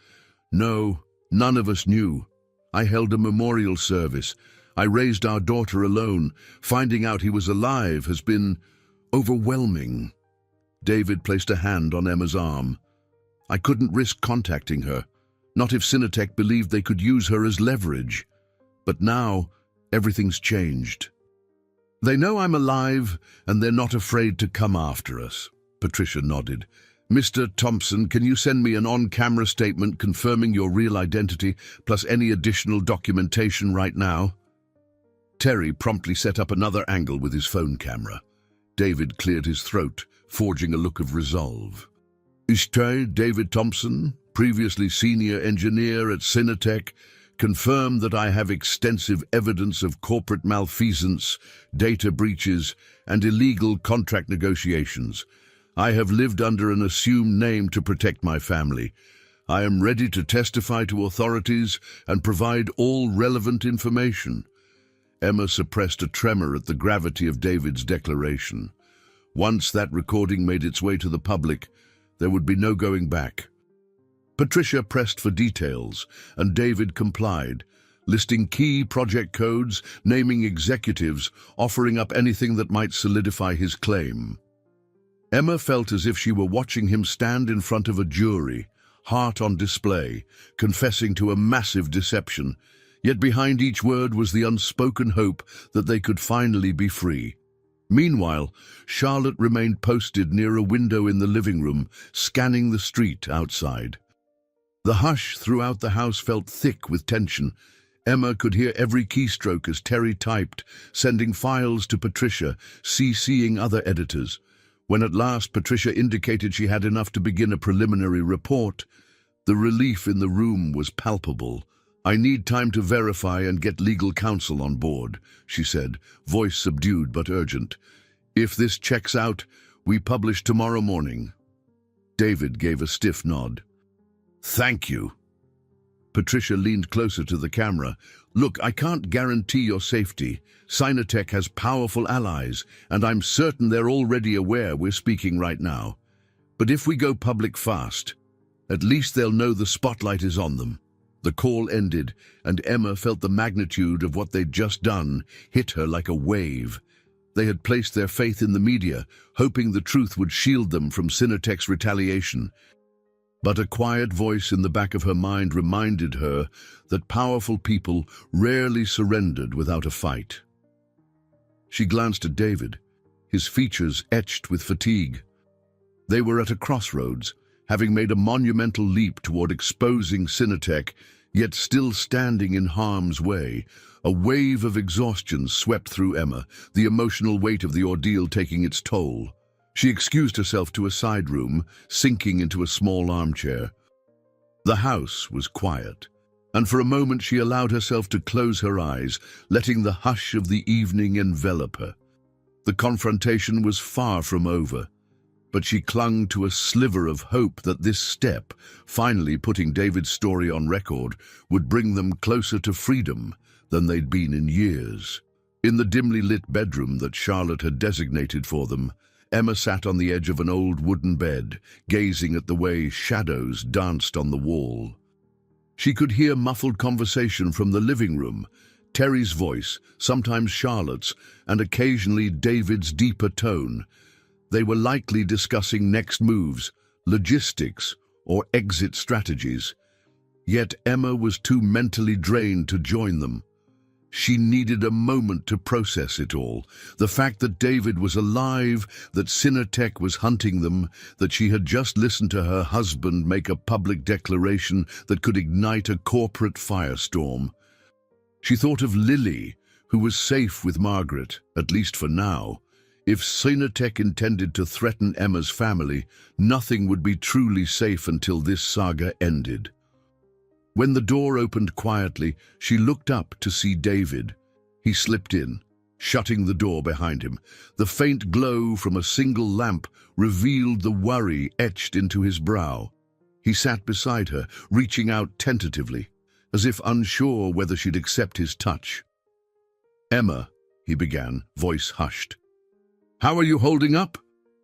"No, none of us knew. I held a memorial service. I raised our daughter alone. Finding out he was alive has been overwhelming." David placed a hand on Emma's arm. "I couldn't risk contacting her, not if Cinetech believed they could use her as leverage. But now, everything's changed. They know I'm alive, and they're not afraid to come after us." Patricia nodded. "Mr. Thompson, can you send me an on-camera statement confirming your real identity, plus any additional documentation right now?" Terry promptly set up another angle with his phone camera. David cleared his throat, forging a look of resolve. "Ishtai David Thompson, previously senior engineer at Cinetech, confirm that I have extensive evidence of corporate malfeasance, data breaches, and illegal contract negotiations. I have lived under an assumed name to protect my family. I am ready to testify to authorities and provide all relevant information." Emma suppressed a tremor at the gravity of David's declaration. Once that recording made its way to the public, there would be no going back. Patricia pressed for details, and David complied, listing key project codes, naming executives, offering up anything that might solidify his claim. Emma felt as if she were watching him stand in front of a jury, heart on display, confessing to a massive deception, yet behind each word was the unspoken hope that they could finally be free. Meanwhile, Charlotte remained posted near a window in the living room, scanning the street outside. The hush throughout the house felt thick with tension. Emma could hear every keystroke as Terry typed, sending files to Patricia, CCing other editors. When at last Patricia indicated she had enough to begin a preliminary report, the relief in the room was palpable. "I need time to verify and get legal counsel on board," she said, voice subdued but urgent. "If this checks out, we publish tomorrow morning." David gave a stiff nod. "Thank you." Patricia leaned closer to the camera. "Look, I can't guarantee your safety. Cinetech has powerful allies, and I'm certain they're already aware we're speaking right now. But if we go public fast, at least they'll know the spotlight is on them." The call ended, and Emma felt the magnitude of what they'd just done hit her like a wave. They had placed their faith in the media, hoping the truth would shield them from Cinetech's retaliation. But a quiet voice in the back of her mind reminded her that powerful people rarely surrendered without a fight. She glanced at David, his features etched with fatigue. They were at a crossroads, having made a monumental leap toward exposing Cinetech, yet still standing in harm's way. A wave of exhaustion swept through Emma, the emotional weight of the ordeal taking its toll. She excused herself to a side room, sinking into a small armchair. The house was quiet, and for a moment she allowed herself to close her eyes, letting the hush of the evening envelop her. The confrontation was far from over, but she clung to a sliver of hope that this step, finally putting David's story on record, would bring them closer to freedom than they'd been in years. In the dimly lit bedroom that Charlotte had designated for them, Emma sat on the edge of an old wooden bed, gazing at the way shadows danced on the wall. She could hear muffled conversation from the living room, Terry's voice, sometimes Charlotte's, and occasionally David's deeper tone. They were likely discussing next moves, logistics, or exit strategies. Yet Emma was too mentally drained to join them. She needed a moment to process it all. The fact that David was alive, that Cinetech was hunting them, that she had just listened to her husband make a public declaration that could ignite a corporate firestorm. She thought of Lily, who was safe with Margaret, at least for now. If Cinetech intended to threaten Emma's family, nothing would be truly safe until this saga ended. When the door opened quietly, she looked up to see David. He slipped in, shutting the door behind him. The faint glow from a single lamp revealed the worry etched into his brow. He sat beside her, reaching out tentatively, as if unsure whether she'd accept his touch. "Emma," he began, voice hushed. "How are you holding up?"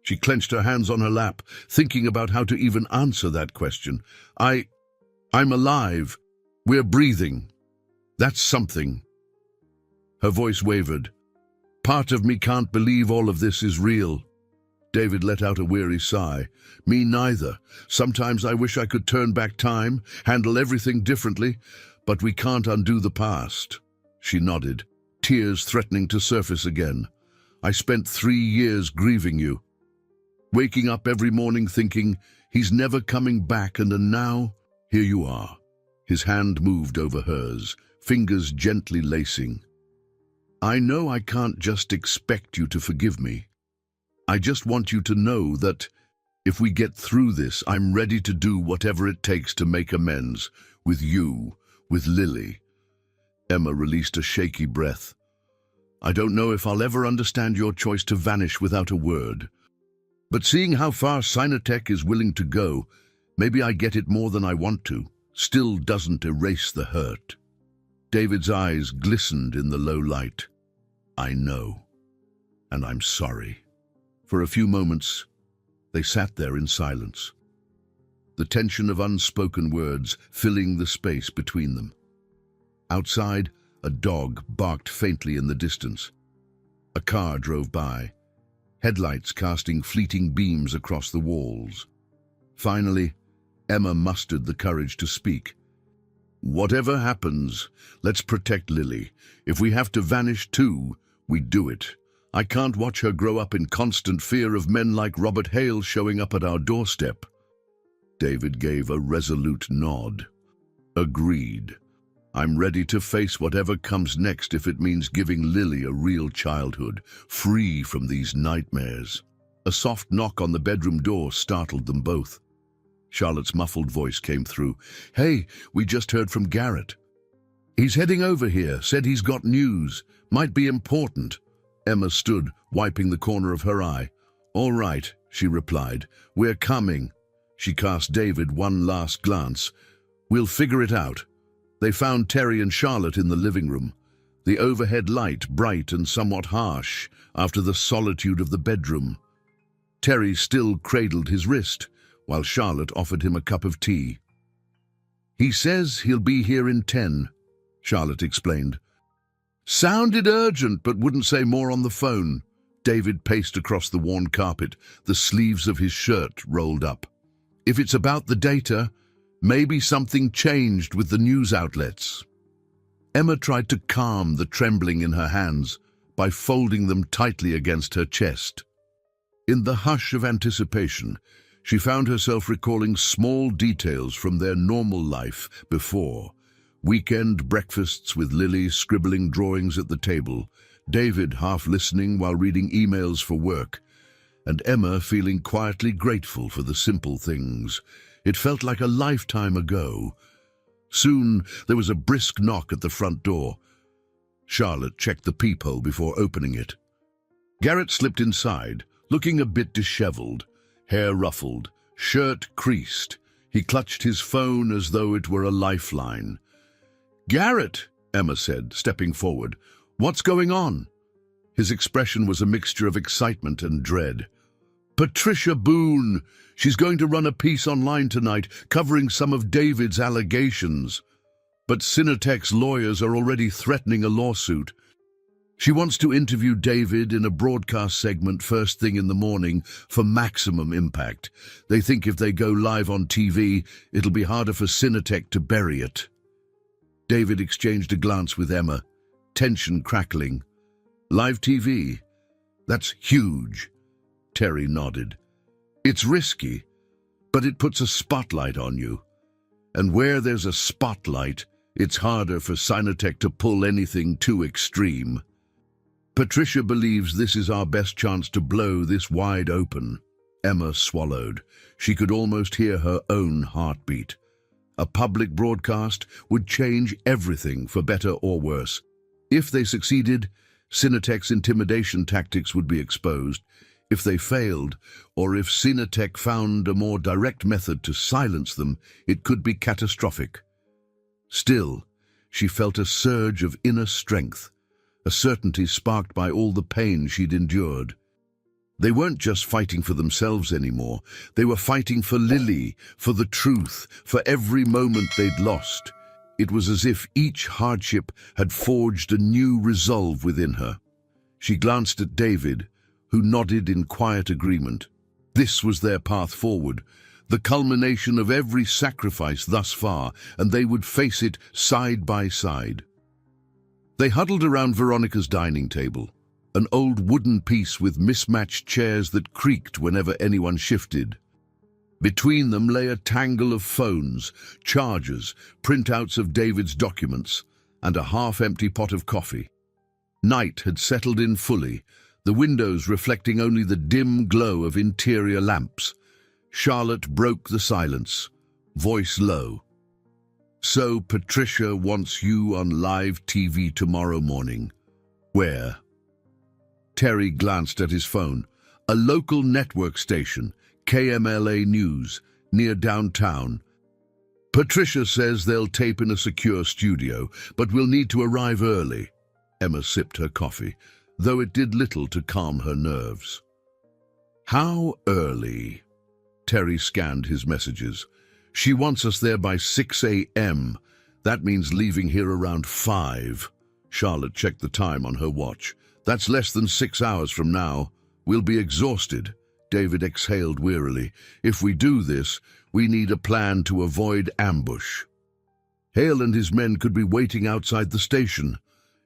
She clenched her hands on her lap, thinking about how to even answer that question. I'm alive. We're breathing. That's something." Her voice wavered. "Part of me can't believe all of this is real." David let out a weary sigh. "Me neither. Sometimes I wish I could turn back time, handle everything differently, but we can't undo the past." She nodded, tears threatening to surface again. "I spent 3 years grieving you, waking up every morning thinking, he's never coming back, and now, here you are." His hand moved over hers, fingers gently lacing. "I know I can't just expect you to forgive me. I just want you to know that if we get through this, I'm ready to do whatever it takes to make amends, with you, with Lily." Emma released a shaky breath. "I don't know if I'll ever understand your choice to vanish without a word. But seeing how far Cinetech is willing to go, maybe I get it more than I want to. Still doesn't erase the hurt." David's eyes glistened in the low light. "I know, and I'm sorry." For a few moments, they sat there in silence, the tension of unspoken words filling the space between them. Outside, a dog barked faintly in the distance. A car drove by, headlights casting fleeting beams across the walls. Finally, Emma mustered the courage to speak. "Whatever happens, let's protect Lily. If we have to vanish too, we do it. I can't watch her grow up in constant fear of men like Robert Hale showing up at our doorstep." David gave a resolute nod. "Agreed. I'm ready to face whatever comes next if it means giving Lily a real childhood, free from these nightmares." A soft knock on the bedroom door startled them both. Charlotte's muffled voice came through. "Hey, we just heard from Garrett. He's heading over here, said he's got news. Might be important." Emma stood, wiping the corner of her eye. "All right," she replied. "We're coming." She cast David one last glance. "We'll figure it out." They found Terry and Charlotte in the living room, the overhead light bright and somewhat harsh after the solitude of the bedroom. Terry still cradled his wrist, while Charlotte offered him a cup of tea. "He says he'll be here in 10, Charlotte explained. "Sounded urgent, but wouldn't say more on the phone." David paced across the worn carpet, the sleeves of his shirt rolled up. "If it's about the data, maybe something changed with the news outlets." Emma tried to calm the trembling in her hands by folding them tightly against her chest. In the hush of anticipation, she found herself recalling small details from their normal life before. Weekend breakfasts with Lily scribbling drawings at the table, David half listening while reading emails for work, and Emma feeling quietly grateful for the simple things. It felt like a lifetime ago. Soon there was a brisk knock at the front door. Charlotte checked the peephole before opening it. Garrett slipped inside, looking a bit disheveled, hair ruffled, shirt creased. He clutched his phone as though it were a lifeline. "Garrett," Emma said, stepping forward. "What's going on?" His expression was a mixture of excitement and dread. "Patricia Boone. She's going to run a piece online tonight covering some of David's allegations. But Cinetech's lawyers are already threatening a lawsuit." She wants to interview David in a broadcast segment first thing in the morning for maximum impact. They think if they go live on TV, it'll be harder for Cinetech to bury it. David exchanged a glance with Emma, tension crackling. Live TV? That's huge. Terry nodded. It's risky, but it puts a spotlight on you. And where there's a spotlight, it's harder for Cinetech to pull anything too extreme. Patricia believes this is our best chance to blow this wide open. Emma swallowed. She could almost hear her own heartbeat. A public broadcast would change everything for better or worse. If they succeeded, Cinetech's intimidation tactics would be exposed. If they failed, or if Cinetech found a more direct method to silence them, it could be catastrophic. Still, she felt a surge of inner strength, a certainty sparked by all the pain she'd endured. They weren't just fighting for themselves anymore. They were fighting for Lily, for the truth, for every moment they'd lost. It was as if each hardship had forged a new resolve within her. She glanced at David, who nodded in quiet agreement. This was their path forward, the culmination of every sacrifice thus far, and they would face it side by side. They huddled around Veronica's dining table, an old wooden piece with mismatched chairs that creaked whenever anyone shifted. Between them lay a tangle of phones, chargers, printouts of David's documents, and a half-empty pot of coffee. Night had settled in fully, the windows reflecting only the dim glow of interior lamps. Charlotte broke the silence, voice low. So Patricia wants you on live TV tomorrow morning. Where? Terry glanced at his phone. A local network station, KMLA News, near downtown. Patricia says they'll tape in a secure studio, but we'll need to arrive early. Emma sipped her coffee, though it did little to calm her nerves. How early? Terry scanned his messages. She wants us there by 6 a.m. That means leaving here around 5. Charlotte checked the time on her watch. That's less than 6 hours from now. We'll be exhausted. David exhaled wearily. If we do this, we need a plan to avoid ambush. Hale and his men could be waiting outside the station.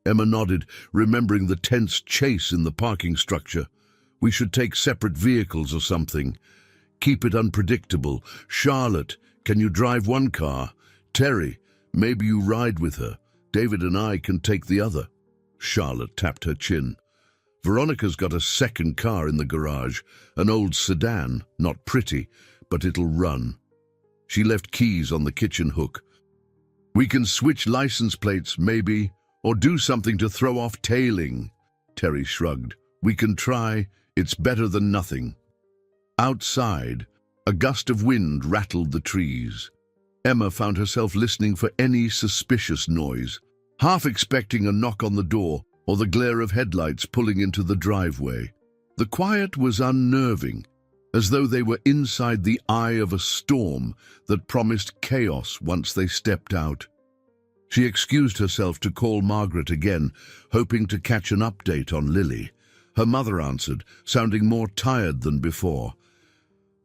Emma nodded, remembering the tense chase in the parking structure. We should take separate vehicles or something. Keep it unpredictable. Charlotte, can you drive one car? Terry, maybe you ride with her. David and I can take the other. Charlotte tapped her chin. Veronica's got a second car in the garage, an old sedan, not pretty, but it'll run. She left keys on the kitchen hook. We can switch license plates, maybe, or do something to throw off tailing. Terry shrugged. We can try. It's better than nothing. Outside, a gust of wind rattled the trees. Emma found herself listening for any suspicious noise, half expecting a knock on the door or the glare of headlights pulling into the driveway. The quiet was unnerving, as though they were inside the eye of a storm that promised chaos once they stepped out. She excused herself to call Margaret again, hoping to catch an update on Lily. Her mother answered, sounding more tired than before.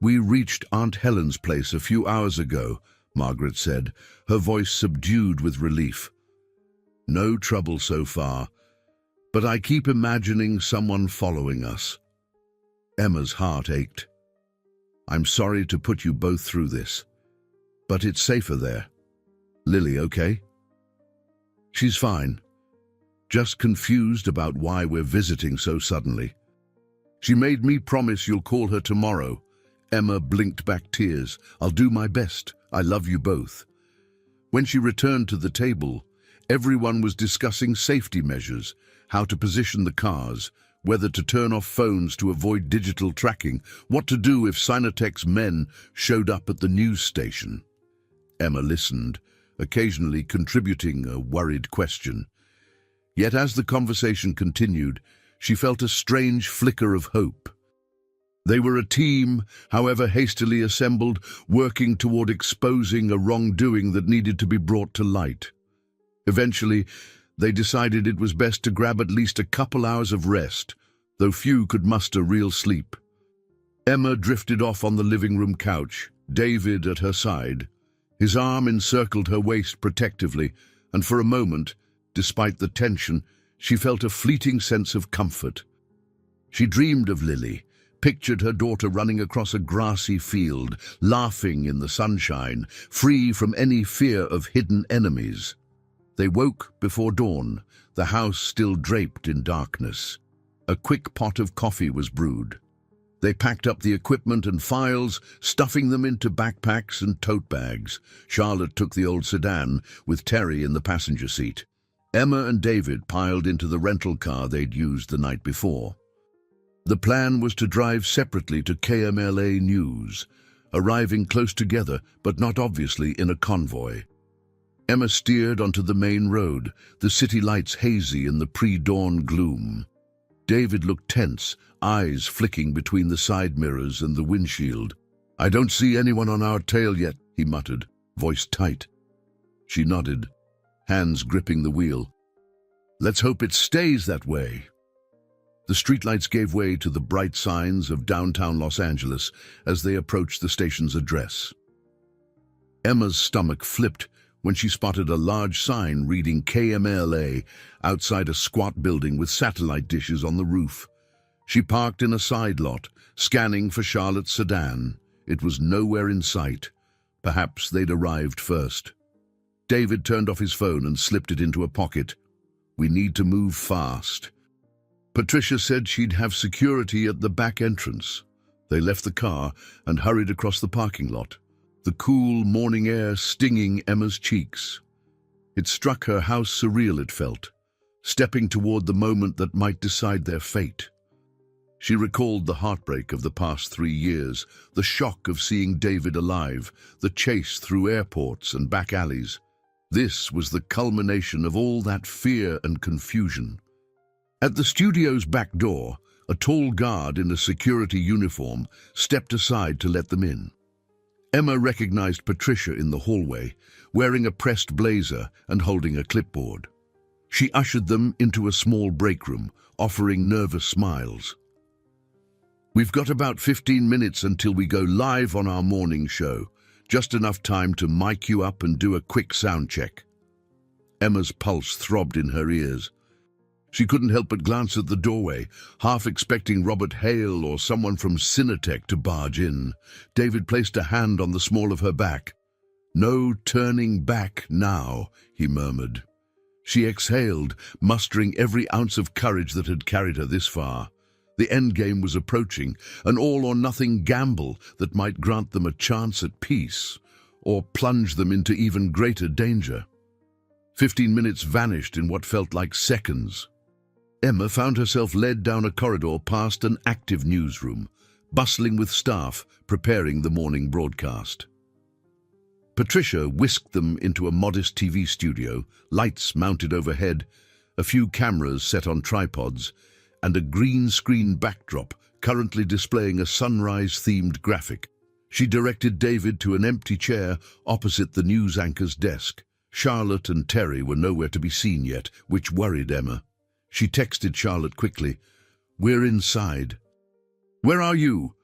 We reached Aunt Helen's place a few hours ago, Margaret said, her voice subdued with relief. No trouble so far, but I keep imagining someone following us. Emma's heart ached. I'm sorry to put you both through this, but it's safer there. Lily, okay? She's fine, just confused about why we're visiting so suddenly. She made me promise you'll call her tomorrow. Emma blinked back tears. I'll do my best. I love you both. When she returned to the table, everyone was discussing safety measures, how to position the cars, whether to turn off phones to avoid digital tracking, what to do if Cinetech's men showed up at the news station. Emma listened, occasionally contributing a worried question. Yet as the conversation continued, she felt a strange flicker of hope. They were a team, however hastily assembled, working toward exposing a wrongdoing that needed to be brought to light. Eventually, They decided it was best to grab at least a couple hours of rest, though few could muster real sleep. Emma drifted off on the living room couch, David at her side. His arm encircled her waist protectively, and for a moment, despite the tension, she felt a fleeting sense of comfort. She dreamed of Lily, pictured her daughter running across a grassy field, laughing in the sunshine, free from any fear of hidden enemies. They woke before dawn, the house still draped in darkness. A quick pot of coffee was brewed. They packed up the equipment and files, stuffing them into backpacks and tote bags. Charlotte took the old sedan, with Terry in the passenger seat. Emma and David piled into the rental car they'd used the night before. The plan was to drive separately to KMLA News, arriving close together, but not obviously in a convoy. Emma steered onto the main road, the city lights hazy in the pre-dawn gloom. David looked tense, eyes flicking between the side mirrors and the windshield. "I don't see anyone on our tail yet," he muttered, voice tight. She nodded, hands gripping the wheel. "Let's hope it stays that way." The streetlights gave way to the bright signs of downtown Los Angeles as they approached the station's address. Emma's stomach flipped when she spotted a large sign reading KMLA outside a squat building with satellite dishes on the roof. She parked in a side lot, scanning for Charlotte's sedan. It was nowhere in sight. Perhaps they'd arrived first. David turned off his phone and slipped it into a pocket. "We need to move fast." Patricia said she'd have security at the back entrance. They left the car and hurried across the parking lot, the cool morning air stinging Emma's cheeks. It struck her how surreal it felt, stepping toward the moment that might decide their fate. She recalled the heartbreak of the past 3 years, the shock of seeing David alive, the chase through airports and back alleys. This was the culmination of all that fear and confusion. At the studio's back door, a tall guard in a security uniform stepped aside to let them in. Emma recognized Patricia in the hallway, wearing a pressed blazer and holding a clipboard. She ushered them into a small break room, offering nervous smiles. "We've got about 15 minutes until we go live on our morning show. Just enough time to mic you up and do a quick sound check." Emma's pulse throbbed in her ears. She couldn't help but glance at the doorway, half expecting Robert Hale or someone from Cinetech to barge in. David placed a hand on the small of her back. "No turning back now," he murmured. She exhaled, mustering every ounce of courage that had carried her this far. The endgame was approaching, an all-or-nothing gamble that might grant them a chance at peace, or plunge them into even greater danger. 15 minutes vanished in what felt like seconds. Emma found herself led down a corridor past an active newsroom, bustling with staff preparing the morning broadcast. Patricia whisked them into a modest TV studio, lights mounted overhead, a few cameras set on tripods, and a green screen backdrop currently displaying a sunrise-themed graphic. She directed David to an empty chair opposite the news anchor's desk. Charlotte and Terry were nowhere to be seen yet, which worried Emma. She texted Charlotte quickly, "We're inside." "Where are you?"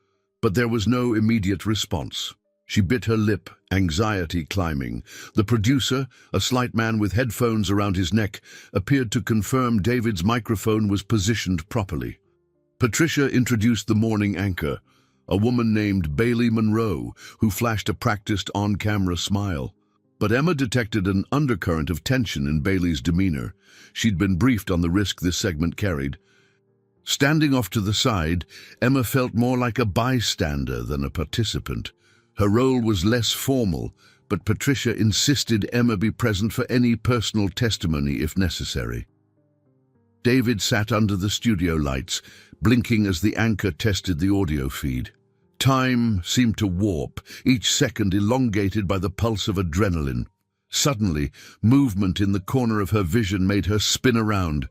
But there was no immediate response. She bit her lip, anxiety climbing. The producer, a slight man with headphones around his neck, appeared to confirm David's microphone was positioned properly. Patricia introduced the morning anchor, a woman named Bailey Monroe, who flashed a practiced on-camera smile. But Emma detected an undercurrent of tension in Bailey's demeanor. She'd been briefed on the risk this segment carried. Standing off to the side, Emma felt more like a bystander than a participant. Her role was less formal, but Patricia insisted Emma be present for any personal testimony if necessary. David sat under the studio lights, blinking as the anchor tested the audio feed. Time seemed to warp, each second elongated by the pulse of adrenaline. Suddenly, movement in the corner of her vision made her spin around.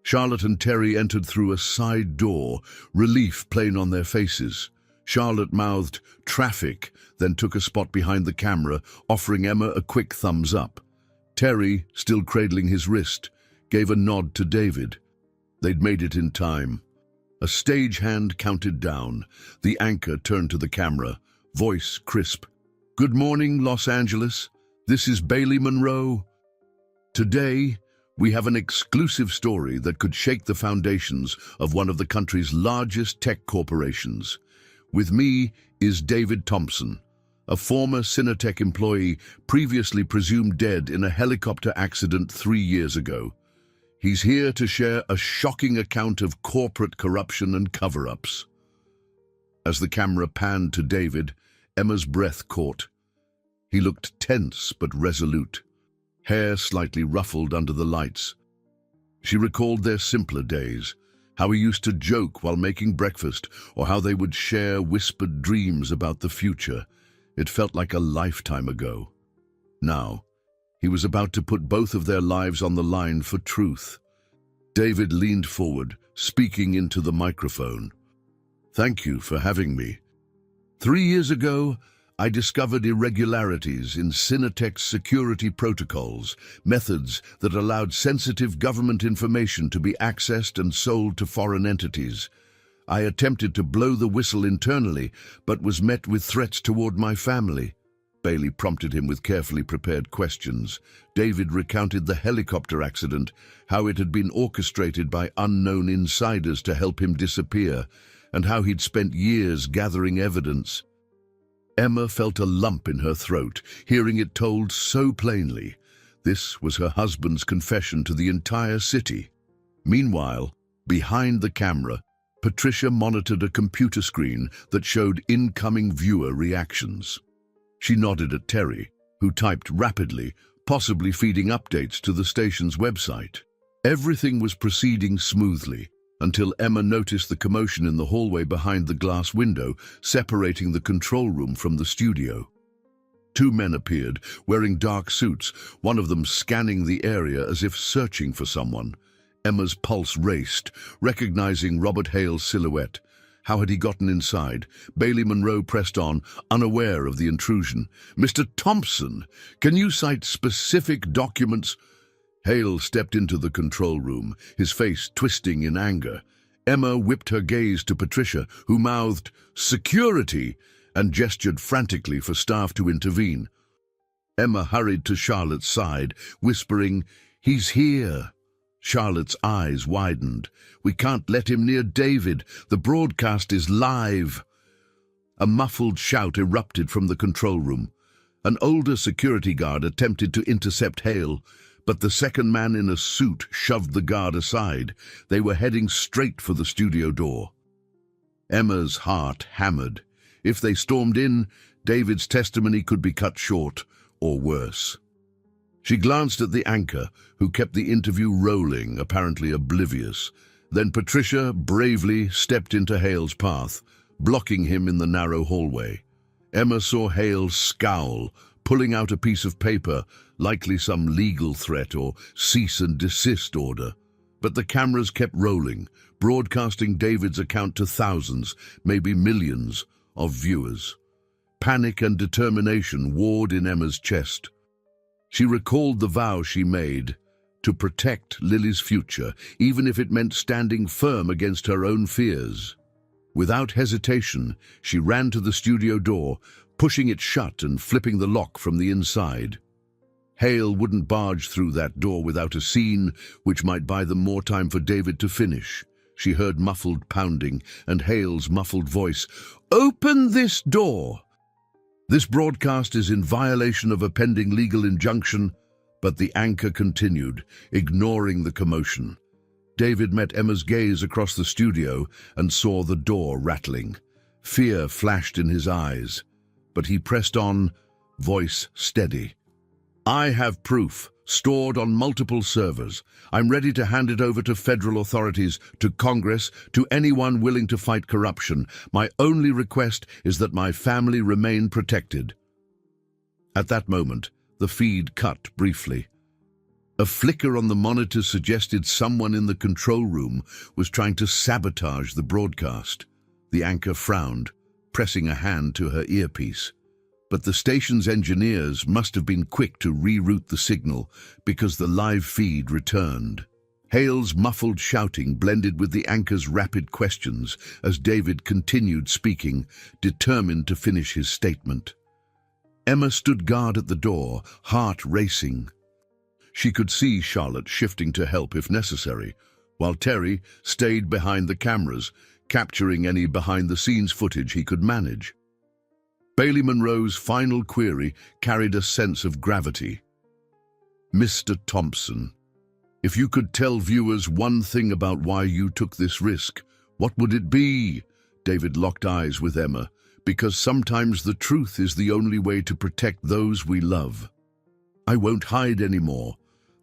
Charlotte and Terry entered through a side door, relief plain on their faces. Charlotte mouthed, "Traffic," then took a spot behind the camera, offering Emma a quick thumbs up. Terry, still cradling his wrist, gave a nod to David. They'd made it in time. A stagehand counted down. The anchor turned to the camera, voice crisp. "Good morning, Los Angeles. This is Bailey Monroe. Today, we have an exclusive story that could shake the foundations of one of the country's largest tech corporations. With me is David Thompson, a former Cinetech employee previously presumed dead in a helicopter accident 3 years ago. He's here to share a shocking account of corporate corruption and cover-ups." As the camera panned to David, Emma's breath caught. He looked tense but resolute, hair slightly ruffled under the lights. She recalled their simpler days, how he used to joke while making breakfast, or how they would share whispered dreams about the future. It felt like a lifetime ago. Now, he was about to put both of their lives on the line for truth. David leaned forward, speaking into the microphone. "Thank you for having me. 3 years ago, I discovered irregularities in Cinetech's security protocols, methods that allowed sensitive government information to be accessed and sold to foreign entities. I attempted to blow the whistle internally, but was met with threats toward my family." Bailey prompted him with carefully prepared questions. David recounted the helicopter accident, how it had been orchestrated by unknown insiders to help him disappear, and how he'd spent years gathering evidence. Emma felt a lump in her throat, hearing it told so plainly. This was her husband's confession to the entire city. Meanwhile, behind the camera, Patricia monitored a computer screen that showed incoming viewer reactions. She nodded at Terry, who typed rapidly, possibly feeding updates to the station's website. Everything was proceeding smoothly, until Emma noticed the commotion in the hallway behind the glass window, separating the control room from the studio. 2 men appeared, wearing dark suits, one of them scanning the area as if searching for someone. Emma's pulse raced, recognizing Robert Hale's silhouette. How had he gotten inside? Bailey Monroe pressed on, unaware of the intrusion. "Mr. Thompson, can you cite specific documents?" Hale stepped into the control room, his face twisting in anger. Emma whipped her gaze to Patricia, who mouthed, "Security!" and gestured frantically for staff to intervene. Emma hurried to Charlotte's side, whispering, "He's here." Charlotte's eyes widened. "We can't let him near David. The broadcast is live." A muffled shout erupted from the control room. An older security guard attempted to intercept Hale, but the second man in a suit shoved the guard aside. They were heading straight for the studio door. Emma's heart hammered. If they stormed in, David's testimony could be cut short, or worse. She glanced at the anchor, who kept the interview rolling, apparently oblivious. Then Patricia bravely stepped into Hale's path, blocking him in the narrow hallway. Emma saw Hale scowl, pulling out a piece of paper, likely some legal threat or cease and desist order. But the cameras kept rolling, broadcasting David's account to thousands, maybe millions, of viewers. Panic and determination warred in Emma's chest. She recalled the vow she made to protect Lily's future, even if it meant standing firm against her own fears. Without hesitation, she ran to the studio door, pushing it shut and flipping the lock from the inside. Hale wouldn't barge through that door without a scene which might buy them more time for David to finish. She heard muffled pounding and Hale's muffled voice, "Open this door!" This broadcast is in violation of a pending legal injunction, but the anchor continued, ignoring the commotion. David met Emma's gaze across the studio and saw the door rattling. Fear flashed in his eyes, but he pressed on, voice steady. "I have proof, stored on multiple servers. I'm ready to hand it over to federal authorities, to Congress, to anyone willing to fight corruption. My only request is that my family remain protected." At that moment, the feed cut briefly. A flicker on the monitor suggested someone in the control room was trying to sabotage the broadcast. The anchor frowned, pressing a hand to her earpiece. But the station's engineers must have been quick to reroute the signal because the live feed returned. Hale's muffled shouting blended with the anchor's rapid questions as David continued speaking, determined to finish his statement. Emma stood guard at the door, heart racing. She could see Charlotte shifting to help if necessary, while Terry stayed behind the cameras, capturing any behind-the-scenes footage he could manage. Bailey Monroe's final query carried a sense of gravity. "Mr. Thompson, if you could tell viewers one thing about why you took this risk, what would it be?" David locked eyes with Emma, because sometimes the truth is the only way to protect those we love. "I won't hide anymore."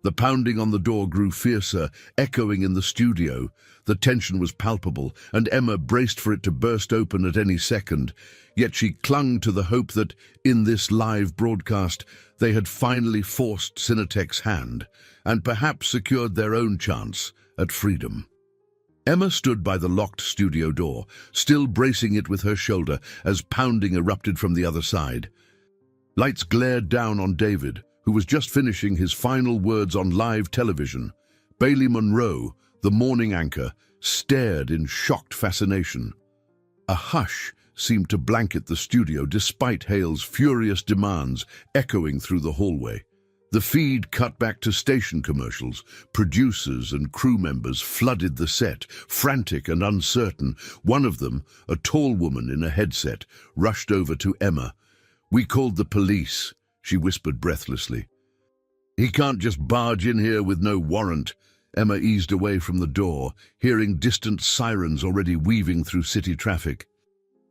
The pounding on the door grew fiercer, echoing in the studio. The tension was palpable, and Emma braced for it to burst open at any second. Yet she clung to the hope that, in this live broadcast, they had finally forced Cinetech's hand, and perhaps secured their own chance at freedom. Emma stood by the locked studio door, still bracing it with her shoulder as pounding erupted from the other side. Lights glared down on David, who was just finishing his final words on live television. Bailey Monroe, the morning anchor, stared in shocked fascination. A hush seemed to blanket the studio despite Hale's furious demands echoing through the hallway. The feed cut back to station commercials. Producers and crew members flooded the set, frantic and uncertain. One of them, a tall woman in a headset, rushed over to Emma. "We called the police," she whispered breathlessly. "He can't just barge in here with no warrant." Emma eased away from the door, hearing distant sirens already weaving through city traffic.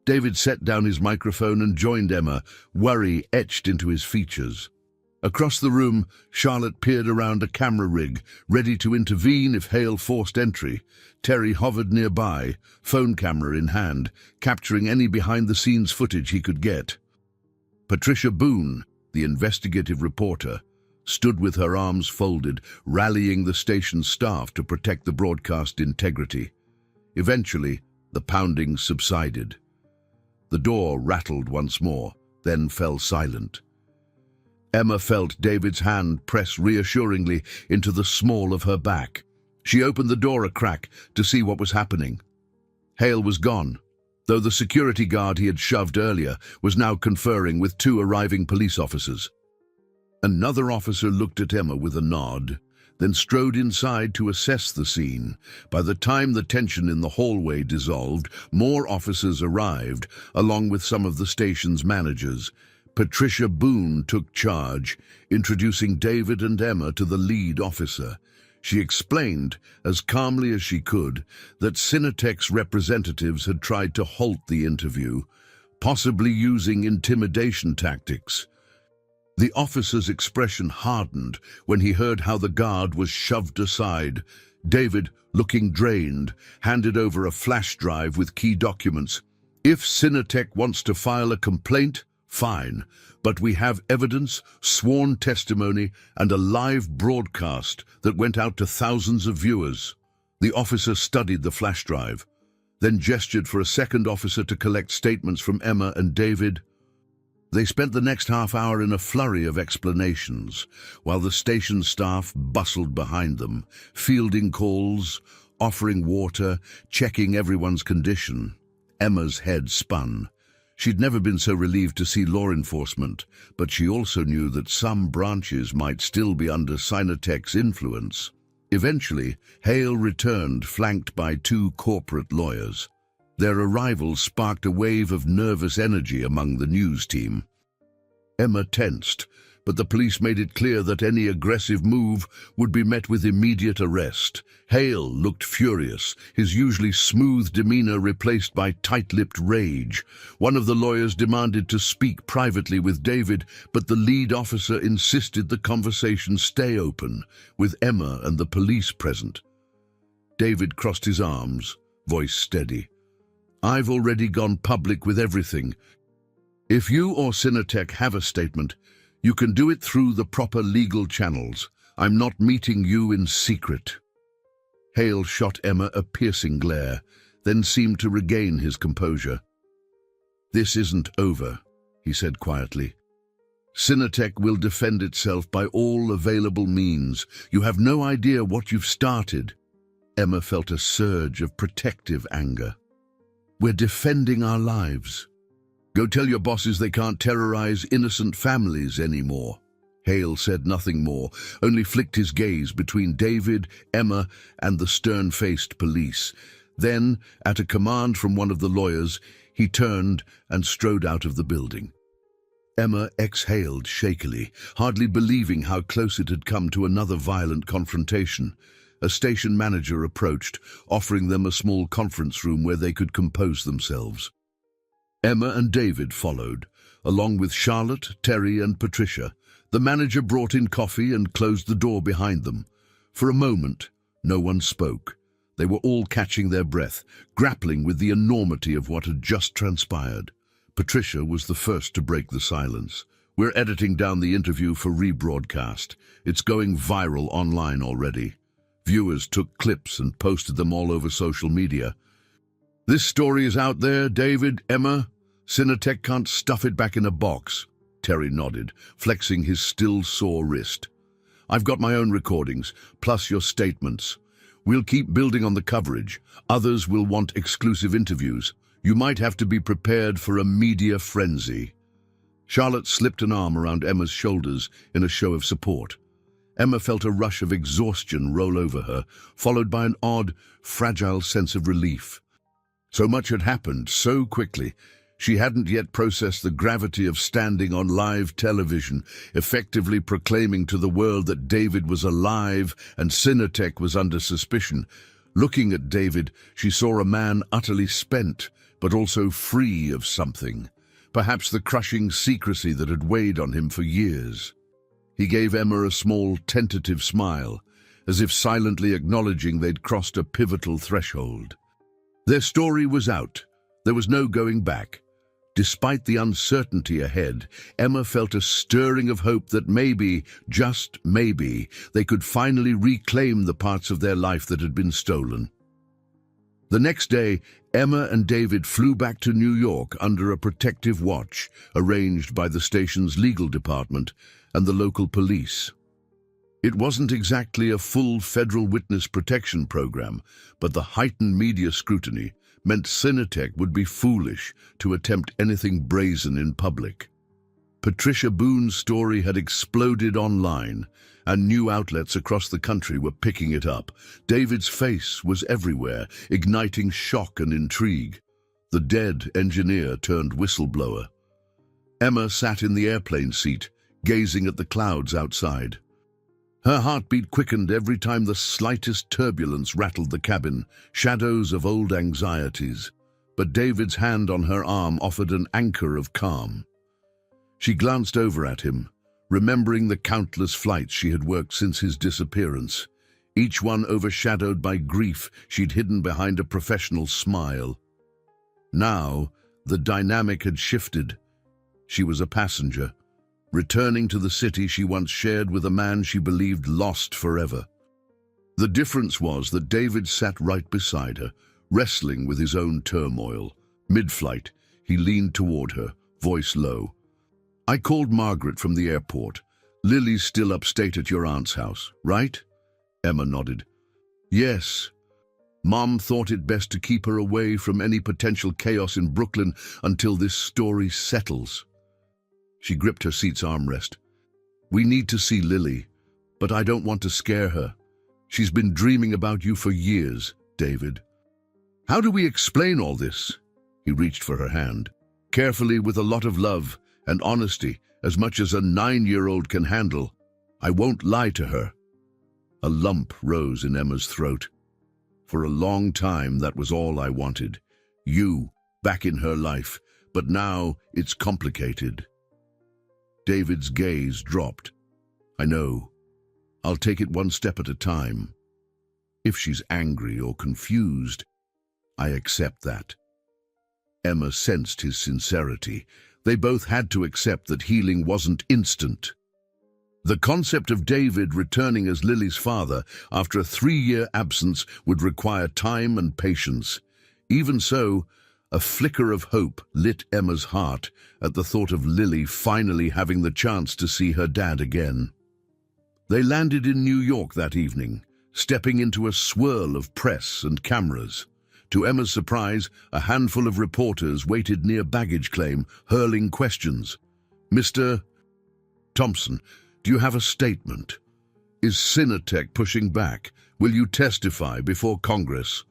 David set down his microphone and joined Emma, worry etched into his features. Across the room, Charlotte peered around a camera rig, ready to intervene if Hale forced entry. Terry hovered nearby, phone camera in hand, capturing any behind-the-scenes footage he could get. Patricia Boone, the investigative reporter, stood with her arms folded, rallying the station's staff to protect the broadcast integrity. Eventually, the pounding subsided. The door rattled once more, then fell silent. Emma felt David's hand press reassuringly into the small of her back. She opened the door a crack to see what was happening. Hale was gone, though the security guard he had shoved earlier was now conferring with two arriving police officers. Another officer looked at Emma with a nod, then strode inside to assess the scene. By the time the tension in the hallway dissolved, more officers arrived, along with some of the station's managers. Patricia Boone took charge, introducing David and Emma to the lead officer. She explained, as calmly as she could, that Cinetech's representatives had tried to halt the interview, possibly using intimidation tactics. The officer's expression hardened when he heard how the guard was shoved aside. David, looking drained, handed over a flash drive with key documents. "If Cinetech wants to file a complaint, fine, but we have evidence, sworn testimony, and a live broadcast that went out to thousands of viewers." The officer studied the flash drive, then gestured for a second officer to collect statements from Emma and David. They spent the next half hour in a flurry of explanations, while the station staff bustled behind them, fielding calls, offering water, checking everyone's condition. Emma's head spun. She'd never been so relieved to see law enforcement, but she also knew that some branches might still be under Cinetech's influence. Eventually, Hale returned, flanked by two corporate lawyers. Their arrival sparked a wave of nervous energy among the news team. Emma tensed, but the police made it clear that any aggressive move would be met with immediate arrest. Hale looked furious, his usually smooth demeanor replaced by tight-lipped rage. One of the lawyers demanded to speak privately with David, but the lead officer insisted the conversation stay open, with Emma and the police present. David crossed his arms, voice steady. "I've already gone public with everything. If you or Cinetech have a statement, you can do it through the proper legal channels. I'm not meeting you in secret." Hale shot Emma a piercing glare, then seemed to regain his composure. "This isn't over," he said quietly. Cinetech will defend itself by all available means. You have no idea what you've started. Emma felt a surge of protective anger. We're defending our lives. Go tell your bosses they can't terrorize innocent families anymore. Hale said nothing more, only flicked his gaze between David, Emma, and the stern-faced police. Then, at a command from one of the lawyers, he turned and strode out of the building. Emma exhaled shakily, hardly believing how close it had come to another violent confrontation. A station manager approached, offering them a small conference room where they could compose themselves. Emma and David followed, along with Charlotte, Terry, and Patricia. The manager brought in coffee and closed the door behind them. For a moment, no one spoke. They were all catching their breath, grappling with the enormity of what had just transpired. Patricia was the first to break the silence. We're editing down the interview for rebroadcast. It's going viral online already. Viewers took clips and posted them all over social media. This story is out there, David, Emma. Cinetech can't stuff it back in a box. Terry nodded, flexing his still sore wrist. I've got my own recordings, plus your statements. We'll keep building on the coverage. Others will want exclusive interviews. You might have to be prepared for a media frenzy. Charlotte slipped an arm around Emma's shoulders in a show of support. Emma felt a rush of exhaustion roll over her, followed by an odd, fragile sense of relief. So much had happened so quickly. She hadn't yet processed the gravity of standing on live television, effectively proclaiming to the world that David was alive and Cinetech was under suspicion. Looking at David, she saw a man utterly spent, but also free of something, perhaps the crushing secrecy that had weighed on him for years. He gave Emma a small, tentative smile, as if silently acknowledging they'd crossed a pivotal threshold. Their story was out. There was no going back. Despite the uncertainty ahead, Emma felt a stirring of hope that maybe, just maybe, they could finally reclaim the parts of their life that had been stolen. The next day, Emma and David flew back to New York under a protective watch arranged by the station's legal department and the local police. It wasn't exactly a full federal witness protection program, but the heightened media scrutiny meant Cinetech would be foolish to attempt anything brazen in public. Patricia Boone's story had exploded online, and new outlets across the country were picking it up. David's face was everywhere, igniting shock and intrigue. The dead engineer turned whistleblower. Emma sat in the airplane seat, gazing at the clouds outside. Her heartbeat quickened every time the slightest turbulence rattled the cabin, shadows of old anxieties. But David's hand on her arm offered an anchor of calm. She glanced over at him, remembering the countless flights she had worked since his disappearance, each one overshadowed by grief she'd hidden behind a professional smile. Now, the dynamic had shifted. She was a passenger, returning to the city she once shared with a man she believed lost forever. The difference was that David sat right beside her, wrestling with his own turmoil. Mid-flight, he leaned toward her, voice low. I called Margaret from the airport. Lily's still upstate at your aunt's house, right? Emma nodded. Yes. Mom thought it best to keep her away from any potential chaos in Brooklyn until this story settles. She gripped her seat's armrest. We need to see Lily, but I don't want to scare her. She's been dreaming about you for years, David. How do we explain all this? He reached for her hand. Carefully, with a lot of love and honesty, as much as a 9-year-old can handle. I won't lie to her. A lump rose in Emma's throat. For a long time, that was all I wanted. You, back in her life. But now, it's complicated. David's gaze dropped. I know. I'll take it one step at a time. If she's angry or confused, I accept that. Emma sensed his sincerity. They both had to accept that healing wasn't instant. The concept of David returning as Lily's father after a 3-year absence would require time and patience. Even so, A flicker of hope lit Emma's heart at the thought of Lily finally having the chance to see her dad again. They landed in New York that evening, stepping into a swirl of press and cameras. To Emma's surprise, a handful of reporters waited near baggage claim, hurling questions. "Mr. Thompson, do you have a statement? Is Cinetech pushing back? Will you testify before Congress?"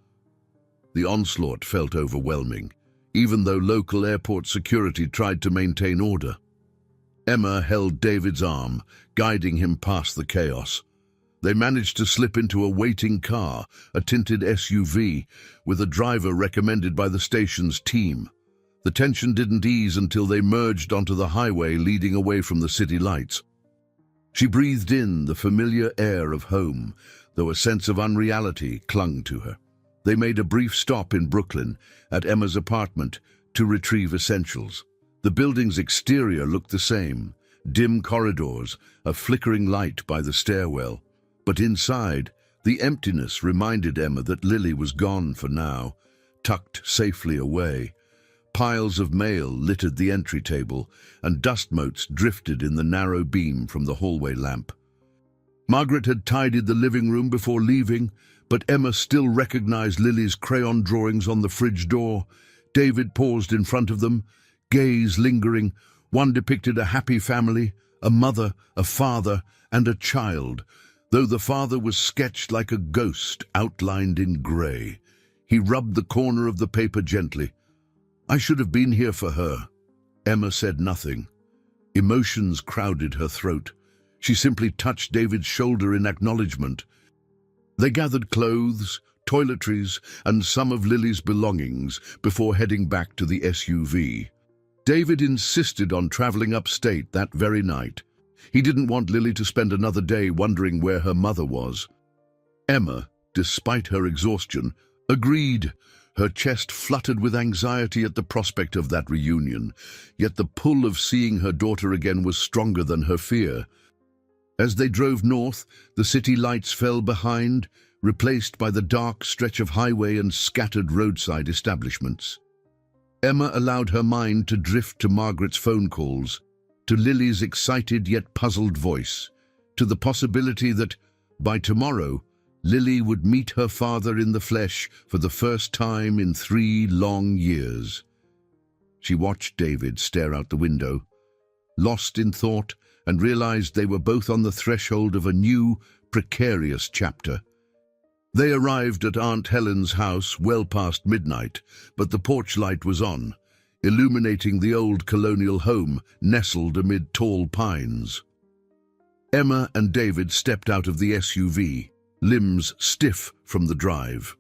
The onslaught felt overwhelming, even though local airport security tried to maintain order. Emma held David's arm, guiding him past the chaos. They managed to slip into a waiting car, a tinted SUV, with a driver recommended by the station's team. The tension didn't ease until they merged onto the highway leading away from the city lights. She breathed in the familiar air of home, though a sense of unreality clung to her. They made a brief stop in Brooklyn, at Emma's apartment, to retrieve essentials. The building's exterior looked the same, dim corridors, a flickering light by the stairwell. But inside, the emptiness reminded Emma that Lily was gone for now, tucked safely away. Piles of mail littered the entry table, and dust motes drifted in the narrow beam from the hallway lamp. Margaret had tidied the living room before leaving, but Emma still recognized Lily's crayon drawings on the fridge door. David paused in front of them, gaze lingering. One depicted a happy family, a mother, a father, and a child, though the father was sketched like a ghost outlined in grey. He rubbed the corner of the paper gently. "I should have been here for her." Emma said nothing. Emotions crowded her throat. She simply touched David's shoulder in acknowledgement. They gathered clothes, toiletries, and some of Lily's belongings before heading back to the SUV. David insisted on traveling upstate that very night. He didn't want Lily to spend another day wondering where her mother was. Emma, despite her exhaustion, agreed. Her chest fluttered with anxiety at the prospect of that reunion, yet the pull of seeing her daughter again was stronger than her fear. As they drove north, the city lights fell behind, replaced by the dark stretch of highway and scattered roadside establishments. Emma allowed her mind to drift to Margaret's phone calls, to Lily's excited yet puzzled voice, to the possibility that, by tomorrow, Lily would meet her father in the flesh for the first time in 3 long years. She watched David stare out the window, lost in thought, and realized they were both on the threshold of a new, precarious chapter. They arrived at Aunt Helen's house well past midnight, but the porch light was on, illuminating the old colonial home nestled amid tall pines. Emma and David stepped out of the SUV, limbs stiff from the drive.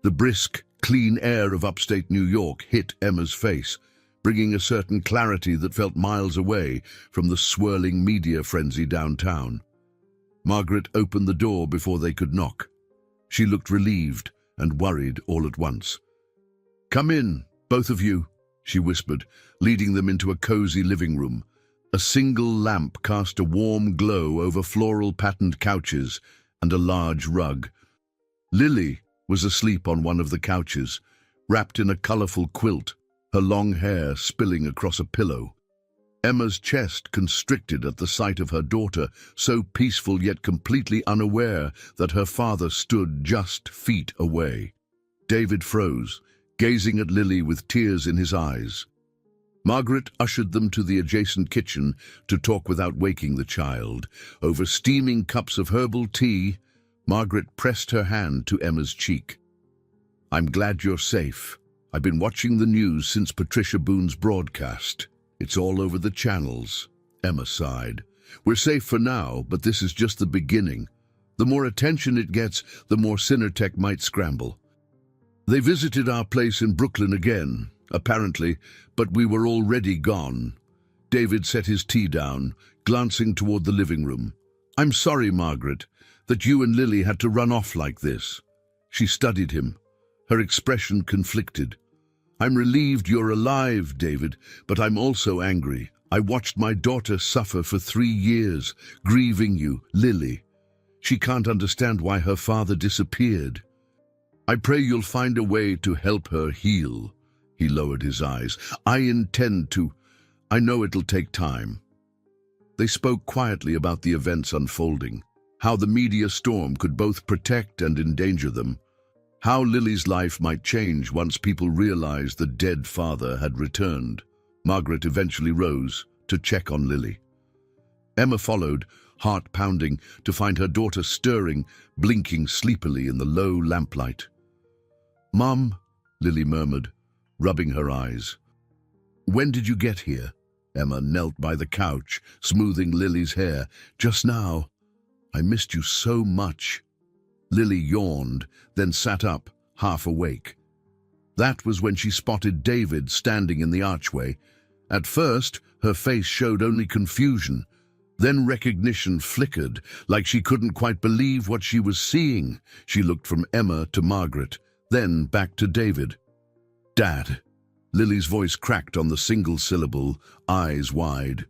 The brisk, clean air of upstate New York hit Emma's face, bringing a certain clarity that felt miles away from the swirling media frenzy downtown. Margaret opened the door before they could knock. She looked relieved and worried all at once. "Come in, both of you," she whispered, leading them into a cozy living room. A single lamp cast a warm glow over floral-patterned couches and a large rug. Lily was asleep on one of the couches, wrapped in a colorful quilt, her long hair spilling across a pillow. Emma's chest constricted at the sight of her daughter, so peaceful yet completely unaware that her father stood just feet away. David froze, gazing at Lily with tears in his eyes. Margaret ushered them to the adjacent kitchen to talk without waking the child. Over steaming cups of herbal tea, Margaret pressed her hand to Emma's cheek. "I'm glad you're safe. I've been watching the news since Patricia Boone's broadcast. It's all over the channels." Emma sighed. "We're safe for now, but this is just the beginning. The more attention it gets, the more Cinetech might scramble." They visited our place in Brooklyn again, apparently, but we were already gone. David set his tea down, glancing toward the living room. "I'm sorry, Margaret, that you and Lily had to run off like this." She studied him, her expression conflicted. "I'm relieved you're alive, David, but I'm also angry. I watched my daughter suffer for 3 years, grieving you, Lily. She can't understand why her father disappeared. I pray you'll find a way to help her heal." He lowered his eyes. "I intend to. I know it'll take time." They spoke quietly about the events unfolding, how the media storm could both protect and endanger them, how Lily's life might change once people realized the dead father had returned. Margaret eventually rose to check on Lily. Emma followed, heart pounding, to find her daughter stirring, blinking sleepily in the low lamplight. "Mum," Lily murmured, rubbing her eyes. "When did you get here?" Emma knelt by the couch, smoothing Lily's hair. "Just now. I missed you so much." Lily yawned, then sat up, half awake. That was when she spotted David standing in the archway. At first, her face showed only confusion. Then recognition flickered, like she couldn't quite believe what she was seeing. She looked from Emma to Margaret, then back to David. "Dad." Lily's voice cracked on the single syllable, eyes wide.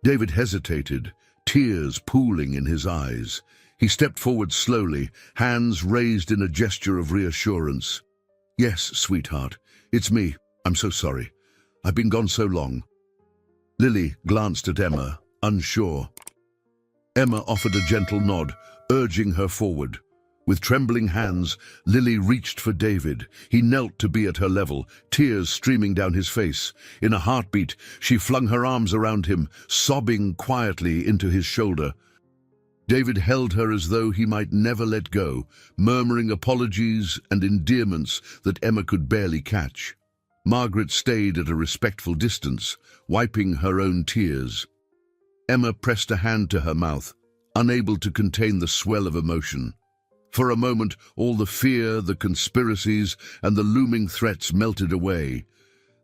David hesitated, tears pooling in his eyes. He stepped forward slowly, hands raised in a gesture of reassurance. "Yes, sweetheart, it's me. I'm so sorry. I've been gone so long." Lily glanced at Emma, unsure. Emma offered a gentle nod, urging her forward. With trembling hands, Lily reached for David. He knelt to be at her level, tears streaming down his face. In a heartbeat, she flung her arms around him, sobbing quietly into his shoulder. David held her as though he might never let go, murmuring apologies and endearments that Emma could barely catch. Margaret stayed at a respectful distance, wiping her own tears. Emma pressed a hand to her mouth, unable to contain the swell of emotion. For a moment, all the fear, the conspiracies, and the looming threats melted away.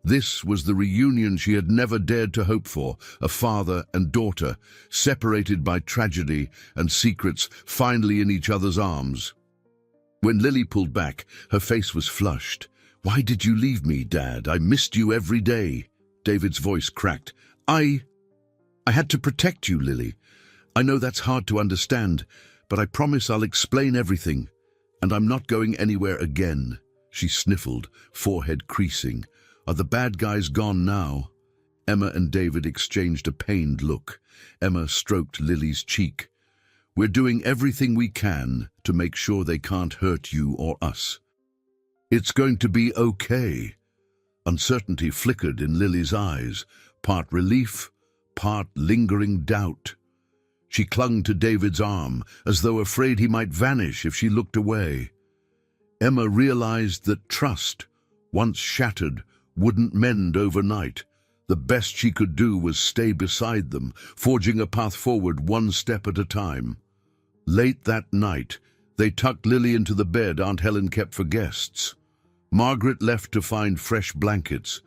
This was the reunion she had never dared to hope for, a father and daughter, separated by tragedy and secrets, finally in each other's arms. When Lily pulled back, her face was flushed. "Why did you leave me, Dad? I missed you every day." David's voice cracked. I had to protect you, Lily. I know that's hard to understand, but I promise I'll explain everything. And I'm not going anywhere again." She sniffled, forehead creasing. "Are the bad guys gone now?" Emma and David exchanged a pained look. Emma stroked Lily's cheek. "We're doing everything we can to make sure they can't hurt you or us. It's going to be okay." Uncertainty flickered in Lily's eyes, part relief, part lingering doubt. She clung to David's arm, as though afraid he might vanish if she looked away. Emma realized that trust, once shattered, wouldn't mend overnight. The best she could do was stay beside them, forging a path forward one step at a time. Late that night, they tucked Lily into the bed Aunt Helen kept for guests. Margaret left to find fresh blankets.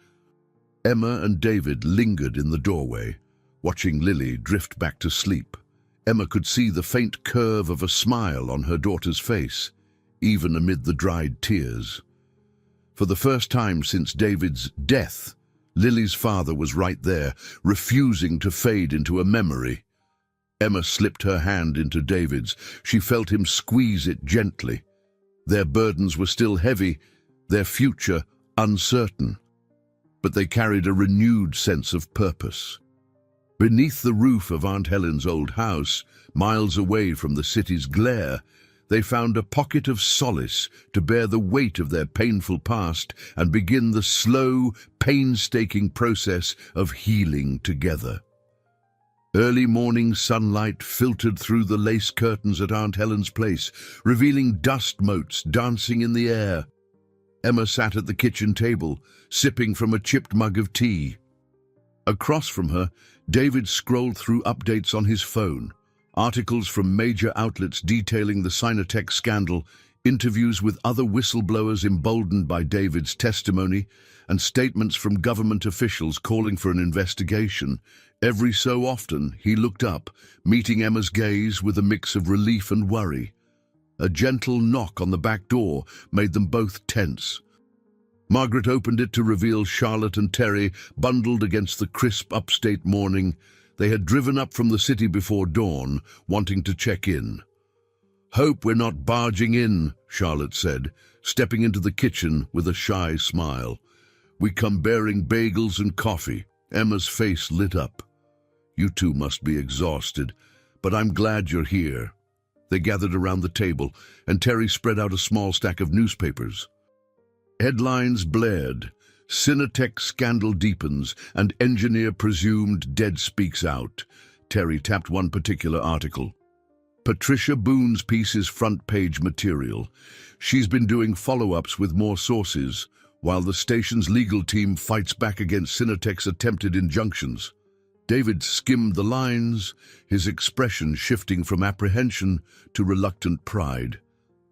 Emma and David lingered in the doorway, watching Lily drift back to sleep. Emma could see the faint curve of a smile on her daughter's face, even amid the dried tears. For the first time since David's death, Lily's father was right there, refusing to fade into a memory. Emma slipped her hand into David's. She felt him squeeze it gently. Their burdens were still heavy, their future uncertain, but they carried a renewed sense of purpose. Beneath the roof of Aunt Helen's old house, miles away from the city's glare, they found a pocket of solace to bear the weight of their painful past and begin the slow, painstaking process of healing together. Early morning sunlight filtered through the lace curtains at Aunt Helen's place, revealing dust motes dancing in the air. Emma sat at the kitchen table, sipping from a chipped mug of tea. Across from her, David scrolled through updates on his phone, articles from major outlets detailing the Sinotech scandal, interviews with other whistleblowers emboldened by David's testimony, and statements from government officials calling for an investigation. Every so often, he looked up, meeting Emma's gaze with a mix of relief and worry. A gentle knock on the back door made them both tense. Margaret opened it to reveal Charlotte and Terry bundled against the crisp upstate morning. They had driven up from the city before dawn, wanting to check in. "Hope we're not barging in," Charlotte said, stepping into the kitchen with a shy smile. We come bearing bagels and coffee." Emma's face lit up. "You two must be exhausted, but I'm glad you're here." They gathered around the table, and Terry spread out a small stack of newspapers. Headlines blared. "Cinetech scandal deepens, and engineer presumed dead speaks out." Terry tapped one particular article. "Patricia Boone's piece is front-page material. She's been doing follow-ups with more sources, while the station's legal team fights back against Cinetech's attempted injunctions." David skimmed the lines, his expression shifting from apprehension to reluctant pride.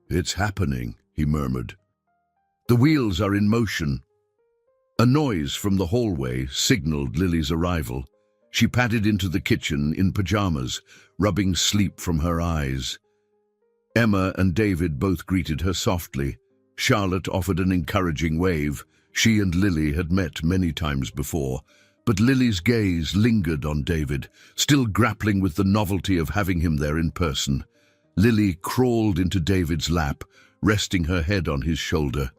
"It's happening," he murmured. "The wheels are in motion." A noise from the hallway signaled Lily's arrival. She padded into the kitchen in pajamas, rubbing sleep from her eyes. Emma and David both greeted her softly. Charlotte offered an encouraging wave. She and Lily had met many times before, but Lily's gaze lingered on David, still grappling with the novelty of having him there in person. Lily crawled into David's lap, resting her head on his shoulder.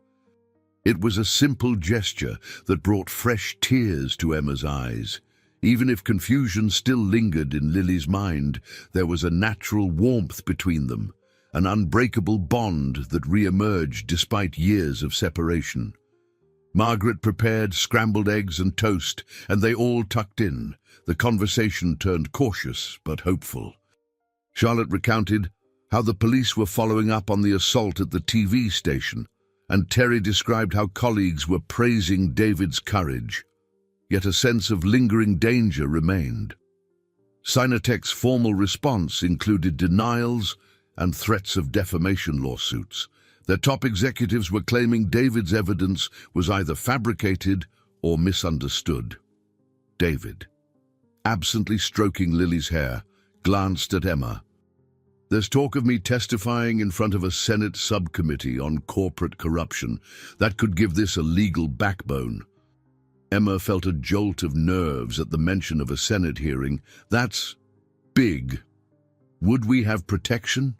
It was a simple gesture that brought fresh tears to Emma's eyes. Even if confusion still lingered in Lily's mind, there was a natural warmth between them, an unbreakable bond that re-emerged despite years of separation. Margaret prepared scrambled eggs and toast, and they all tucked in. The conversation turned cautious but hopeful. Charlotte recounted how the police were following up on the assault at the TV station, and Terry described how colleagues were praising David's courage. Yet a sense of lingering danger remained. Cinetech's formal response included denials and threats of defamation lawsuits. Their top executives were claiming David's evidence was either fabricated or misunderstood. David, absently stroking Lily's hair, glanced at Emma. "There's talk of me testifying in front of a Senate subcommittee on corporate corruption. That could give this a legal backbone." Emma felt a jolt of nerves at the mention of a Senate hearing. "That's big. Would we have protection?"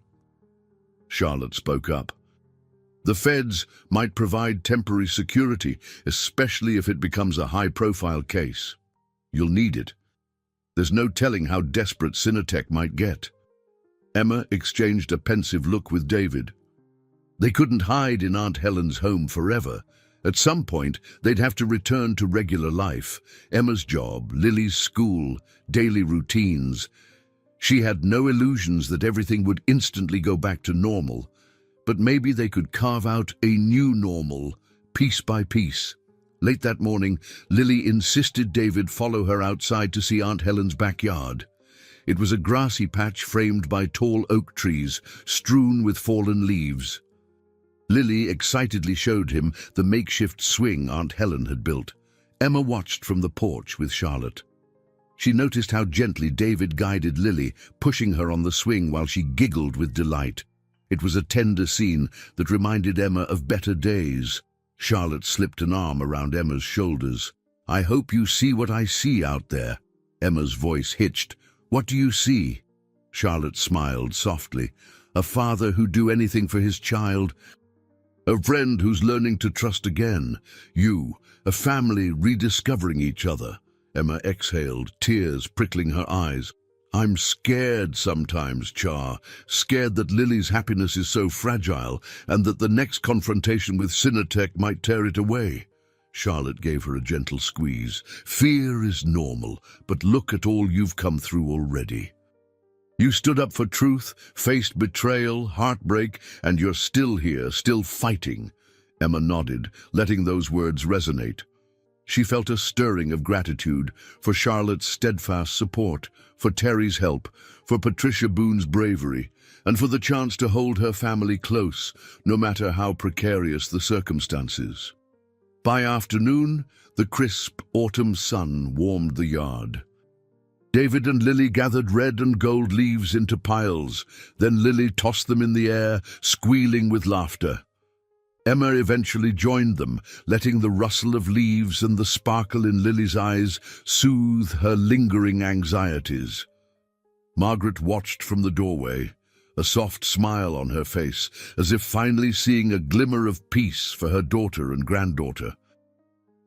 Charlotte spoke up. "The feds might provide temporary security, especially if it becomes a high-profile case. You'll need it. There's no telling how desperate Cinetech might get." Emma exchanged a pensive look with David. They couldn't hide in Aunt Helen's home forever. At some point, they'd have to return to regular life. Emma's job, Lily's school, daily routines. She had no illusions that everything would instantly go back to normal. But maybe they could carve out a new normal, piece by piece. Late that morning, Lily insisted David follow her outside to see Aunt Helen's backyard. It was a grassy patch framed by tall oak trees, strewn with fallen leaves. Lily excitedly showed him the makeshift swing Aunt Helen had built. Emma watched from the porch with Charlotte. She noticed how gently David guided Lily, pushing her on the swing while she giggled with delight. It was a tender scene that reminded Emma of better days. Charlotte slipped an arm around Emma's shoulders. "I hope you see what I see out there." Emma's voice hitched. "What do you see?" Charlotte smiled softly. "A father who'd do anything for his child. A friend who's learning to trust again. You, a family rediscovering each other." Emma exhaled, tears prickling her eyes. "I'm scared sometimes, Char. Scared that Lily's happiness is so fragile and that the next confrontation with Cinetech might tear it away." Charlotte gave her a gentle squeeze. "Fear is normal, but look at all you've come through already. You stood up for truth, faced betrayal, heartbreak, and you're still here, still fighting." Emma nodded, letting those words resonate. She felt a stirring of gratitude for Charlotte's steadfast support, for Terry's help, for Patricia Boone's bravery, and for the chance to hold her family close, no matter how precarious the circumstances. By afternoon, the crisp autumn sun warmed the yard. David and Lily gathered red and gold leaves into piles. Then Lily tossed them in the air, squealing with laughter. Emma eventually joined them, letting the rustle of leaves and the sparkle in Lily's eyes soothe her lingering anxieties. Margaret watched from the doorway, a soft smile on her face, as if finally seeing a glimmer of peace for her daughter and granddaughter.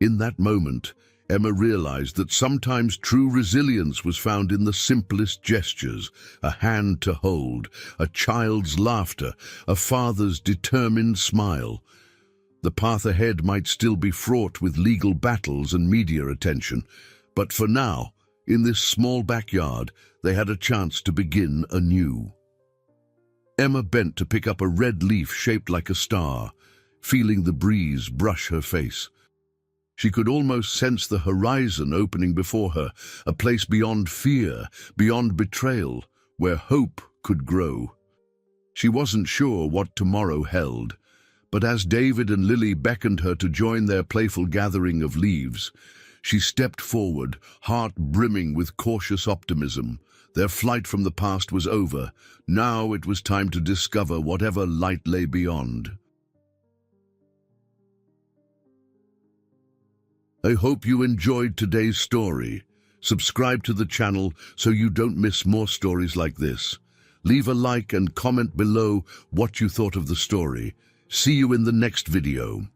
In that moment, Emma realized that sometimes true resilience was found in the simplest gestures: a hand to hold, a child's laughter, a father's determined smile. The path ahead might still be fraught with legal battles and media attention, but for now, in this small backyard, they had a chance to begin anew. Emma bent to pick up a red leaf shaped like a star, feeling the breeze brush her face. She could almost sense the horizon opening before her, a place beyond fear, beyond betrayal, where hope could grow. She wasn't sure what tomorrow held, but as David and Lily beckoned her to join their playful gathering of leaves, she stepped forward, heart brimming with cautious optimism. Their flight from the past was over. Now it was time to discover whatever light lay beyond. I hope you enjoyed today's story. Subscribe to the channel so you don't miss more stories like this. Leave a like and comment below what you thought of the story. See you in the next video.